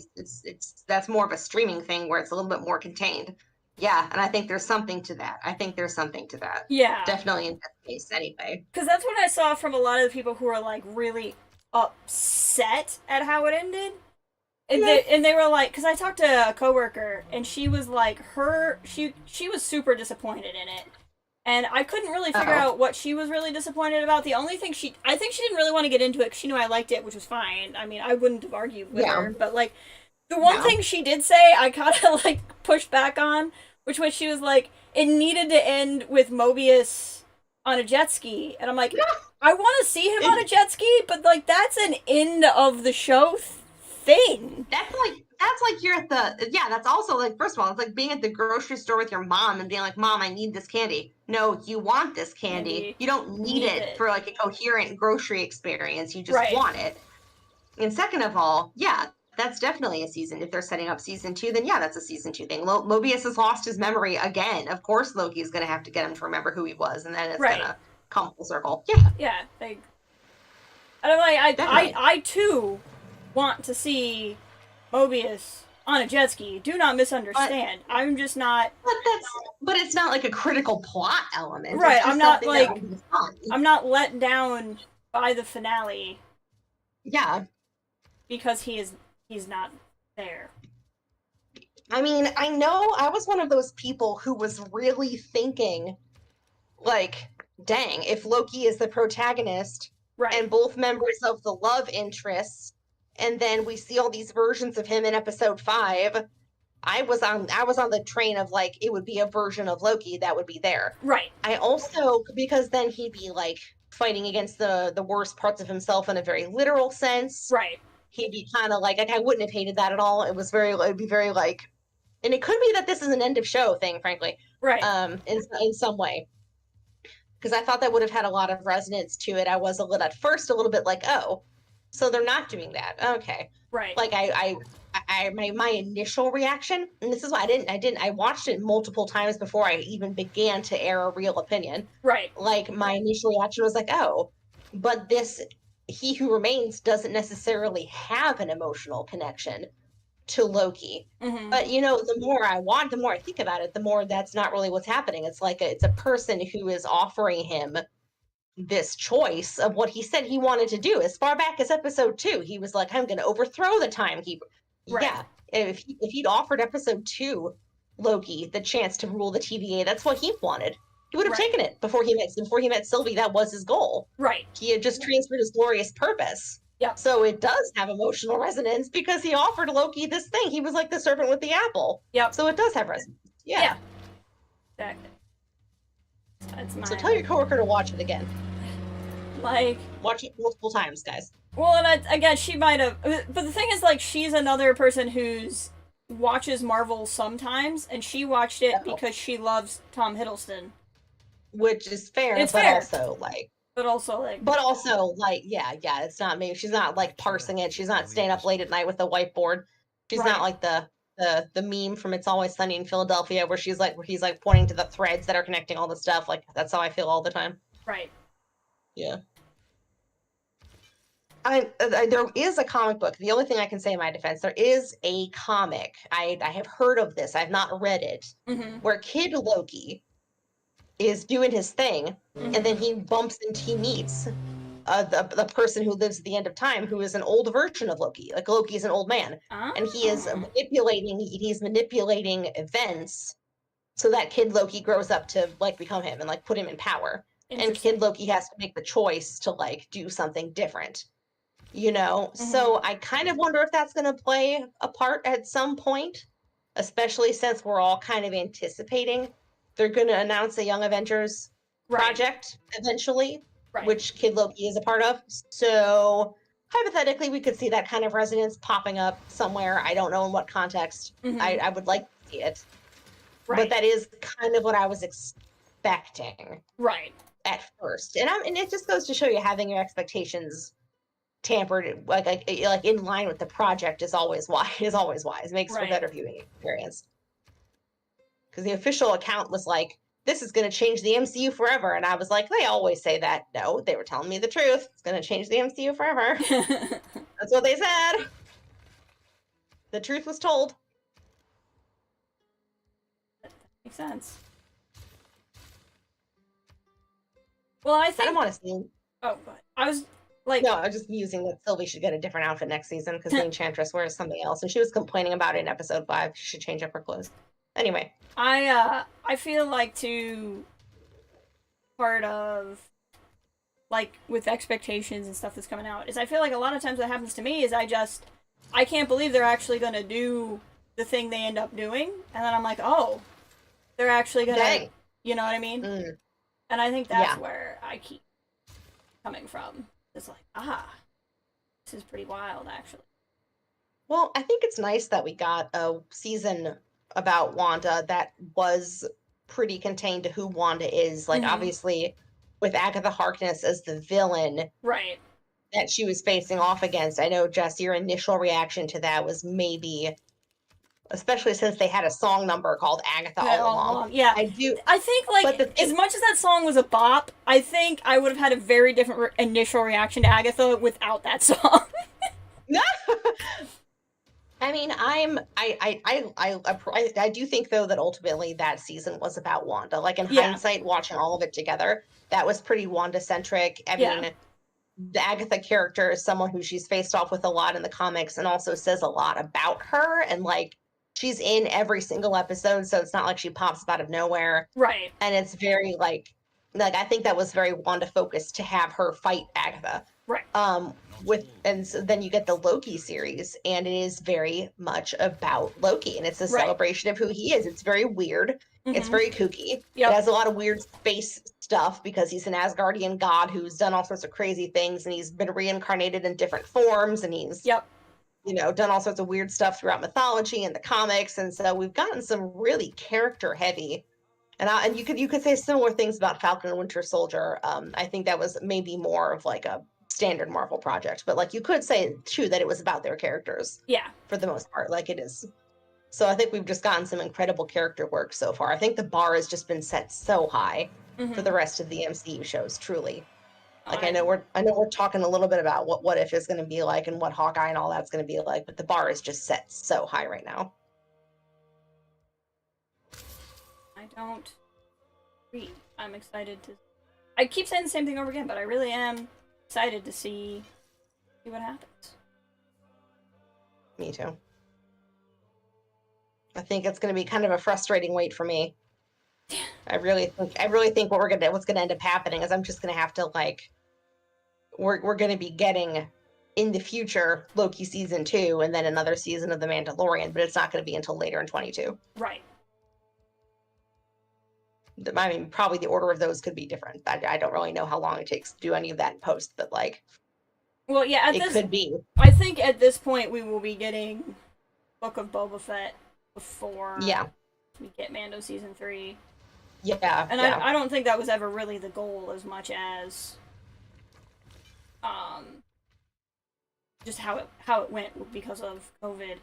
That's more of a streaming thing where it's a little bit more contained. Yeah, and I think there's something to that. Yeah. Definitely in that case anyway. Because that's what I saw from a lot of the people who were, like, really upset at how it ended. And they were like, because I talked to a coworker, and she was like, she was super disappointed in it. And I couldn't really figure out what she was really disappointed about. The only thing I think she didn't really want to get into it because she knew I liked it, which was fine. I mean, I wouldn't have argued with her. But, like, the one thing she did say, I kind of, like, pushed back on, which was she was like, it needed to end with Mobius on a jet ski. And I'm like, I want to see him on a jet ski, but, like, that's an end of the show thing. That's like you're at that's also like, first of all, it's like being at the grocery store with your mom and being like, Mom, I need this candy. No, you want this candy. You don't need it for like a coherent grocery experience. You just want it. And second of all, that's definitely a season. If they're setting up season 2, then that's a season 2 thing. Mobius has lost his memory again. Of course, Loki is going to have to get him to remember who he was, and then it's going to come full circle. Yeah. And I'm like, I too want to see Mobius on a jet ski. Do not misunderstand. I'm just not. But it's not like a critical plot element. Right. I'm not like. I'm not let down by the finale. Yeah. Because he's not there. I mean, I know I was one of those people who was really thinking, like, dang, if Loki is the protagonist and both members of the love interests, and then we see all these versions of him in episode 5, I was on the train of, like, it would be a version of Loki that would be there. Right. I also, because then he'd be, like, fighting against the worst parts of himself in a very literal sense. Right. He'd be kind of like I wouldn't have hated that at all. It'd be very, like, And it could be that this is an end of show thing, frankly. Right. In some way. Because I thought that would have had a lot of resonance to it. I was at first a little bit like, oh, so they're not doing that. Okay. Right. Like my initial reaction, and this is why I watched it multiple times before I even began to air a real opinion. Right. Like my initial reaction was like, oh, but this He Who Remains doesn't necessarily have an emotional connection to Loki. Mm-hmm. But the more I think about it, the more that's not really what's happening. It's like it's a person who is offering him this choice of what he said he wanted to do. As far back as episode 2, he was like, I'm going to overthrow the Timekeeper. Right. Yeah, if he'd offered episode 2 Loki the chance to rule the TVA, that's what he wanted. He would have taken it before he met Sylvie. That was his goal. Right. He had just transferred his glorious purpose. Yep. So it does have emotional resonance because he offered Loki this thing. He was like the servant with the apple. Yep. So it does have resonance. Yeah. Exactly. That's mine. So tell your coworker to watch it again. Like, watch it multiple times, guys. Well, and again, she might have. But the thing is, like, she's another person who's watches Marvel sometimes, and she watched it because she loves Tom Hiddleston. Which is fair, it's but fair. But also, yeah, it's not maybe she's not like parsing it. She's not staying up late at night with a whiteboard. She's not like the meme from It's Always Sunny in Philadelphia where he's like pointing to the threads that are connecting all the stuff. Like, that's how I feel all the time. Right. Yeah. There is a comic book. The only thing I can say in my defense, there is a comic. I have heard of this. I've not read it. Mm-hmm. Where Kid Loki is doing his thing, and then he meets the person who lives at the end of time, who is an old version of Loki. Like, Loki is an old man, and he is manipulating events so that Kid Loki grows up to like become him and like put him in power. And Kid Loki has to make the choice to like do something different. So I kind of wonder if that's going to play a part at some point, especially since we're all kind of anticipating they're going to announce a Young Avengers project eventually, which Kid Loki is a part of. So hypothetically, we could see that kind of resonance popping up somewhere. I don't know in what context. I would like to see it. But that is kind of what I was expecting. Right. At first. And it just goes to show you having your expectations tampered like in line with the project is always wise. It makes for a better viewing experience. Because the official account was like, this is going to change the MCU forever. And I was like, they always say that. No, they were telling me the truth. It's going to change the MCU forever. That's what they said. The truth was told. Makes sense. Well, I don't want to see. Oh, but I was like, no, I was just musing that Sylvie should get a different outfit next season because the Enchantress wears something else, and she was complaining about it in episode 5. She should change up her clothes. Anyway, I feel like part of like with expectations and stuff that's coming out is I feel like a lot of times what happens to me is I can't believe they're actually gonna do the thing they end up doing, and then I'm like, oh, they're actually gonna, you know what I mean? And I think that's where I keep coming from. It's like, this is pretty wild, actually. Well, I think it's nice that we got a season about Wanda that was pretty contained to who Wanda is. Like, obviously, with Agatha Harkness as the villain that she was facing off against. I know, Jess, your initial reaction to that was maybe, especially since they had a song number called Agatha all along. Yeah. I think, like, as much as that song was a bop, I think I would have had a very different initial reaction to Agatha without that song. I mean, I do think, though, that ultimately that season was about Wanda. Like, in hindsight, watching all of it together, that was pretty Wanda-centric. I mean, the Agatha character is someone who she's faced off with a lot in the comics and also says a lot about her. And, like, she's in every single episode, so it's not like she pops up out of nowhere. Right. And it's very, like I think that was very Wanda-focused to have her fight Agatha. Right. And so then you get the Loki series, and it is very much about Loki, and it's a celebration of who he is. It's very weird. It's very kooky. It has a lot of weird space stuff because he's an Asgardian god who's done all sorts of crazy things, and he's been reincarnated in different forms, and he's done all sorts of weird stuff throughout mythology and the comics, and so we've gotten some really character heavy. And you could say similar things about Falcon and Winter Soldier. I think that was maybe more of like a standard Marvel project, but like you could say too that it was about their characters. Yeah. For the most part, like it is. So I think we've just gotten some incredible character work so far. I think the bar has just been set so high for the rest of the MCU shows, truly. Like I know we're talking a little bit about what if is going to be like and what Hawkeye and all that's going to be like, but the bar is just set so high right now. I don't agree. I'm excited to. I keep saying the same thing over again, but I really am excited to see what happens. Me too. I think it's going to be kind of a frustrating wait for me. I really think what's going to end up happening is I'm just going to have to like we're going to be getting in the future Loki season 2 and then another season of The Mandalorian, but it's not going to be until later in 22. Right. I mean, probably the order of those could be different. I don't really know how long it takes to do any of that in post, but like, well, yeah, it could be. I think at this point we will be getting Book of Boba Fett before we get Mando season 3. Yeah, and yeah. I don't think that was ever really the goal as much as just how it went because of COVID.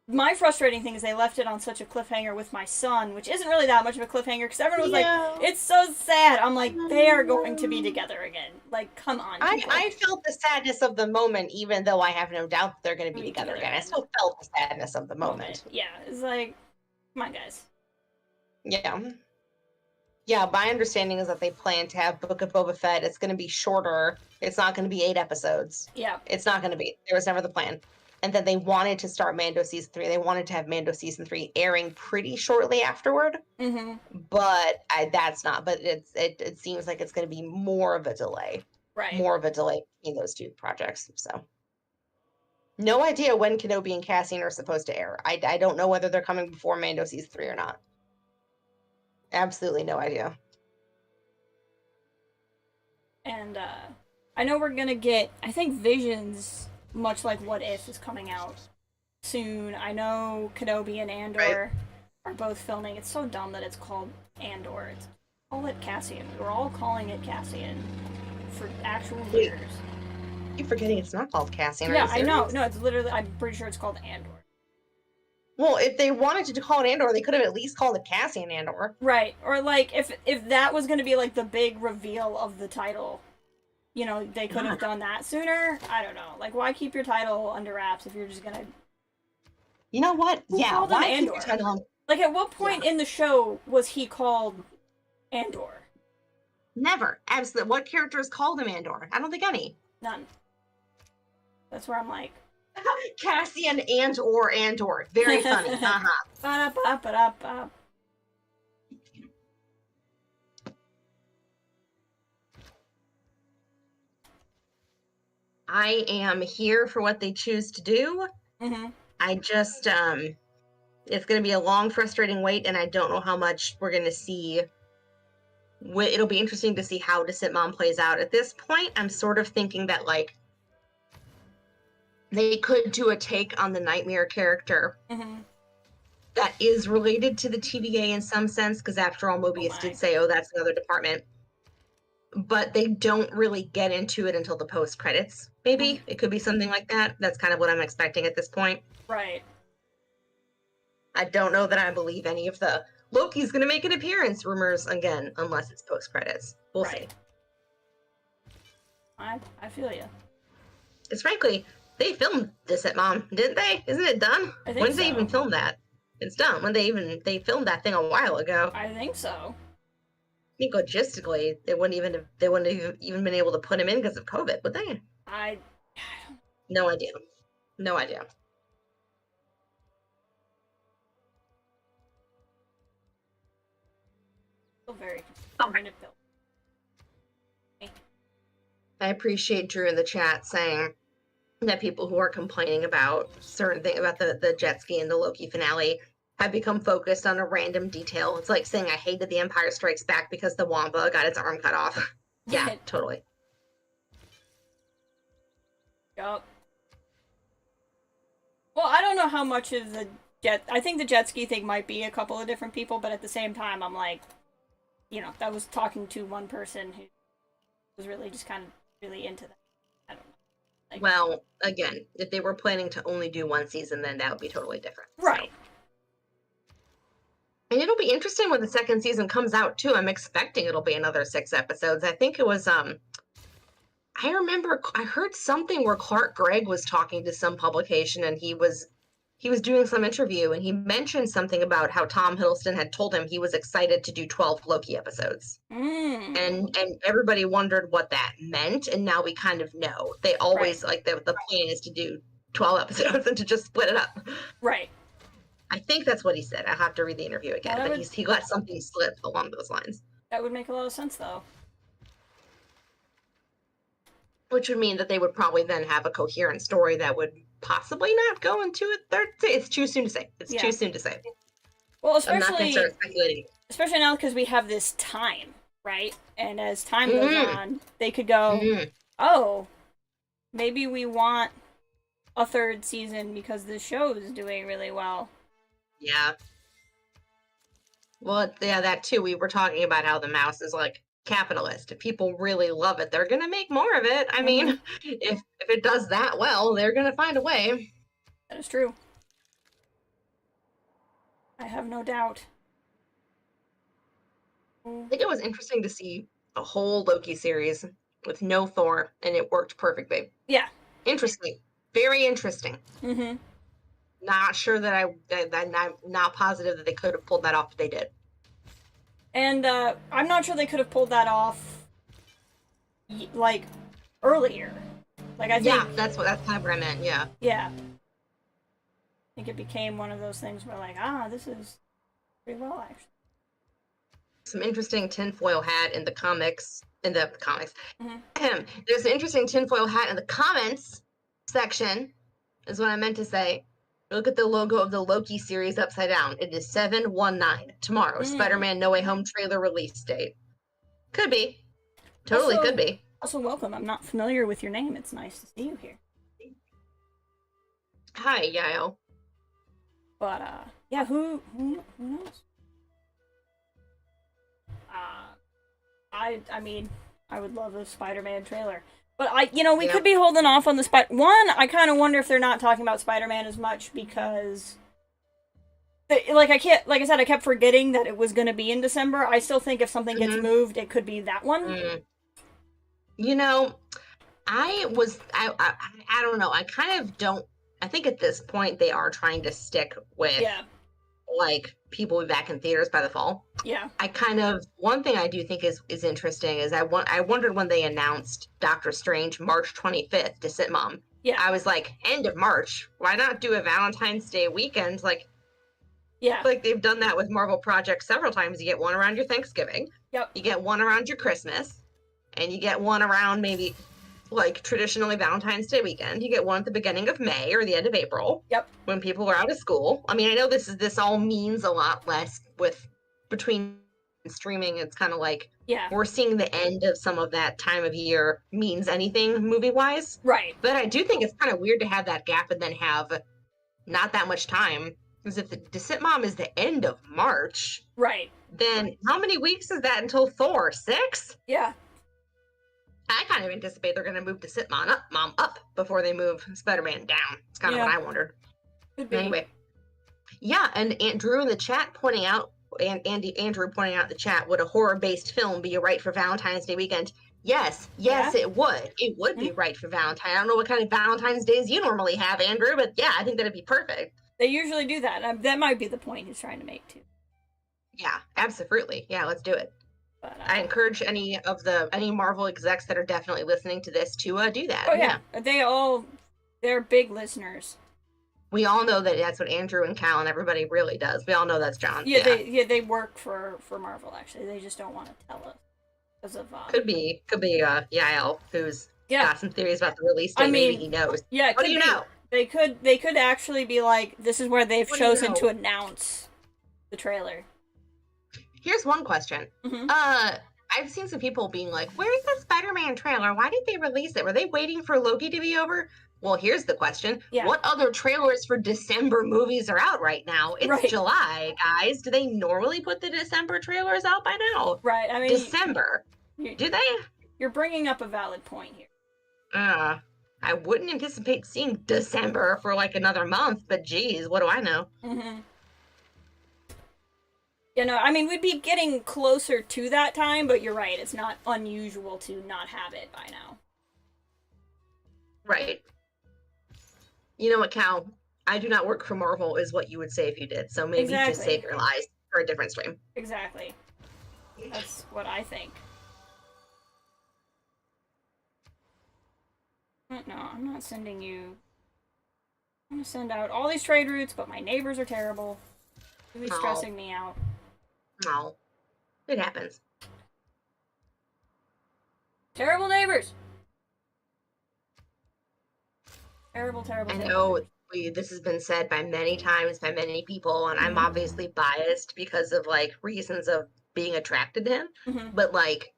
My frustrating thing is they left it on such a cliffhanger with my son, which isn't really that much of a cliffhanger because everyone was like, "It's so sad." I'm like, they are going to be together again. Like, come on. I felt the sadness of the moment, even though I have no doubt that they're going to be together again. I still felt the sadness of the moment. Yeah, it's like, come on, guys. Yeah. Yeah, my understanding is that they plan to have Book of Boba Fett. It's going to be shorter. It's not going to be 8 episodes. Yeah. It's not going to be. There was never the plan. And then they wanted to start Mando season 3. They wanted to have Mando season 3 airing pretty shortly afterward. But that's not. But it seems like it's going to be more of a delay. Right. More of a delay between those two projects. So no idea when Kenobi and Cassian are supposed to air. I don't know whether they're coming before Mando season 3 or not. Absolutely no idea. And I know we're gonna get, I think Visions, much like What If, is coming out soon. I know Kenobi and Andor are both filming. It's so dumb that it's called Andor. Call it Cassian. We're all calling it Cassian for actual years. I keep forgetting it's not called Cassian. Yeah, I know. No, it's literally, I'm pretty sure it's called Andor. Well, if they wanted to call it Andor, they could have at least called it Cassian Andor. Right. Or, like, if that was going to be, like, the big reveal of the title, you know, they could have done that sooner. I don't know. Like, why keep your title under wraps if you're just going to... You know what? Yeah, why keep your title on... Like, at what point in the show was he called Andor? Never. Absolutely. What characters called him Andor? I don't think any. None. That's where I'm like... Cassian and/or Andor. Very funny. Ba-da-ba-ba-da-ba. I am here for what they choose to do. I just, it's going to be a long, frustrating wait, and I don't know how much we're going to see. It'll be interesting to see how Deceit Mom plays out. At this point, I'm sort of thinking that, like, they could do a take on the Nightmare character that is related to the TVA in some sense, because after all, Mobius did say, oh, that's another department. But they don't really get into it until the post-credits, maybe. It could be something like that. That's kind of what I'm expecting at this point. Right. I don't know that I believe any of the Loki's going to make an appearance rumors again, unless it's post-credits. We'll see. I feel you. Because frankly... They filmed this at Mom, didn't they? Isn't it done? I think when did they even film that? It's done. When they filmed that thing a while ago. I think so. I think logistically they wouldn't have even been able to put him in because of COVID, would they? No idea. No idea. Still very I appreciate Drew in the chat saying that people who are complaining about certain things about the jet ski and the Loki finale have become focused on a random detail. It's like saying I hated the Empire Strikes Back because the Wampa got its arm cut off. Yeah, totally. Yup. Well, I don't know how much of the I think the jet ski thing might be a couple of different people, but at the same time, I'm like, that was talking to one person who was really just kind of really into that. I don't know. Like, well, again, if they were planning to only do one season, then that would be totally different. Right. So. And it'll be interesting when the second season comes out too. I'm expecting it'll be another 6 episodes. I think it was I remember I heard something where Clark Gregg was talking to some publication, and he was doing some interview, and he mentioned something about how Tom Hiddleston had told him he was excited to do 12 Loki episodes. And everybody wondered what that meant, and now we kind of know. They always like the plan is to do 12 episodes and to just split it up. Right. I think that's what he said. I'll have to read the interview again, but he let something slip along those lines. That would make a lot of sense, though. Which would mean that they would probably then have a coherent story that would possibly not go into a third. It's too soon to say. It's too soon to say. Well, especially, I'm not going to start speculating. Especially now because we have this time, right? And as time goes on, they could go, oh, maybe we want a third season because the show is doing really well. Yeah. Well, yeah, that too. We were talking about how the mouse is like capitalist. If people really love it, they're gonna make more of it. I mean, if it does that well, they're gonna find a way. That is true. I have no doubt. I think it was interesting to see a whole Loki series with no Thor, and it worked perfectly. Yeah. Interesting. Very interesting. Not sure that I'm not positive that they could have pulled that off, but they did. And I'm not sure they could have pulled that off, like, earlier. Like, I think... Yeah, that's kind of what I meant, yeah. Yeah. I think it became one of those things where, like, this is pretty well, actually. Some interesting tinfoil hat in the comics. There's an interesting tinfoil hat in the comments section, is what I meant to say. Look at the logo of the Loki series upside down. It is 7/19 tomorrow. Spider-Man No Way Home trailer release date. Could be. Totally could be. Also, welcome. I'm not familiar with your name. It's nice to see you here. Hi, Yael. But yeah, who knows? I mean, I would love a Spider-Man trailer. But we could be holding off on the One, I kind of wonder if they're not talking about Spider-Man as much because, like I said, I kept forgetting that it was going to be in December. I still think if something gets moved, it could be that one. You know, I don't know. I kind of don't. I think at this point they are trying to stick with like people will be back in theaters by the fall. Yeah. One thing I do think is interesting is I wondered when they announced Doctor Strange March 25th to Sitmom. Yeah. I was like, end of March. Why not do a Valentine's Day weekend? Like they've done that with Marvel projects several times. You get one around your Thanksgiving. Yep. You get one around your Christmas. And you get one around maybe like traditionally Valentine's Day weekend. You get one at the beginning of May or the end of April. Yep. When people are out of school. I mean, I know this all means a lot less between streaming. It's kind of like we're seeing the end of some of that time of year means anything movie wise. Right. But I do think it's kind of weird to have that gap and then have not that much time. Because if the Sitmom is the end of March, right, then how many weeks is that until Thor? 6? Yeah. I kind of anticipate they're going to move to Sitmom up before they move Spider-Man down. It's kind of what I wondered. Anyway. Yeah, and Andrew in the chat pointing out, Andrew pointing out in the chat, would a horror-based film be right for Valentine's Day weekend? Yes, it would. It would be right for Valentine. I don't know what kind of Valentine's Days you normally have, Andrew, but yeah, I think that'd be perfect. They usually do that. That might be the point he's trying to make, too. Yeah, absolutely. Yeah, let's do it. But, I encourage any Marvel execs that are definitely listening to this to do that. Oh, yeah. They're big listeners. We all know that that's what Andrew and Cal and everybody really does. We all know that's John. Yeah, they work for Marvel, actually. They just don't want to tell us. Because of, could be Yael, who's got some theories about the release date. Maybe he knows. Yeah, what do you know? They could actually be like, this is where they've chosen to announce the trailer. Here's one question. I've seen some people being like, where's the Spider-Man trailer? Why did they release it? Were they waiting for Loki to be over? well, here's the question. Yeah. What other trailers for December movies are out right now? It's July, guys. Do they normally put the December trailers out by now? Right. I mean, December. Do they? You're bringing up a valid point here. I wouldn't anticipate seeing December for like another month, but geez, what do I know? Mm-hmm. You know, I mean, we'd be getting closer to that time, but you're right. It's not unusual to not have it by now. Right. You know what, Cal? I do not work for Marvel is what you would say if you did. So maybe just save your lies for a different stream. Exactly. That's what I think. No, I'm not sending you. I'm gonna send out all these trade routes, but my neighbors are terrible. Really stressing me out. No. It happens. Terrible neighbors! Terrible. I know this has been said by many times by many people, and I'm obviously biased because of like reasons of being attracted to him. But like,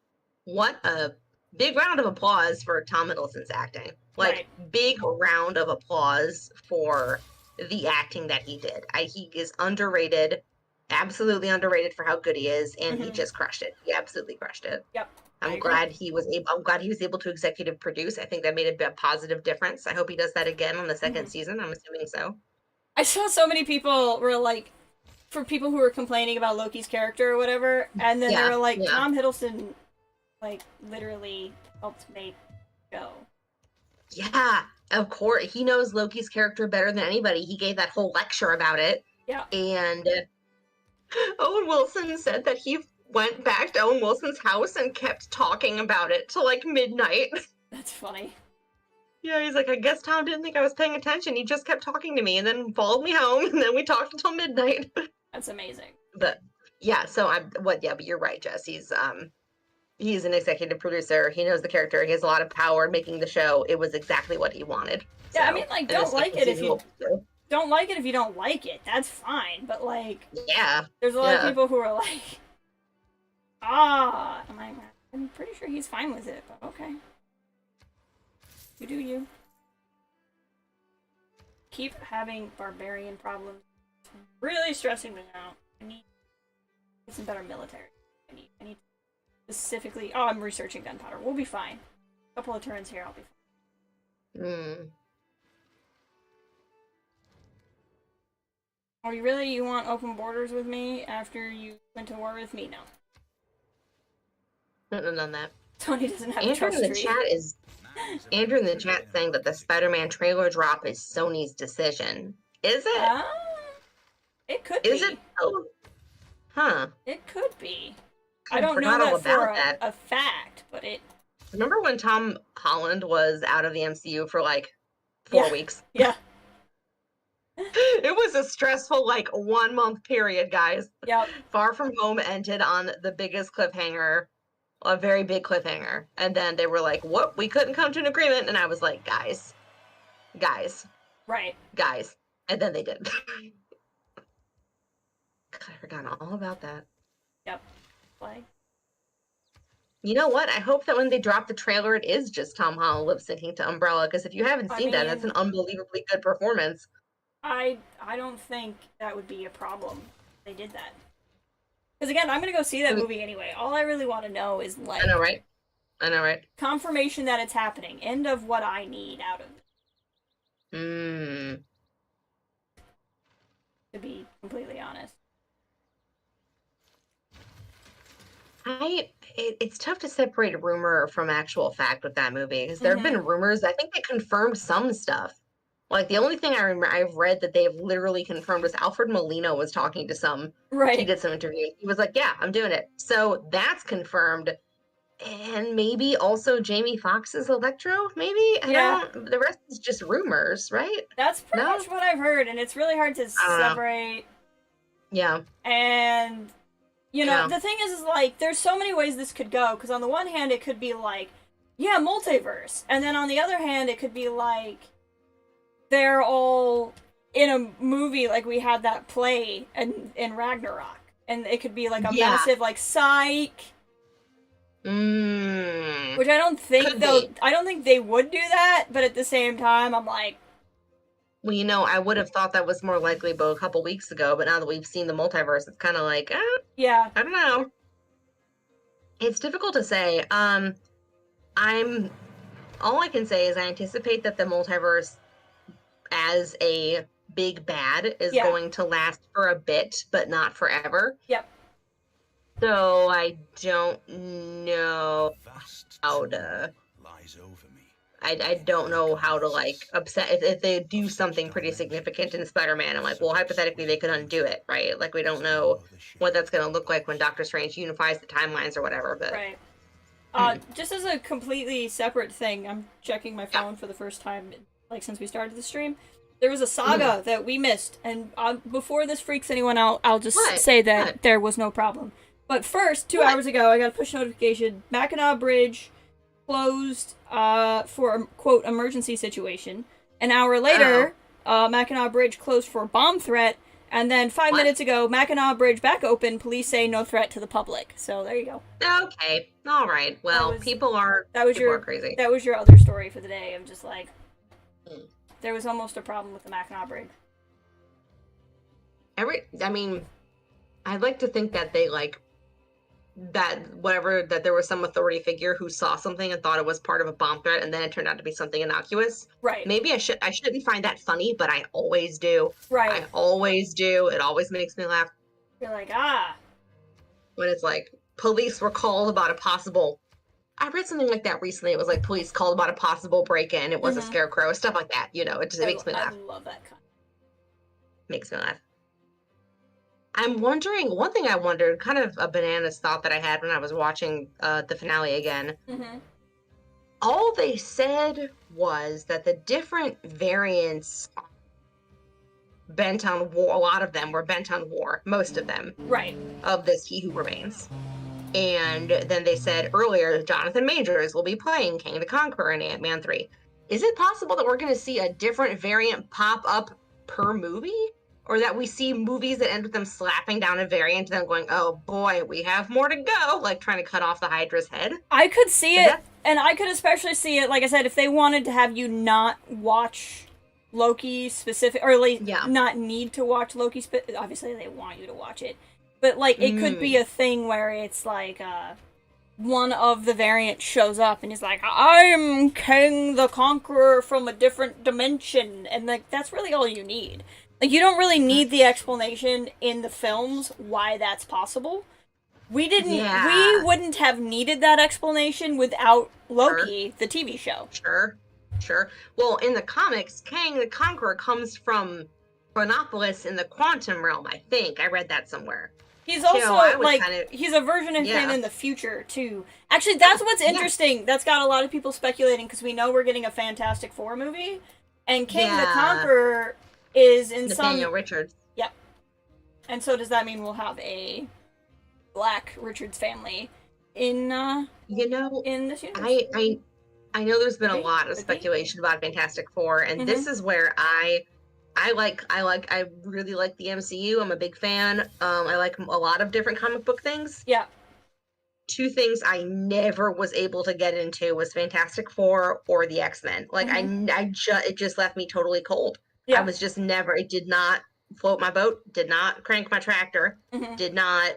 what a big round of applause for Tom Hiddleston's acting. Like, big round of applause for the acting that he did. He is underrated, absolutely underrated for how good he is, and he just crushed it. He absolutely crushed it. Yep. I'm glad he was able to executive produce. I think that made a positive difference. I hope he does that again on the second season. I'm assuming so. I saw so many people were like, for people who were complaining about Loki's character or whatever, and then they were like, Tom Hiddleston, like, literally helped make go. Yeah, of course. He knows Loki's character better than anybody. He gave that whole lecture about it. Yeah. And Owen Wilson said that he went back to Owen Wilson's house and kept talking about it till like midnight. That's funny. Yeah, he's like, I guess Tom didn't think I was paying attention. He just kept talking to me and then followed me home, and then we talked until midnight. That's amazing. But yeah, so but you're right, Jess. He's an executive producer. He knows the character. He has a lot of power making the show. It was exactly what he wanted. Yeah, so, I mean, like, don't like it if you don't like it. That's fine. But like, there's a lot of people who are like, I'm pretty sure he's fine with it. But okay, you do you. Keep having barbarian problems. It's really stressing me out. I need some better military. I need specifically. Oh, I'm researching gunpowder. We'll be fine. A couple of turns here, I'll be fine. Oh, you want open borders with me after you went to war with me? No. None of that. Tony doesn't have a trust tree. Andrew in the chat saying that the Spider-Man trailer drop is Sony's decision. Is it? It could be. Is it? Oh. Huh. It could be. I don't know that for a fact, but it... Remember when Tom Holland was out of the MCU for like 4 weeks? Yeah. It was a stressful, like, 1 month period, guys. Yep. Far From Home ended on the biggest cliffhanger, a very big cliffhanger. And then they were like, what? We couldn't come to an agreement. And I was like, guys. Right. Guys. And then they did. God, I forgot all about that. Yep. Like, you know what? I hope that when they drop the trailer, it is just Tom Holland lip syncing to Umbrella. Because if you haven't seen that, that's an unbelievably good performance. I don't think that would be a problem if they did that. Because again, I'm gonna go see that movie anyway. All I really want to know is like, I know, right? Confirmation that it's happening. End of what I need out of it. To be completely honest. It's tough to separate rumor from actual fact with that movie because there have been rumors. I think they confirmed some stuff. Like the only thing I remember I've read that they have literally confirmed was Alfred Molina was talking to some. Right. He did some interviews. He was like, "Yeah, I'm doing it." So that's confirmed, and maybe also Jamie Foxx's Electro. Maybe the rest is just rumors, right? That's pretty much what I've heard, and it's really hard to separate. Yeah. And you know, the thing is like, there's so many ways this could go. Because on the one hand, it could be like, yeah, multiverse, and then on the other hand, it could be like, they're all in a movie, like we had that play in Ragnarok, and it could be like a massive like psych. Which I don't think I don't think they would do that, but at the same time, I'm like, well, I would have thought that was more likely about a couple weeks ago, but now that we've seen the multiverse, it's kind of like, yeah, I don't know. It's difficult to say. All I can say is I anticipate that the multiverse as a big bad is going to last for a bit, but not forever. Yep. So I don't know how to. I don't know how to upset if they do something pretty significant in Spider-Man. I'm like, well, hypothetically they could undo it, right? Like we don't know what that's going to look like when Doctor Strange unifies the timelines or whatever. But right. Just as a completely separate thing, I'm checking my phone for the first time since we started the stream. There was a saga that we missed, and before this freaks anyone out, I'll just say that there was no problem. But first, 2 hours ago, I got a push notification. Mackinac Bridge closed for a, quote, emergency situation. An hour later, Mackinac Bridge closed for a bomb threat. And then 5 minutes ago, Mackinac Bridge back open. Police say no threat to the public. So there you go. Okay. All right. Well, people are crazy. That was your other story for the day. I'm just like, there was almost a problem with the Mackinac Bridge. I'd like to think that they that there was some authority figure who saw something and thought it was part of a bomb threat, and then it turned out to be something innocuous. Right. Maybe I shouldn't find that funny, but I always do. Right. I always do. It always makes me laugh. You're like, when it's like police were called about a possible. I read something like that recently. It was like police called about a possible break-in. It was a scarecrow, stuff like that. It makes me laugh. I love that kind. Makes me laugh. I'm wondering, one thing I wondered, kind of a bananas thought that I had when I was watching the finale again. Mm-hmm. All they said was that the different variants bent on war, a lot of them were bent on war, most of them. Right. Of this He Who Remains. And then they said earlier, Jonathan Majors will be playing King the Conqueror in Ant-Man 3. Is it possible that we're going to see a different variant pop up per movie? Or that we see movies that end with them slapping down a variant and then going, oh boy, we have more to go, like trying to cut off the Hydra's head? I could see it, and I could especially see it, like I said, if they wanted to have you not watch Loki specific, or at least not need to watch Loki, obviously they want you to watch it, but it could be a thing where it's one of the variants shows up and is like, I'm King the Conqueror from a different dimension, and that's really all you need. You don't really need the explanation in the films why that's possible. We wouldn't have needed that explanation without Loki, the TV show. Sure. Well, in the comics, Kang the Conqueror comes from Chronopolis in the quantum realm, I think. I read that somewhere. He's also, he's a version of him in the future, too. Actually, that's what's interesting. That's got a lot of people speculating, because we know we're getting a Fantastic Four movie, and King the Conqueror is in Nathaniel Richards. Yep. And so does that mean we'll have a Black Richards family in in this universe? I know there's been a lot of speculation about Fantastic Four, and this is where I really like the MCU. I'm a big fan. I like a lot of different comic book things. Yeah. Two things I never was able to get into was Fantastic Four or the X-Men. It just left me totally cold. Yeah. I was just it did not float my boat, did not crank my tractor, did not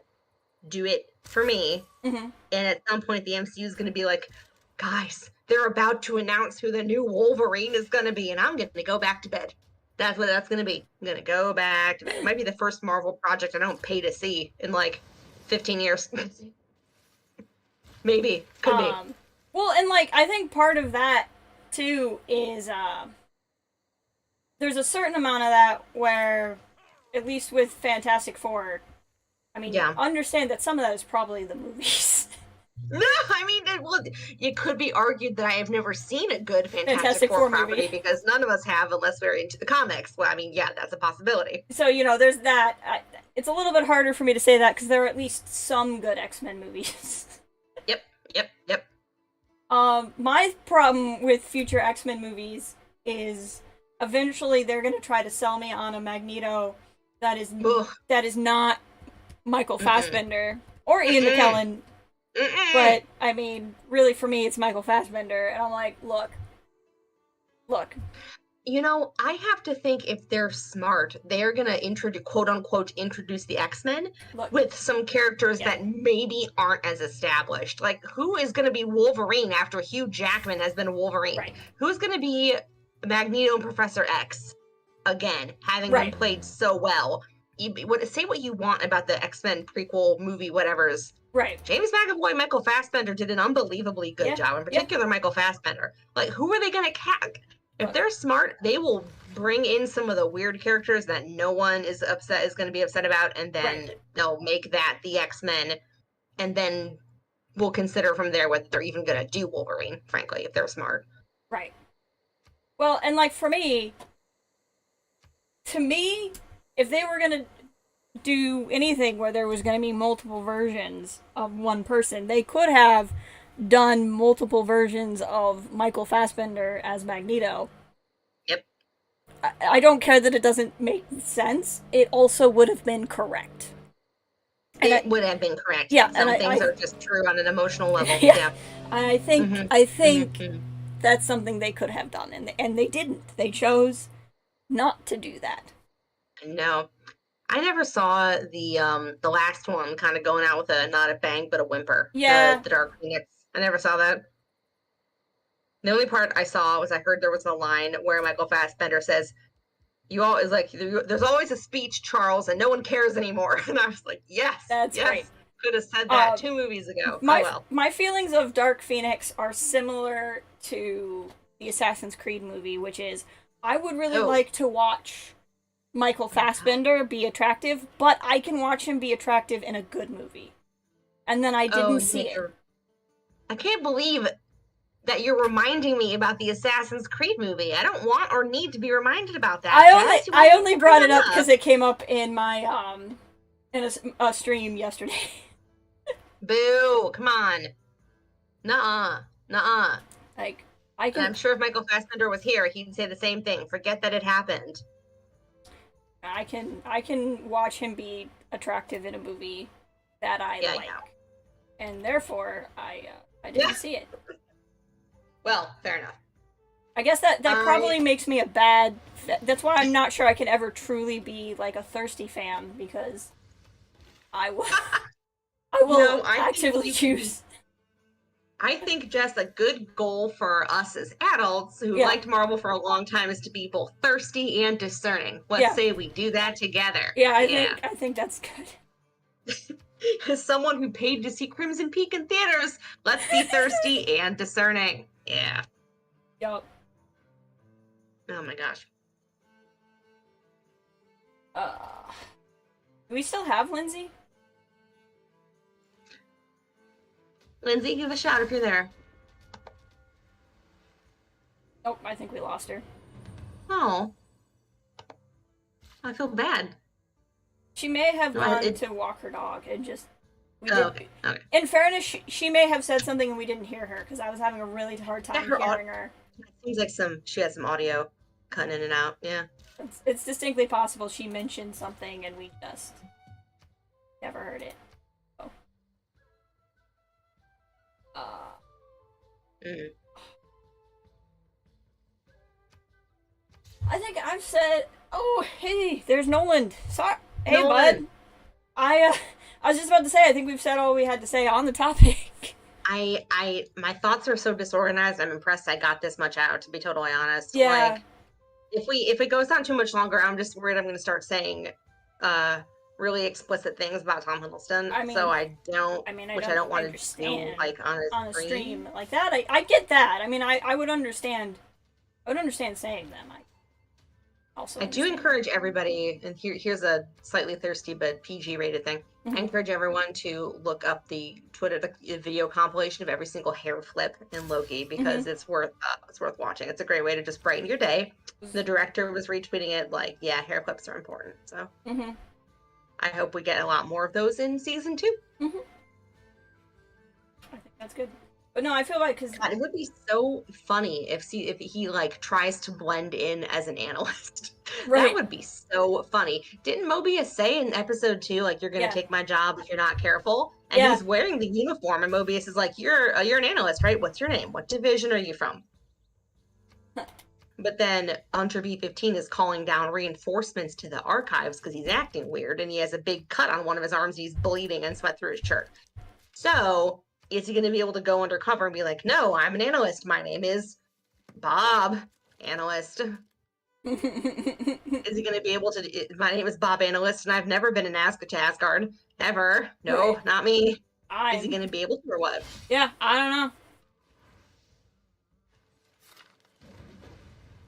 do it for me. And at some point, the MCU is going to be like, guys, they're about to announce who the new Wolverine is going to be, and I'm going to go back to bed. That's what that's going to be. I'm going to go back to bed. It might be the first Marvel project I don't pay to see in 15 years. Maybe. Could be. Well, and I think part of that, too, is there's a certain amount of that where, at least with Fantastic Four, understand that some of that is probably the movies. No, it could be argued that I have never seen a good Fantastic Four property movie, because none of us have unless we're into the comics. Well, that's a possibility. So, there's that. It's a little bit harder for me to say that because there are at least some good X-Men movies. Yep. My problem with future X-Men movies is eventually they're going to try to sell me on a Magneto that is not Michael Fassbender or Ian McKellen But I mean, really, for me, it's Michael Fassbender, and I'm like, look. You know, I have to think if they're smart, they're gonna introduce, quote unquote, introduce the X-Men with some characters that maybe aren't as established. Like, who is gonna be Wolverine after Hugh Jackman has been Wolverine? Right. Who's gonna be Magneto and Professor X again, having been played so well? Say what you want about the X-Men prequel movie, whatever's. Right. James McAvoy and Michael Fassbender did an unbelievably good job, in particular Michael Fassbender. Like, who are they gonna cast? If they're smart, they will bring in some of the weird characters that no one is going to be upset about, and then they'll make that the X-Men, and then we'll consider from there whether they're even going to do Wolverine, frankly, if they're smart. Right. Well, and like for me, if they were going to do anything where there was going to be multiple versions of one person, they could have done multiple versions of Michael Fassbender as Magneto. Yep. I don't care that it doesn't make sense. It also would have been correct. It would have been correct. Yeah, some and things are just true on an emotional level. Yeah. I think that's something they could have done, and they didn't. They chose not to do that. No. I never saw the last one kind of going out with a not a bang but a whimper. Yeah. The Dark Phoenix. I never saw that. The only part I saw was I heard there was a line where Michael Fassbender says, there's always a speech, Charles, and no one cares anymore. And I was like, yes, that's great. Could have said that 2 movies ago. My feelings of Dark Phoenix are similar to the Assassin's Creed movie, which is I would really like to watch Michael Fassbender be attractive, but I can watch him be attractive in a good movie. And then I didn't see it. I can't believe that you're reminding me about the Assassin's Creed movie. I don't want or need to be reminded about that. I only brought it up because it came up in my in a stream yesterday. Boo! Come on. Nuh-uh. Like I'm sure if Michael Fassbender was here, he'd say the same thing. Forget that it happened. I can watch him be attractive in a movie that I like. Yeah. And therefore I didn't see it. Well, fair enough. I guess that probably makes me a bad that's why I'm not sure I can ever truly be like a thirsty fan, because I will actively choose. I think just a good goal for us as adults who liked Marvel for a long time is to be both thirsty and discerning. Let's say we do that together. Yeah, I think that's good. As someone who paid to see Crimson Peak in theaters, let's be thirsty and discerning. Yeah. Yup. Oh my gosh. Do we still have Lindsay? Lindsay, give a shout if you're there. Nope, I think we lost her. Oh. I feel bad. She may have gone to walk her dog and just... Okay. In fairness, she may have said something and we didn't hear her, because I was having a really hard time hearing her. It seems like she had some audio cutting in and out, yeah. It's distinctly possible she mentioned something and we just never heard it. So. I think I've said... Oh, hey, there's Nolan. Sorry. Hey, Nolan. Bud. I was just about to say, I think we've said all we had to say on the topic. My thoughts are so disorganized. I'm impressed I got this much out, to be totally honest. Yeah. Like, if it goes on too much longer, I'm just worried I'm going to start saying really explicit things about Tom Hiddleston. I don't want to do like on a stream like that. I get that. I mean, I would understand. Saying them. I do encourage everybody, and here's a slightly thirsty but PG rated thing. Mm-hmm. I encourage everyone to look up the Twitter video compilation of every single hair flip in Loki, because it's worth watching. It's a great way to just brighten your day. The director was retweeting it like, yeah, hair flips are important. So I hope we get a lot more of those in season 2. I think that's good. But no, I feel like because it would be so funny if he like tries to blend in as an analyst. Right. That would be so funny. Didn't Mobius say in episode 2, like, you're gonna take my job if you're not careful? And he's wearing the uniform, and Mobius is like, you're an analyst, right? What's your name? What division are you from? But then Hunter B-15 is calling down reinforcements to the archives because he's acting weird, and he has a big cut on one of his arms. He's bleeding and sweat through his shirt. So is he going to be able to go undercover and be like, no, I'm an analyst. My name is Bob Analyst. Is he going to be able to, my name is Bob Analyst, and I've never been an Asgard. Ever. No, not me. Is he going to be able to or what? Yeah, I don't know.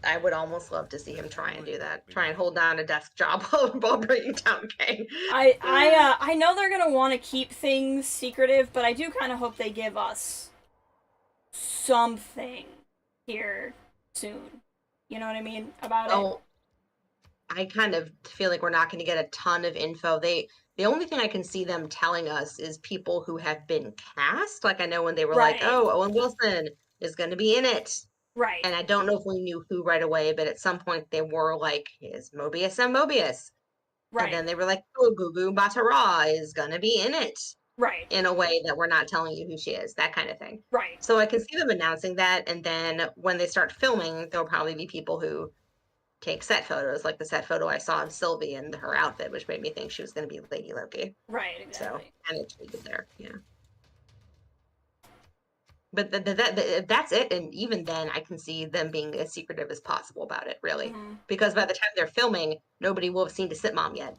I would almost love to see him try and do that. Try and hold down a desk job while bringing down Kang. I know they're gonna want to keep things secretive, but I do kind of hope they give us something here soon. You know what I mean about it? I kind of feel like we're not going to get a ton of info. The only thing I can see them telling us is people who have been cast. Like, I know when they were like, oh, Owen Wilson is going to be in it. Right. And I don't know if we knew who right away, but at some point they were like, is Mobius and Mobius. Right. And then they were like, oh, Gugu Mbatha-Raw is going to be in it. Right. In a way that we're not telling you who she is, that kind of thing. Right. So I can see them announcing that, and then when they start filming, there'll probably be people who take set photos, like the set photo I saw of Sylvie and her outfit, which made me think she was going to be Lady Loki. Right, exactly. So kind of tweeted there, yeah. But that's it, and even then, I can see them being as secretive as possible about it, really. Mm-hmm. Because by the time they're filming, nobody will have seen Deceit Mom yet,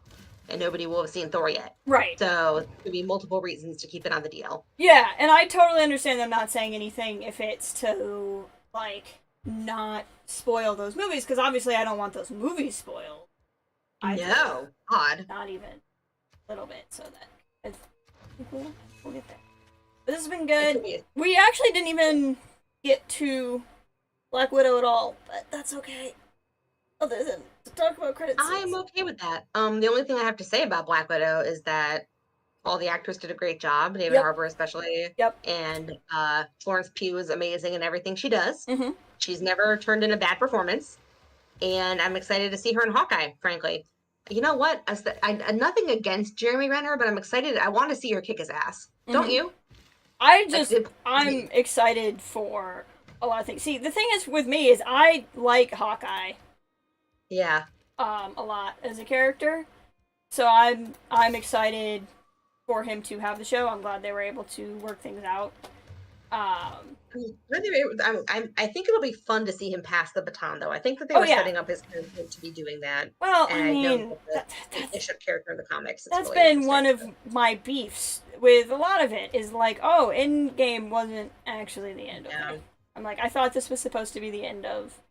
and nobody will have seen Thor yet. Right. So there could be multiple reasons to keep it on the DL. Yeah, and I totally understand them not saying anything if it's to, like, not spoil those movies, because obviously I don't want those movies spoiled. No, God. Not even a little bit, so that we'll get there. This has been good. We actually didn't even get to Black Widow at all, but that's okay. Other than to talk about credits. I'm okay with that. The only thing I have to say about Black Widow is that all the actors did a great job, David Harbour especially. Yep. And Florence Pugh is amazing in everything she does. Mm-hmm. She's never turned in a bad performance. And I'm excited to see her in Hawkeye, frankly. You know what? I'm nothing against Jeremy Renner, but I'm excited. I want to see her kick his ass. Mm-hmm. Don't you? I'm excited for a lot of things. See, the thing is with me is I like Hawkeye. Yeah. A lot as a character. So I'm excited for him to have the show. I'm glad they were able to work things out. I think it'll be fun to see him pass the baton, though. I think that they were setting up his character to be doing that. Well, and I mean, know that Bishop character in the comics. That's really been one of my beefs with a lot of it. Is like, oh, Endgame wasn't actually the end of it. I'm like, I thought this was supposed to be the end of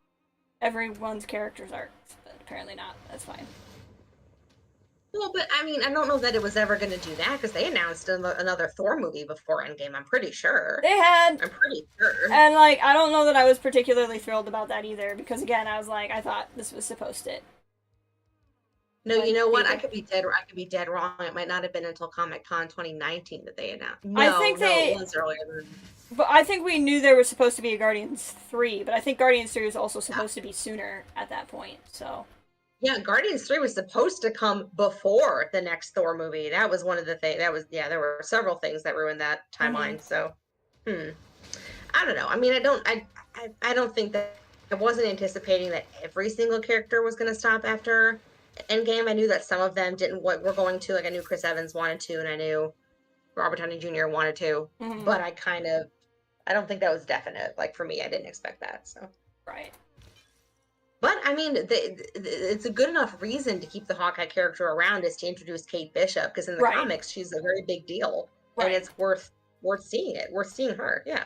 everyone's character's arcs, but apparently not. That's fine. Well, but I mean, I don't know that it was ever going to do that because they announced another Thor movie before Endgame. I'm pretty sure. They had. I'm pretty sure. And like, I don't know that I was particularly thrilled about that either because again, I was like, I thought this was supposed to. No, like, you know what? I could be dead wrong. It might not have been until Comic-Con 2019 that they announced. It was earlier than. But I think we knew there was supposed to be a Guardians 3, but I think Guardians 3 was also supposed to be sooner at that point. So. Yeah, Guardians 3 was supposed to come before the next Thor movie. That was one of the things. There were several things that ruined that timeline. Mm-hmm. So, I don't know. I mean, I don't think that I wasn't anticipating that every single character was going to stop after Endgame. I knew that some of them were going to. Like, I knew Chris Evans wanted to, and I knew Robert Downey Jr. wanted to. Mm-hmm. But I don't think that was definite. Like, for me, I didn't expect that. So. Right. But, I mean, it's a good enough reason to keep the Hawkeye character around is to introduce Kate Bishop, because in the comics, she's a very big deal. Right. And it's worth seeing it. Worth seeing her, yeah.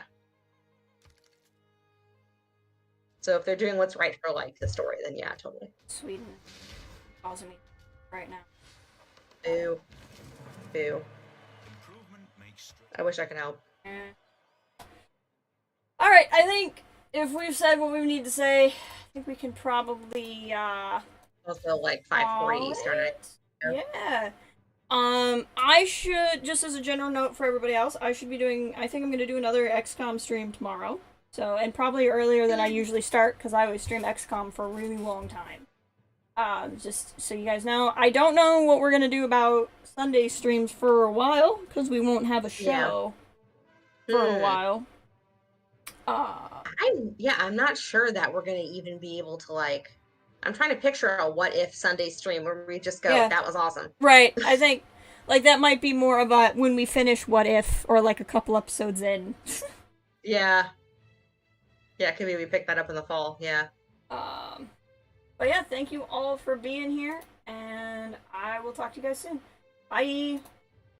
So if they're doing what's right for, like, the story, then yeah, totally. Sweden causing me right now. Boo. Boo. I wish I could help. Yeah. Alright, I think if we've said what we need to say, I think we can probably also like 5:40 Eastern. Yeah. I should, just as a general note for everybody else, I think I'm gonna do another XCOM stream tomorrow. So, and probably earlier than I usually start, because I always stream XCOM for a really long time. Just so you guys know. I don't know what we're gonna do about Sunday streams for a while, because we won't have a show for a while. I'm not sure that we're gonna even be able to, like, I'm trying to picture a what if Sunday stream where we just go, that was awesome. Right. I think, like, that might be more of a when we finish what if, or like a couple episodes in. Yeah, could we pick that up in the fall? Yeah. But yeah, thank you all for being here, and I will talk to you guys soon. Bye!